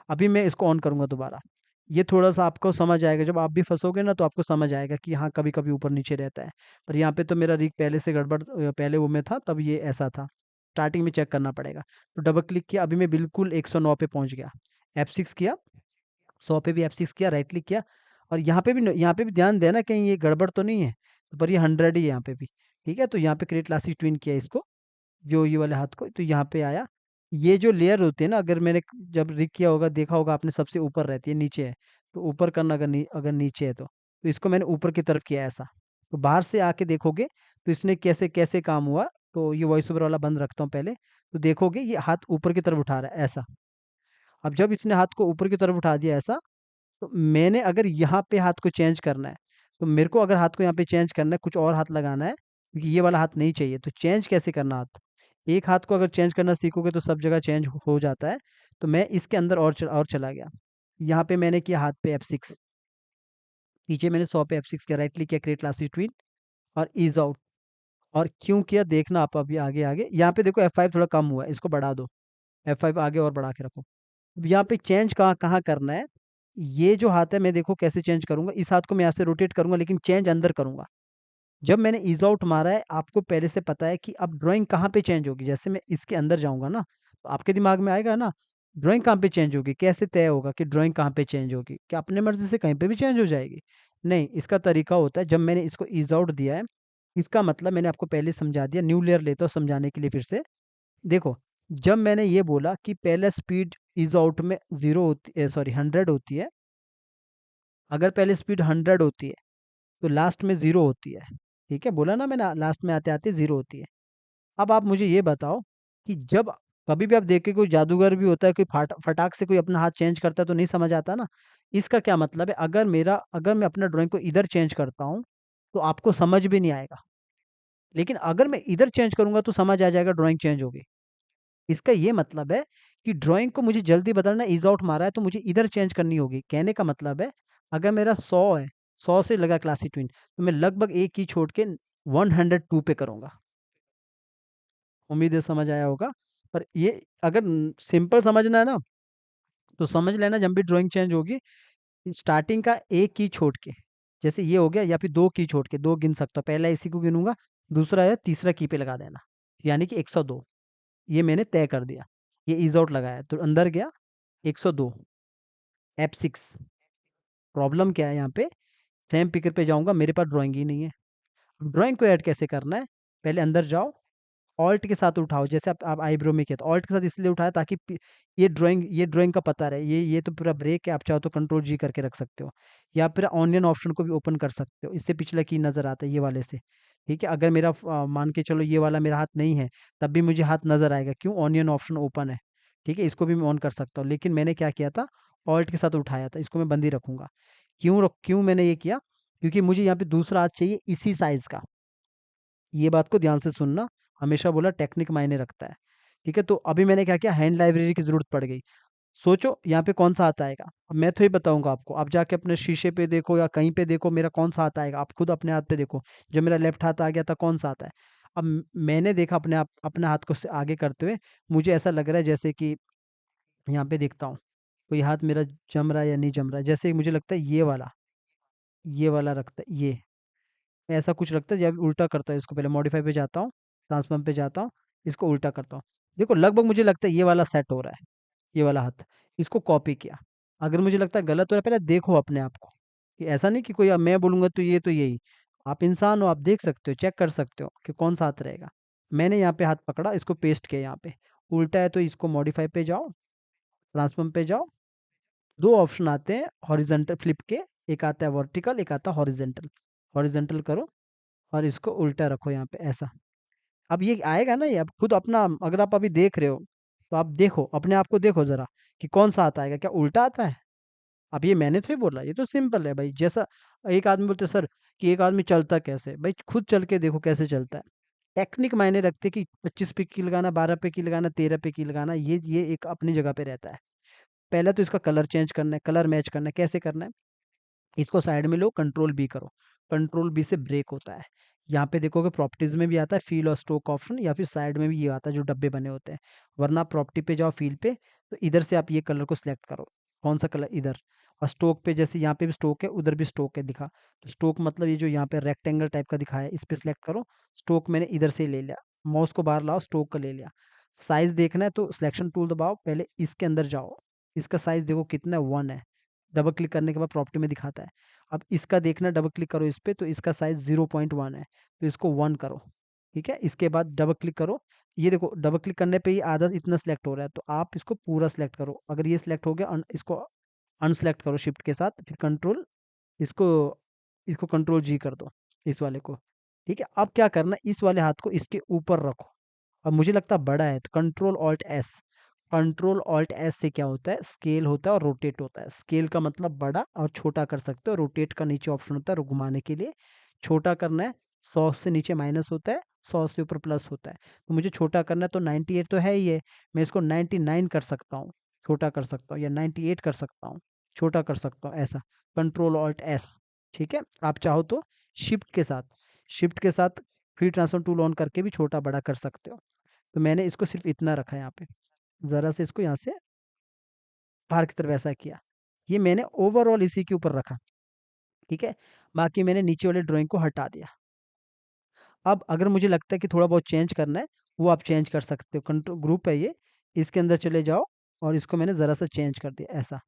अभी मैं इसको ऑन करूंगा दोबारा, ये थोड़ा सा आपको समझ आएगा, जब आप भी फंसोगे ना तो आपको समझ आएगा कि हाँ कभी कभी ऊपर नीचे रहता है। पर यहाँ पे तो मेरा रीक पहले से गड़बड़ पहले वो में था, तब ये ऐसा था, स्टार्टिंग में चेक करना पड़ेगा। तो डबल क्लिक किया, अभी मैं बिल्कुल 109 पे पहुंच गया, F6 किया, 100 पे भी F6 किया, राइट क्लिक किया और यहाँ पे भी ध्यान देना कहीं ये गड़बड़ तो नहीं है, तो पर ये 100 ही है यहाँ पे भी, ठीक है? तो यहाँ पे क्रिएट क्लासिक ट्विन किया इसको, जो ये वाले हाथ को, तो यहाँ पे आया। ये जो लेयर होती है ना, अगर मैंने जब रिग किया होगा, देखा होगा आपने, सबसे ऊपर रहती है, नीचे है, तो ऊपर करना, अगर नीचे है तो इसको मैंने ऊपर की तरफ किया ऐसा। तो बाहर से आके देखोगे तो इसने कैसे कैसे काम हुआ। तो ये वॉइस ओवर वाला बंद रखता हूँ पहले, तो देखोगे ये हाथ ऊपर की तरफ उठा रहा है ऐसा। अब जब इसने हाथ को ऊपर की तरफ उठा दिया ऐसा, तो मैंने अगर यहाँ पे हाथ को चेंज करना है, तो मेरे को अगर हाथ को यहाँ पे चेंज करना है, कुछ और हाथ लगाना है, क्योंकि ये वाला हाथ नहीं चाहिए, तो चेंज कैसे करना हाथ? एक हाथ को अगर चेंज करना सीखोगे तो सब जगह चेंज हो जाता है। तो मैं इसके अंदर और चला गया। यहाँ पे मैंने किया हाथ पे F6, पीछे मैंने 100 पे F6 किया, राइट क्लिक किया, क्रिएट क्लासिक ट्वीन और ईज आउट। और क्यों किया देखना आप अभी आगे आगे। यहाँ पे देखो F5 थोड़ा कम हुआ है, इसको बढ़ा दो, F5 आगे और बढ़ा के रखो। अब यहाँ पे चेंज कहाँ कहाँ करना है, ये जो हाथ है मैं देखो कैसे चेंज करूंगा। इस हाथ को मैं यहाँ से रोटेट करूंगा, लेकिन चेंज अंदर करूंगा। जब मैंने ईज आउट मारा है, आपको पहले से पता है कि अब ड्राइंग कहाँ पे चेंज होगी। जैसे मैं इसके अंदर जाऊंगा ना, तो आपके दिमाग में आएगा ना, ड्राइंग कहाँ पे चेंज होगी, कैसे तय होगा कि ड्राइंग कहाँ पे चेंज होगी? क्या अपने मर्जी से कहीं पे भी चेंज हो जाएगी? नहीं, इसका तरीका होता है, जब मैंने इसको ईज आउट दिया है, इसका मतलब मैंने आपको पहले समझा दिया, न्यू लेयर लेता हूँ समझाने के लिए फिर से। देखो, जब मैंने ये बोला कि पहले स्पीड इज आउट में 100 होती है, अगर पहले स्पीड 100 होती है तो लास्ट में 0 होती है। ठीक है, बोला ना मैंने, लास्ट में आते आते 0 होती है। अब आप मुझे ये बताओ कि जब कभी भी आप देखे कोई जादूगर भी होता है, कोई फटाक से कोई अपना हाथ चेंज करता है, तो नहीं समझ आता ना। इसका क्या मतलब है, अगर मैं अपना ड्राइंग को इधर चेंज करता हूँ तो आपको समझ भी नहीं आएगा, लेकिन अगर मैं इधर चेंज करूंगा तो समझ आ जाएगा, ड्राइंग चेंज होगी। इसका ये मतलब है कि ड्राइंग को मुझे जल्दी बदलना, इज आउट मारा है तो मुझे इधर चेंज करनी होगी। कहने का मतलब है, अगर मेरा 100 है, 100 से लगा क्लासिक ट्विन, तो मैं लगभग एक की छोड़ के 102 पे करूंगा। उम्मीद है समझ आया होगा। पर ये अगर सिंपल समझना है ना, तो समझ लेना, जब भी ड्राइंग चेंज होगी, स्टार्टिंग का एक की छोड़ के, जैसे ये हो गया, या फिर दो की छोड़ के, दो गिन सकता हूँ, पहला इसी को गिनूंगा, दूसरा है तीसरा की पे लगा देना, यानी कि 102। ये मैंने तय कर दिया। ये इज आउट लगाया तो अंदर गया 102, F6। प्रॉब्लम क्या है यहाँ पे, फ्रेम पिकर पे जाऊंगा, मेरे पास ड्राइंग ही नहीं है। अब ड्राइंग को ऐड कैसे करना है, पहले अंदर जाओ, ऑल्ट के साथ उठाओ, जैसे आप आईब्रो में किया, तो ऑल्ट के साथ इसलिए उठाया ताकि ये ड्राइंग का पता रहे। ये तो पूरा ब्रेक है, आप चाहो तो कंट्रोल जी करके रख सकते हो, या फिर ऑनियन ऑप्शन को भी ओपन कर सकते हो, इससे पिछला की नजर आता है ये वाले से। ठीक है, अगर मेरा मान के चलो ये वाला मेरा हाथ नहीं है, तब भी मुझे हाथ नजर आएगा, क्यों? ऑनियन ऑप्शन ओपन है। ठीक है, इसको भी मैं ऑन कर सकता हूँ, लेकिन मैंने क्या किया था, ऑल्ट के साथ उठाया था, इसको मैं बंद ही रखूंगा। क्यों मैंने ये किया, क्योंकि मुझे यहाँ पे दूसरा हाथ चाहिए इसी साइज का। ये बात को ध्यान से सुनना, हमेशा बोला टेक्निक मायने रखता है। ठीक है, तो अभी मैंने क्या किया, हैंड लाइब्रेरी की जरूरत पड़ गई। सोचो यहाँ पे कौन सा हाथ आएगा, अब मैं तो ही बताऊंगा आपको, आप जाके अपने शीशे पे देखो या कहीं पे देखो मेरा कौन सा हाथ आएगा, आप खुद अपने हाथ पे देखो। जब मेरा लेफ्ट हाथ आ गया था, कौन सा आता है? अब मैंने देखा अपने हाथ को आगे करते हुए, मुझे ऐसा लग रहा है जैसे कि यहाँ पे देखता हूँ कोई हाथ मेरा जम रहा है या नहीं जम रहा है, जैसे मुझे लगता है ये वाला रखता है, ये ऐसा कुछ लगता है, जब उल्टा करता है इसको, पहले मॉडिफाई पे जाता हूँ, ट्रांसफॉर्म पे जाता हूँ, इसको उल्टा करता हूँ। देखो लगभग मुझे लगता है ये वाला सेट हो रहा है, ये वाला हाथ। इसको कॉपी किया। अगर मुझे लगता है गलत हो रहा है, पहले देखो अपने आप को, कि ऐसा नहीं कि कोई अब मैं बोलूंगा तो यही। आप इंसान हो, आप देख सकते हो, चेक कर सकते हो कि कौन सा हाथ रहेगा। मैंने यहाँ पे हाथ पकड़ा, इसको पेस्ट किया यहाँ पे, उल्टा है तो इसको मॉडिफाई पे जाओ, ट्रांसफॉर्म पे जाओ, दो ऑप्शन आते हैं हॉरिजेंटल फ्लिप के, एक आता है वर्टिकल, एक आता है हॉरिजेंटल। हॉरिजेंटल करो और इसको उल्टा रखो यहाँ पे ऐसा। अब ये आएगा ना, ये अब खुद अपना, अगर आप अभी देख रहे हो तो आप देखो अपने आप को, देखो जरा कि कौन सा आता आएगा, क्या उल्टा आता है? अब ये मैंने तो ही बोला, ये तो सिंपल है भाई। जैसा एक आदमी बोलते सर कि एक आदमी चलता कैसे, भाई खुद चल के देखो कैसे चलता है। टेक्निक मायने रखते कि 25 पे की लगाना, 12 पे की लगाना, 13 पे की लगाना, ये एक अपनी जगह पे रहता है। पहले तो इसका कलर चेंज करना है, कलर मैच करना है, कैसे करना है? इसको साइड में लो, कंट्रोल बी करो, कंट्रोल बी से ब्रेक होता है। यहाँ पे देखोगे प्रॉपर्टीज में भी आता है फील और स्ट्रोक ऑप्शन, या फिर साइड में भी ये आता है जो डब्बे बने होते हैं। वरना प्रॉपर्टी पे जाओ, फील पे, तो इधर से आप ये कलर को सिलेक्ट करो, कौन सा कलर, इधर। और स्ट्रोक पे, जैसे यहाँ पे भी स्ट्रोक है, उधर भी स्ट्रोक है दिखा, तो स्ट्रोक मतलब ये जो यहाँ पे रेक्टेंगल टाइप का दिखाया है, इस पे सिलेक्ट करो। स्ट्रोक मैंने इधर से ही ले लिया, माउस को बाहर लाओ, स्ट्रोक का ले लिया। साइज देखना है तो सिलेक्शन टूल दबाओ, पहले इसके अंदर जाओ, इसका साइज देखो कितना है, 1 है। डबल क्लिक करने के बाद प्रॉपर्टी में दिखाता है। अब इसका देखना, डबल क्लिक करो इस पे तो इसका साइज 0.1 है, तो इसको 1 करो। ठीक है, इसके बाद डबल क्लिक करो, ये देखो डबल क्लिक करने पे ही आधा इतना सेलेक्ट हो रहा है, तो आप इसको पूरा सेलेक्ट करो। अगर ये सेलेक्ट हो गया इसको अनसेलेक्ट करो शिफ्ट के साथ, फिर कंट्रोल इसको इसको कंट्रोल जी कर दो इस वाले को। ठीक है, अब क्या करना, इस वाले हाथ को इसके ऊपर रखो। अब मुझे लगता है बड़ा है तो control alt S, control alt S से क्या होता है, स्केल होता है और रोटेट होता है। स्केल का मतलब बड़ा और छोटा कर सकते हो, रोटेट का नीचे ऑप्शन होता है घुमाने के लिए। छोटा करना है, 100 से नीचे माइनस होता है, 100 से ऊपर प्लस होता है। तो मुझे छोटा करना है तो 98 तो है ही है, मैं इसको 99 कर सकता हूँ, छोटा कर सकता हूँ, या 98 कर सकता हूँ, छोटा कर सकता हूँ, ऐसा। Control alt S. ठीक है, आप चाहो तो शिफ्ट के साथ, शिफ्ट के साथ फ्री ट्रांसफॉर्म टूल ऑन करके भी छोटा बड़ा कर सकते हो। तो मैंने इसको सिर्फ इतना रखा है यहाँ पे, ज़रा से इसको यहाँ से बाहर की तरफ ऐसा किया। ये मैंने ओवरऑल इसी के ऊपर रखा। ठीक है, बाकी मैंने नीचे वाले ड्राइंग को हटा दिया। अब अगर मुझे लगता है कि थोड़ा बहुत चेंज करना है, वो आप चेंज कर सकते हो। कंट्रोल ग्रुप है ये, इसके अंदर चले जाओ और इसको मैंने ज़रा सा चेंज कर दिया ऐसा।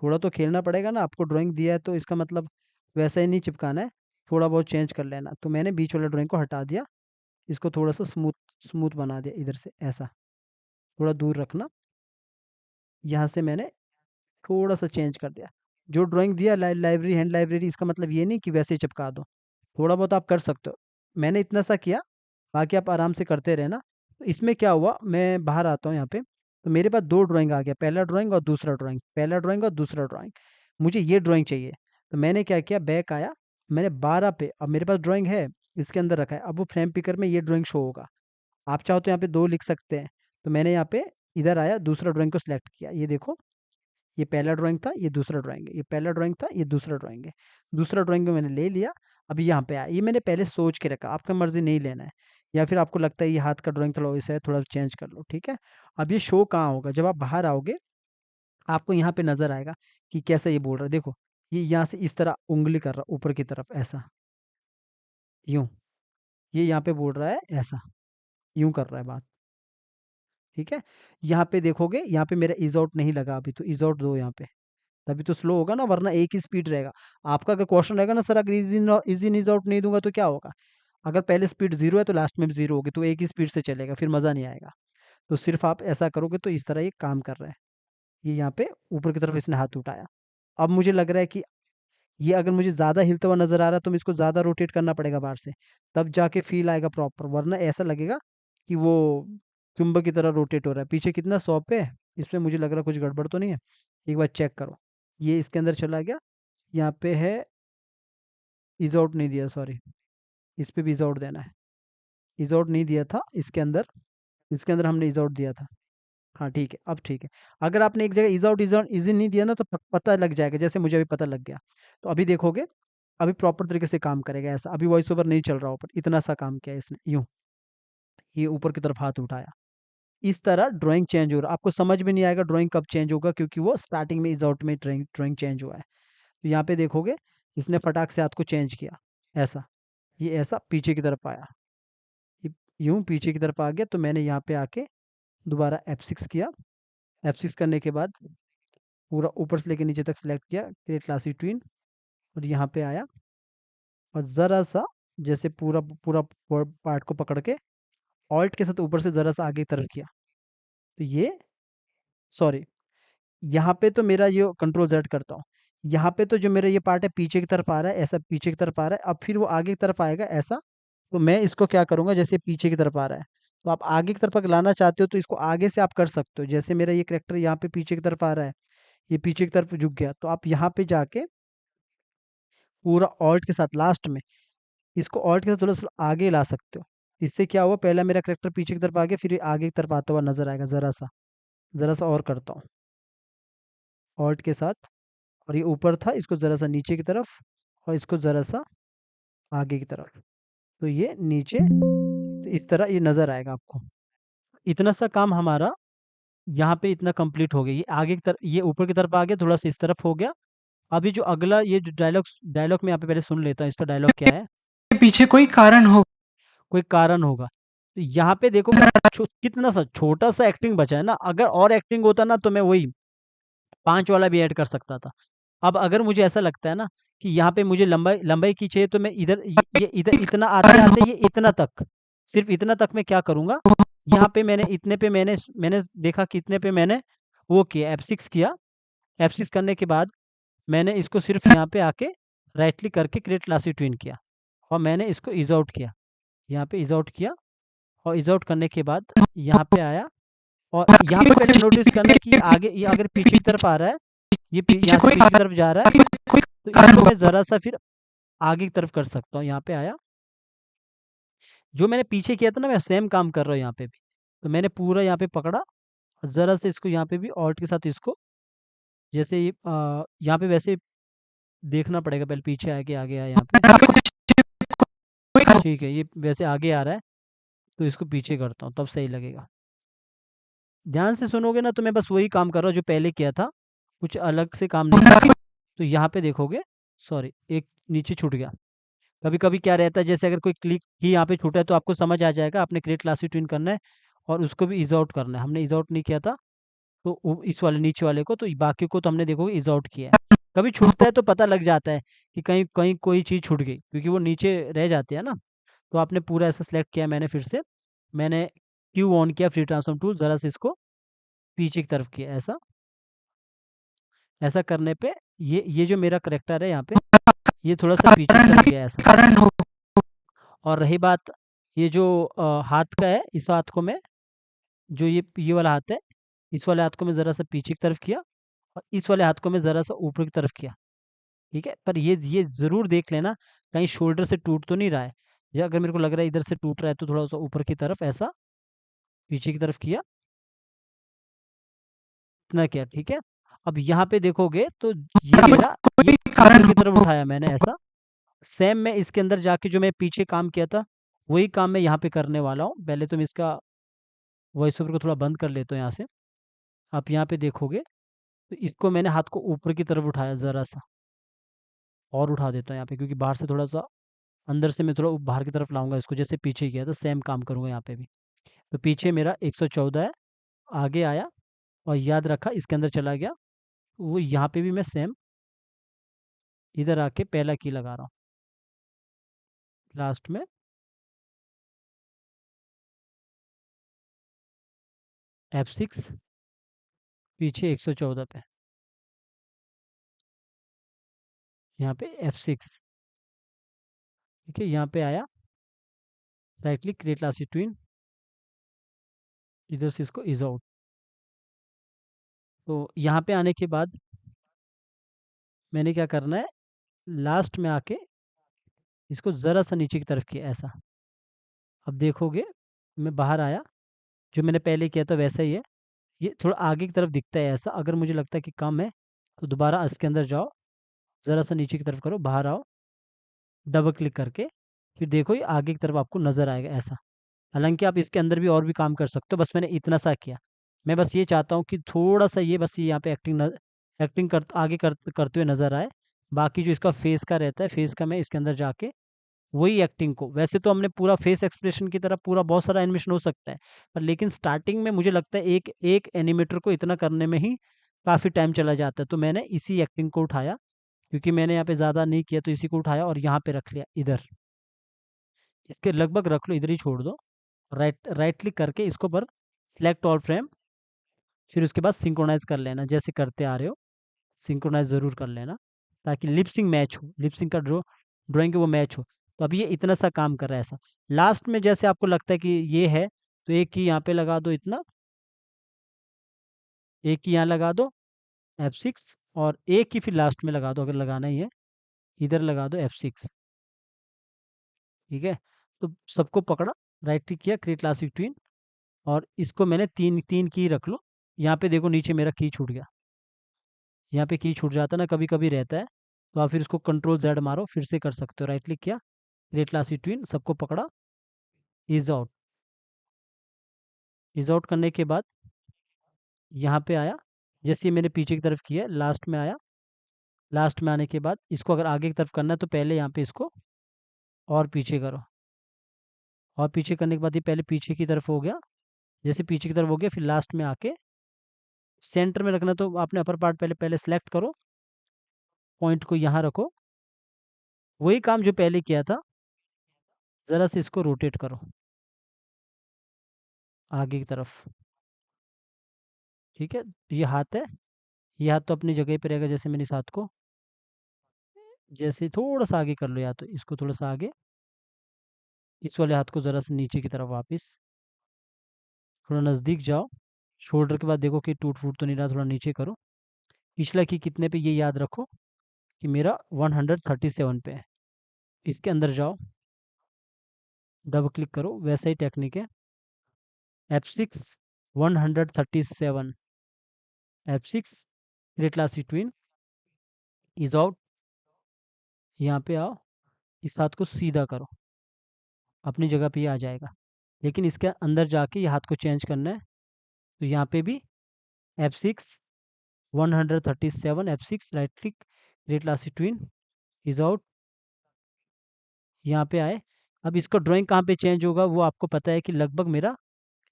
थोड़ा तो खेलना पड़ेगा ना, आपको ड्राइंग दिया है तो इसका मतलब वैसा ही नहीं चिपकाना है, थोड़ा बहुत चेंज कर लेना। तो मैंने बीच वाले ड्राइंग को हटा दिया, इसको थोड़ा सा स्मूथ स्मूथ बना दिया इधर से ऐसा, थोड़ा दूर रखना। यहाँ से मैंने थोड़ा सा चेंज कर दिया। जो ड्राइंग दिया लाइब्रेरी हैंड लाइब्रेरी, इसका मतलब ये नहीं कि वैसे ही चिपका दो, थोड़ा बहुत आप कर सकते हो। मैंने इतना सा किया, बाकी आप आराम से करते रहना। तो इसमें क्या हुआ, मैं बाहर आता हूँ यहाँ पे, तो मेरे पास दो ड्राइंग आ गया, पहला ड्राइंग और दूसरा ड्राइंग, पहला ड्राइंग और दूसरा ड्राइंग। मुझे ये ड्राइंग चाहिए, तो मैंने क्या किया, बैक आया, मैंने 12 पे, अब मेरे पास ड्राइंग है, इसके अंदर रखा है। अब वो फ्रेम पिकर में ये ड्राइंग शो होगा। आप चाहो तो यहाँ पे 2 लिख सकते हैं। तो मैंने यहाँ पे इधर आया, दूसरा ड्राइंग को सिलेक्ट किया, ये देखो, ये पहला ड्राइंग था, ये दूसरा ड्राइंग है, ये पहला ड्राइंग था, ये दूसरा ड्राइंग है। दूसरा ड्राइंग को मैंने ले लिया, अभी यहाँ पे आया, ये मैंने पहले सोच के रखा, आपका मर्जी नहीं लेना है, या फिर आपको लगता है ये हाथ का ड्राइंग थोड़ा वैसा है, थोड़ा चेंज कर लो। ठीक है, अब ये शो कहाँ होगा, जब आप बाहर आओगे आपको यहाँ पे नजर आएगा कि कैसा ये बोल रहा है। देखो, ये यहाँ से इस तरह उंगली कर रहा है ऊपर की तरफ ऐसा, यूं, ये यहाँ पे बोल रहा है ऐसा, यूं कर रहा है बात। ठीक है, यहाँ पे देखोगे, यहाँ पे मेरा इज आउट नहीं लगा अभी, तो इज आउट दो यहाँ पे, तभी तो स्लो होगा ना, वरना एक ही स्पीड रहेगा। आपका अगर क्वेश्चन रहेगा ना, सर अगर इज इन इज आउट नहीं दूंगा तो क्या होगा, अगर पहले स्पीड 0 है तो लास्ट में भी 0 होगी, तो एक ही स्पीड से चलेगा, फिर मज़ा नहीं आएगा। तो सिर्फ आप ऐसा करोगे तो इस तरह ये काम कर रहा है। ये यहाँ पे ऊपर की तरफ इसने हाथ उठाया। अब मुझे लग रहा है कि ये अगर मुझे ज़्यादा हिलता हुआ नज़र आ रहा है तो मैं इसको ज़्यादा रोटेट करना पड़ेगा बाहर से, तब जाके फील आएगा प्रॉपर, वरना ऐसा लगेगा कि वो चुंबक की तरह रोटेट हो रहा है। पीछे कितना 100 पे, इसमें मुझे लग रहा है कुछ गड़बड़ तो नहीं है, एक बार चेक करो। ये इसके अंदर चला गया, यहाँ पे है इज आउट नहीं दिया, सॉरी, इस पे भी इज आउट देना है। इज आउट नहीं दिया था इसके अंदर हमने इज आउट दिया था। हाँ ठीक है, अब ठीक है। अगर आपने एक जगह इज आउट इज इन नहीं दिया ना तो पता लग जाएगा, जैसे मुझे अभी पता लग गया। तो अभी देखोगे, अभी प्रॉपर तरीके से काम करेगा ऐसा। अभी वॉइस ओवर नहीं चल रहा ऊपर, इतना सा काम किया इसने, यूं, ये ऊपर की तरफ हाथ उठाया, इस तरह ड्राइंग चेंज हो रहा है। आपको समझ में नहीं आएगा ड्राइंग कब चेंज होगा, क्योंकि वो स्टार्टिंग में इज आउट में ड्राइंग ड्राइंग चेंज हुआ है। तो यहाँ पे देखोगे, इसने फटाक से हाथ को चेंज किया ऐसा, ये ऐसा पीछे की तरफ आया, ये यूं पीछे की तरफ आ गया। तो मैंने यहाँ पे आके दोबारा F6 किया, F6 करने के बाद पूरा ऊपर से लेके नीचे तक सेलेक्ट किया, क्रिएट क्लासिक ट्विन, और यहाँ पे आया और ज़रा सा, जैसे पूरा पूरा पार्ट को पकड़ के ऑल्ट के साथ ऊपर से ज़रा सा आगे की तरफ किया। तो ये, सॉरी, यहाँ पे तो मेरा ये कंट्रोल जेड करता हूँ, यहाँ पे तो जो मेरा ये पार्ट है पीछे की तरफ आ रहा है ऐसा, पीछे की तरफ आ रहा है, अब फिर वो आगे की तरफ आएगा ऐसा। तो मैं इसको क्या करूँगा, जैसे पीछे की तरफ आ रहा है, तो आप आगे की तरफ अगर लाना चाहते हो तो इसको आगे से आप कर सकते हो। जैसे मेरा ये करेक्टर यहाँ पे पीछे की तरफ आ रहा है, ये पीछे की तरफ झुक गया, तो आप यहाँ पे जाके पूरा ऑल्ट के साथ लास्ट में इसको ऑल्ट के साथ थोड़ा सा आगे ला सकते हो। इससे क्या हुआ, पहला मेरा करेक्टर पीछे की तरफ आ गया, फिर ये आगे की तरफ आता हुआ नजर आएगा। ज़रा सा और करता हूँ ऑल्ट के साथ, और ये ऊपर था, इसको ज़रा सा नीचे की तरफ, और इसको ज़रा सा आगे की तरफ, तो ये नीचे, तो इस तरह ये नज़र आएगा आपको। इतना सा काम हमारा यहाँ पे इतना कंप्लीट हो गया। ये आगे की तरफ, ये ऊपर की तरफ आ गया, थोड़ा सा इस तरफ हो गया। अभी जो अगला ये जो डायलॉग डायलॉग में यहाँ पे पहले सुन लेता हूँ, इसका डायलॉग क्या है। पीछे कोई कारण होगा। कोई कारण होगा, तो यहाँ पे देखोगे कितना सा छोटा सा एक्टिंग बचा है ना। अगर और एक्टिंग होता ना तो मैं वही 5 वाला भी ऐड कर सकता था, अब अगर मुझे ऐसा लगता है ना कि यहाँ पे मुझे लंबाई लंबाई की चाहिए, तो मैं इधर ये इधर इतना आते आते ये इतना तक, सिर्फ इतना तक मैं क्या करूँगा, यहाँ पे मैंने इतने पे मैंने देखा कि इतने पे मैंने वो किया, F6 किया। F6 करने के बाद मैंने इसको सिर्फ यहाँ पे आके राइट क्लिक करके क्रिएट क्लासिक ट्विन किया और मैंने इसको इज आउट किया, यहाँ पे इज आउट किया। और इज आउट करने के बाद यहाँ पे आया और यहाँ पे पहले नोटिस करना कि ये अगर पीछे की तरफ आ रहा है, यहाँ से पीछे की तरफ जा रहा है, तो इसको मैं ज़रा सा फिर आगे की तरफ कर सकता हूँ। यहाँ पे आया, जो मैंने पीछे किया था ना, मैं सेम काम कर रहा हूँ यहाँ पे भी। तो मैंने पूरा यहाँ पे पकड़ा और ज़रा से इसको यहाँ पे भी ऑल्ट के साथ इसको, जैसे ये यहाँ पे वैसे देखना पड़ेगा, पहले पीछे आया कि आगे आया यहाँ पे। ठीक है, ये वैसे आगे आ रहा है, तो इसको पीछे करता हूँ, तब सही लगेगा। ध्यान से सुनोगे ना, तो मैं बस वही काम कर रहा हूँ जो पहले किया था, कुछ अलग से काम नहीं किया। तो यहाँ पे देखोगे, सॉरी, एक नीचे छूट गया। कभी कभी क्या रहता है, जैसे अगर कोई क्लिक ही यहाँ पे छूटा है, तो आपको समझ आ जाएगा आपने क्रिएट क्लासिक ट्विन करना है और उसको भी इज आउट करना है। हमने इज आउट नहीं किया था, तो इस वाले नीचे वाले को, तो बाकी को तो हमने देखोगे इज आउट किया है। कभी छूटता है तो पता लग जाता है कि कहीं कहीं कोई चीज़ छूट गई, क्योंकि वो नीचे रह जाती है ना। तो आपने पूरा ऐसा सेलेक्ट किया, मैंने फिर से मैंने क्यू ऑन किया, फ्री ट्रांसफॉर्म टूल, ज़रा से इसको पीछे की तरफ किया, ऐसा ऐसा करने पे ये जो मेरा करेक्टर है यहाँ पे, ये थोड़ा सा पीछे की तरफ गया ऐसा। और रही बात ये जो हाथ का है, इस हाथ को मैं, जो ये वाला हाथ है, इस वाले हाथ को मैं ज़रा सा पीछे की तरफ किया और इस वाले हाथ को मैं ज़रा सा ऊपर की तरफ किया। ठीक है, पर ये ज़रूर देख लेना कहीं शोल्डर से टूट तो नहीं रहा है, या अगर मेरे को लग रहा है इधर से टूट रहा है, तो थोड़ा सा ऊपर की तरफ ऐसा पीछे की तरफ किया, इतना किया। ठीक है, अब यहाँ पे देखोगे तो ये मेरा, ये ऊपर की तरफ उठाया मैंने ऐसा। सेम मैं इसके अंदर जाके जो मैं पीछे काम किया था, वही काम मैं यहाँ पे करने वाला हूँ। पहले तो मैं इसका वॉइस ओवर को थोड़ा बंद कर लेता हूँ यहाँ से। आप यहाँ पे देखोगे तो इसको मैंने हाथ को ऊपर की तरफ उठाया ज़रा सा, और उठा देता हूँ यहाँ पे, क्योंकि बाहर से थोड़ा सा, अंदर से मैं थोड़ा बाहर की तरफ लाऊंगा इसको, जैसे पीछे किया था सेम काम करूँगा यहाँ पे भी। तो पीछे मेरा 114 है, आगे आया और याद रखा इसके अंदर चला गया। वो यहाँ पे भी मैं सेम इधर आके पहला की लगा रहा हूँ लास्ट में, F6, पीछे 114 पे, यहाँ पे F6। ठीक है, यहाँ पे आया, right click, create classic twin, इधर से इसको इज आउट। तो यहाँ पे आने के बाद मैंने क्या करना है, लास्ट में आके इसको ज़रा सा नीचे की तरफ किया ऐसा। अब देखोगे मैं बाहर आया, जो मैंने पहले किया था वैसा ही है, ये थोड़ा आगे की तरफ दिखता है ऐसा। अगर मुझे लगता है कि कम है, तो दोबारा इसके अंदर जाओ, ज़रा सा नीचे की तरफ करो, बाहर आओ, डबल क्लिक करके, फिर देखो ये आगे की तरफ आपको नज़र आएगा ऐसा। हालांकि आप इसके अंदर भी और भी काम कर सकते हो, बस मैंने इतना सा किया। मैं बस ये चाहता हूँ कि थोड़ा सा ये, बस ये यहाँ पे एक्टिंग आगे करते हुए नज़र आए। बाकी जो इसका फेस का रहता है, फेस का मैं इसके अंदर जाके वही एक्टिंग को, वैसे तो हमने पूरा फेस एक्सप्रेशन की तरह पूरा बहुत सारा एनिमेशन हो सकता है, पर लेकिन स्टार्टिंग में मुझे लगता है एक एक एनिमेटर को इतना करने में ही काफ़ी टाइम चला जाता है। तो मैंने इसी एक्टिंग को उठाया, क्योंकि मैंने यहाँ पे ज़्यादा नहीं किया, तो इसी को उठाया और यहाँ पे रख लिया इधर। इसके लगभग रख लो, इधर ही छोड़ दो। राइट क्लिक करके इसको पर सिलेक्ट ऑल फ्रेम, फिर उसके बाद सिंक्रोनाइज कर लेना, जैसे करते आ रहे हो सिंक्रोनाइज ज़रूर कर लेना, ताकि लिपसिंग मैच हो, लिपसिंग का ड्राइंग वो मैच हो। तो अभी ये इतना सा काम कर रहा है ऐसा। लास्ट में जैसे आपको लगता है कि ये है, तो एक की यहाँ पे लगा दो इतना, एक की यहाँ लगा दो F6, और एक की फिर लास्ट में लगा दो अगर लगाना ही है, इधर लगा दो F6। ठीक है, तो सबको पकड़ा, राइट क्लिक किया, क्रिएट क्लासिक ट्विन, और इसको मैंने तीन तीन की रख लो। यहाँ पे देखो नीचे मेरा की छूट गया, यहाँ पे की छूट जाता है ना, कभी कभी रहता है। तो आप फिर इसको कंट्रोल Z मारो, फिर से कर सकते हो। राइट क्लिक किया, क्रिएट क्लासिक ट्विन, सबको पकड़ा, इज आउट। इज आउट करने के बाद यहाँ पे आया, जैसे ये मैंने पीछे की तरफ किया, लास्ट में आया। लास्ट में आने के बाद इसको अगर आगे की तरफ करना है, तो पहले यहाँ पे इसको और पीछे करो, और पीछे करने के बाद ये पहले पीछे की तरफ हो गया, जैसे पीछे की तरफ हो गया, फिर लास्ट में आके सेंटर में रखना। तो आपने अपर पार्ट पहले पहले सेलेक्ट करो, पॉइंट को यहाँ रखो, वही काम जो पहले किया था, ज़रा से इसको रोटेट करो आगे की तरफ। ठीक है, ये हाथ है, ये हाथ तो अपनी जगह पे रहेगा, जैसे मैंने इस हाथ को जैसे थोड़ा सा आगे कर लो, या तो इसको थोड़ा सा आगे, इस वाले हाथ को ज़रा सा नीचे की तरफ वापस, थोड़ा नज़दीक जाओ, शोल्डर के बाद देखो कि टूट फूट तो नहीं रहा, थोड़ा नीचे करो। पिछला की कितने पे ये याद रखो कि मेरा 137 पे है। इसके अंदर जाओ, डबल क्लिक करो, वैसा ही टेक्निक है, F6 137, F6 great last twin is out. यहाँ पे आओ, इस हाथ को सीधा करो, अपनी जगह पे ही आ जाएगा, लेकिन इसके अंदर जाके ये हाथ को चेंज करना है। तो यहाँ पे भी F6 137, F6 right click, great last twin is out. यहाँ पे आए, अब इसका ड्राइंग कहाँ पे चेंज होगा वो आपको पता है कि लगभग मेरा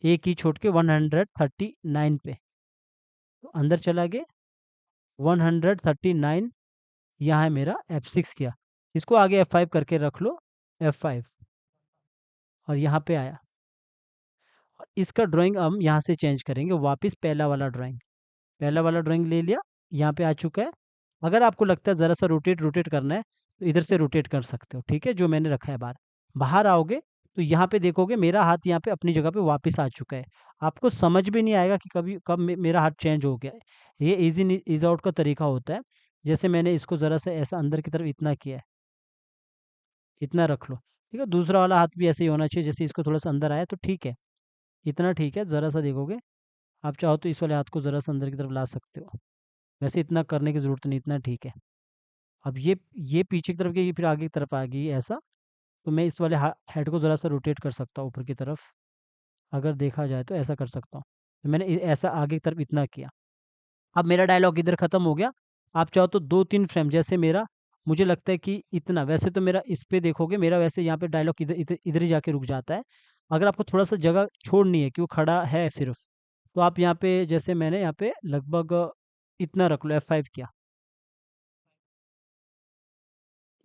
एक ही छोड़ के 139 पे, तो अंदर चला गया 139, यहाँ है मेरा F6 किया, इसको आगे F5 करके रख लो, F5, और यहाँ पे आया, और इसका ड्राइंग हम यहाँ से चेंज करेंगे वापस, पहला वाला ड्राइंग ले लिया, यहाँ पे आ चुका है। अगर आपको लगता है ज़रा सा रोटेट करना है, तो इधर से रोटेट कर सकते हो, ठीक है, जो मैंने रखा है बाहर। बाहर आओगे तो यहाँ पे देखोगे मेरा हाथ यहाँ पे अपनी जगह पे वापस आ चुका है, आपको समझ भी नहीं आएगा कि कभी कब मेरा हाथ चेंज हो गया है। ये इज आउट का तरीका होता है, जैसे मैंने इसको ज़रा सा ऐसा अंदर की तरफ इतना किया है, इतना रख लो, ठीक है। दूसरा वाला हाथ भी ऐसे ही होना चाहिए, जैसे इसको थोड़ा सा अंदर आया तो ठीक है, इतना ठीक है। ज़रा सा देखोगे, आप चाहो तो इस वाले हाथ को ज़रा सा अंदर की तरफ ला सकते हो, वैसे इतना करने की ज़रूरत नहीं, इतना ठीक है। अब ये पीछे की तरफ गई, फिर आगे की तरफ आ गई ऐसा, तो मैं इस वाले हेड को ज़रा सा रोटेट कर सकता हूँ ऊपर की तरफ, अगर देखा जाए तो ऐसा कर सकता हूँ। तो मैंने ऐसा आगे की तरफ इतना किया, अब मेरा डायलॉग इधर ख़त्म हो गया। आप चाहो तो 2-3 फ्रेम, जैसे मेरा मुझे लगता है कि इतना, वैसे तो मेरा इस पे देखोगे मेरा वैसे यहाँ पे डायलॉग इधर इधर इधर ही जाके रुक जाता है। अगर आपको थोड़ा सा जगह छोड़नी है कि वो खड़ा है सिर्फ, तो आप यहाँ पे, जैसे मैंने यहाँ पे लगभग इतना रख लो, F5 किया,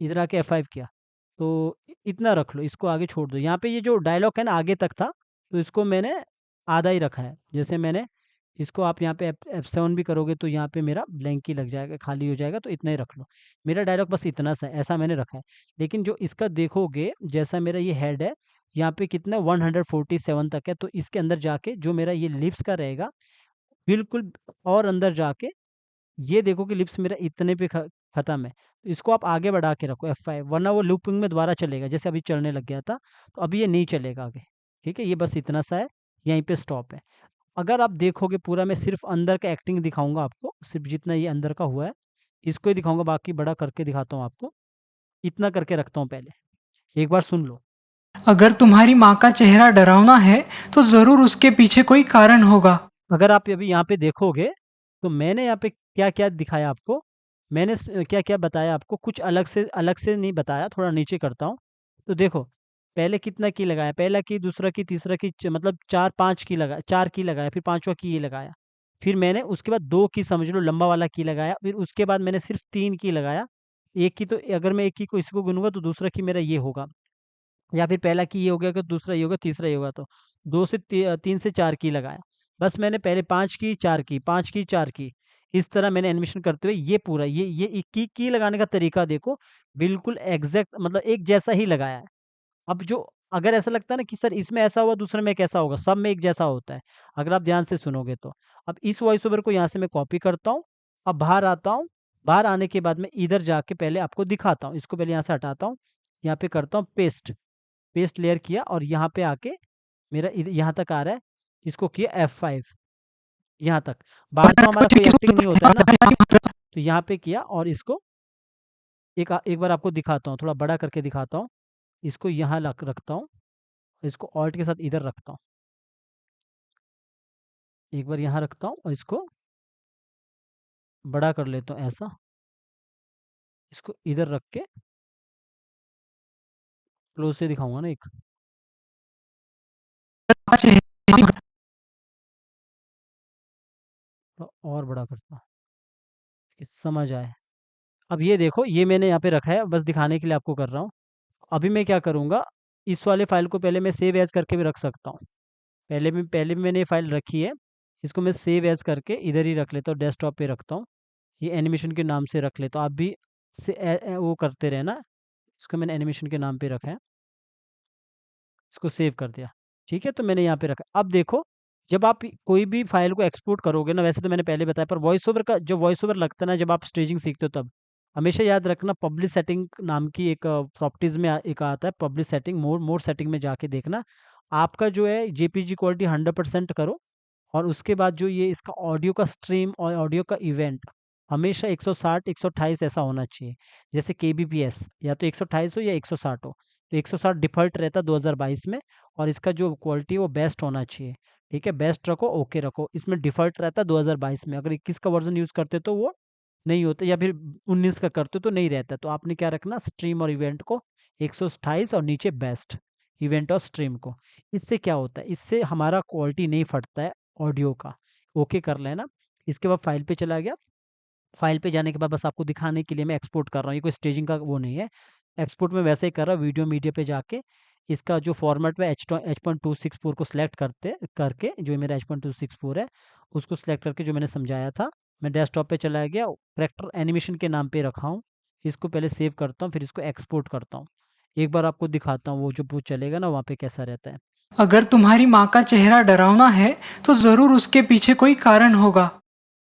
इधर आके F5 किया, तो इतना रख लो, इसको आगे छोड़ दो। यहाँ पे ये जो डायलॉग है ना आगे तक था, तो इसको मैंने आधा ही रखा है, जैसे मैंने इसको, आप यहाँ पे F7 भी करोगे तो यहाँ पे मेरा ब्लैंक ही लग जाएगा, खाली हो जाएगा, तो इतना ही रख लो। मेरा डायलॉग बस इतना सा है, ऐसा मैंने रखा है। लेकिन जो इसका देखोगे, जैसा मेरा ये हेड है, यहाँ पे कितना 147 तक है, तो इसके अंदर जाके जो मेरा ये लिप्स का रहेगा, बिल्कुल और अंदर जाके ये देखो कि लिप्स मेरा इतने पे ख़त्म है, तो इसको आप आगे बढ़ा के रखो F5, वरना वो लूपिंग में दोबारा चलेगा, जैसे अभी चलने लग गया था, तो अभी ये नहीं चलेगा आगे। ठीक है, ये बस इतना सा है, यहीं पे स्टॉप है। अगर आप देखोगे पूरा, मैं सिर्फ अंदर का एक्टिंग दिखाऊंगा आपको, सिर्फ जितना ये अंदर का हुआ है इसको ही दिखाऊंगा, बाकी बड़ा करके दिखाता हूँ आपको। इतना करके रखता हूँ पहले, एक बार सुन लो। अगर तुम्हारी माँ का चेहरा डरावना है तो ज़रूर उसके पीछे कोई कारण होगा। अगर आप अभी यहाँ पे देखोगे, तो मैंने यहाँ पे क्या क्या दिखाया आपको, मैंने क्या क्या बताया आपको, कुछ अलग से नहीं बताया, थोड़ा नीचे करता हूँ। तो देखो, पहले कितना की लगाया, पहला की, दूसरा की, तीसरा की, मतलब 4-5 की लगाया, 4 की लगाया, फिर पांचवा की ये लगाया, फिर मैंने उसके बाद 2 की, समझ लो लंबा वाला की लगाया, फिर उसके बाद मैंने सिर्फ 3 की लगाया। एक की, तो अगर मैं एक की को इसको गिनूंगा तो दूसरा की मेरा ये होगा, या फिर पहला की ये हो गया, कि दूसरा ये होगा, तीसरा ये होगा, तो 3 से 4 की लगाया। बस मैंने पहले 5 की, 4 की, 5 की, 4 की, इस तरह मैंने एनिमेशन करते हुए ये पूरा, ये एक की लगाने का तरीका देखो, बिल्कुल एग्जैक्ट, मतलब एक जैसा ही लगाया है। अब जो, अगर ऐसा लगता है ना कि सर इसमें ऐसा हुआ, दूसरे में कैसा होगा, सब में एक जैसा होता है, अगर आप ध्यान से सुनोगे तो। अब इस वॉइस ओवर को यहाँ से मैं कॉपी करता हूँ, अब बाहर आता हूँ, बाहर आने के बाद मैं इधर जाके पहले आपको दिखाता हूँ, इसको पहले यहाँ से हटाता हूँ, यहाँ पे करता हूँ पेस्ट, पेस्ट लेयर किया, और यहाँ पे आके मेरा यहाँ तक आ रहा है, इसको किया F5, यहाँ तक। बाहर तो हमारा कोई एक्टिंग नहीं होता है ना, तो यहाँ पे किया, और इसको एक बार आपको दिखाता हूँ, थोड़ा बड़ा करके दिखाता हूँ, इसको यहाँ रखता हूँ, इसको ऑल्ट के साथ इधर रखता हूँ, एक बार यहाँ रखता हूँ, और इसको बड़ा कर लेता हूँ ऐसा, इसको इधर रख के क्लोज से दिखाऊंगा ना, एक थोड़ा और बड़ा करता हूँ कि समझ आए। अब ये देखो, ये मैंने यहाँ पे रखा है, बस दिखाने के लिए आपको कर रहा हूँ। अभी मैं क्या करूँगा, इस वाले फ़ाइल को पहले मैं सेव एज़ करके भी रख सकता हूँ। पहले भी मैंने ये फ़ाइल रखी है, इसको मैं सेव एज़ करके इधर ही रख लेता हूँ, डेस्कटॉप पे रखता हूँ। ये एनिमेशन के नाम से रख लेता हूँ, आप भी वो करते रहना। इसको मैंने एनिमेशन के नाम पे रखा है, इसको सेव कर दिया। ठीक है, तो मैंने यहाँ पे रखा। अब देखो, जब आप कोई भी फ़ाइल को एक्सपोर्ट करोगे ना, वैसे तो मैंने पहले बताया, पर वॉइस ओवर का जो वॉइस ओवर लगता है ना, जब आप स्टेजिंग सीखते हो तब, हमेशा याद रखना, पब्लिश सेटिंग नाम की एक प्रॉपर्टीज़ में एक आता है, पब्लिश सेटिंग, मोर सेटिंग में जाके देखना। आपका जो है जेपीजी क्वालिटी 100% करो, और उसके बाद जो ये इसका ऑडियो का स्ट्रीम और ऑडियो का इवेंट हमेशा 160 128 ऐसा होना चाहिए। जैसे केबीपीएस या तो 128 हो या 160 हो, तो 160 डिफ़ॉल्ट रहता है 2022 में, और इसका जो क्वालिटी है वो बेस्ट होना चाहिए। ठीक है, बेस्ट रखो, ओके रखो, इसमें डिफ़ॉल्ट रहता है 2022 में। अगर 21 का वर्ज़न यूज़ करते हो तो वो नहीं होता, या फिर 19 का करते हो तो नहीं रहता। तो आपने क्या रखना, स्ट्रीम और इवेंट को 128 और नीचे बेस्ट, इवेंट और स्ट्रीम को। इससे क्या होता है, इससे हमारा क्वालिटी नहीं फटता है ऑडियो का। ओके कर लेना। इसके बाद फाइल पे चला गया। फाइल पे जाने के बाद बस आपको दिखाने के लिए मैं एक्सपोर्ट कर रहा हूँ, ये कोई स्टेजिंग का वो नहीं है। एक्सपोर्ट में वैसे ही कर रहा हूँ, वीडियो मीडिया पे जाके इसका जो फॉर्मेट में H.264 को सिलेक्ट करके, जो मेरा H.264 है उसको सिलेक्ट करके, जो मैंने समझाया था, मैं डेस्कटॉप पे चला गया, करेक्टर एनिमेशन के नाम पे रखा हूँ। इसको पहले सेव करता हूँ, फिर इसको एक्सपोर्ट करता हूँ। एक बार आपको दिखाता हूँ वो जो वो चलेगा ना वहाँ पे कैसा रहता है। अगर तुम्हारी माँ का चेहरा डरावना है तो ज़रूर उसके पीछे कोई कारण होगा।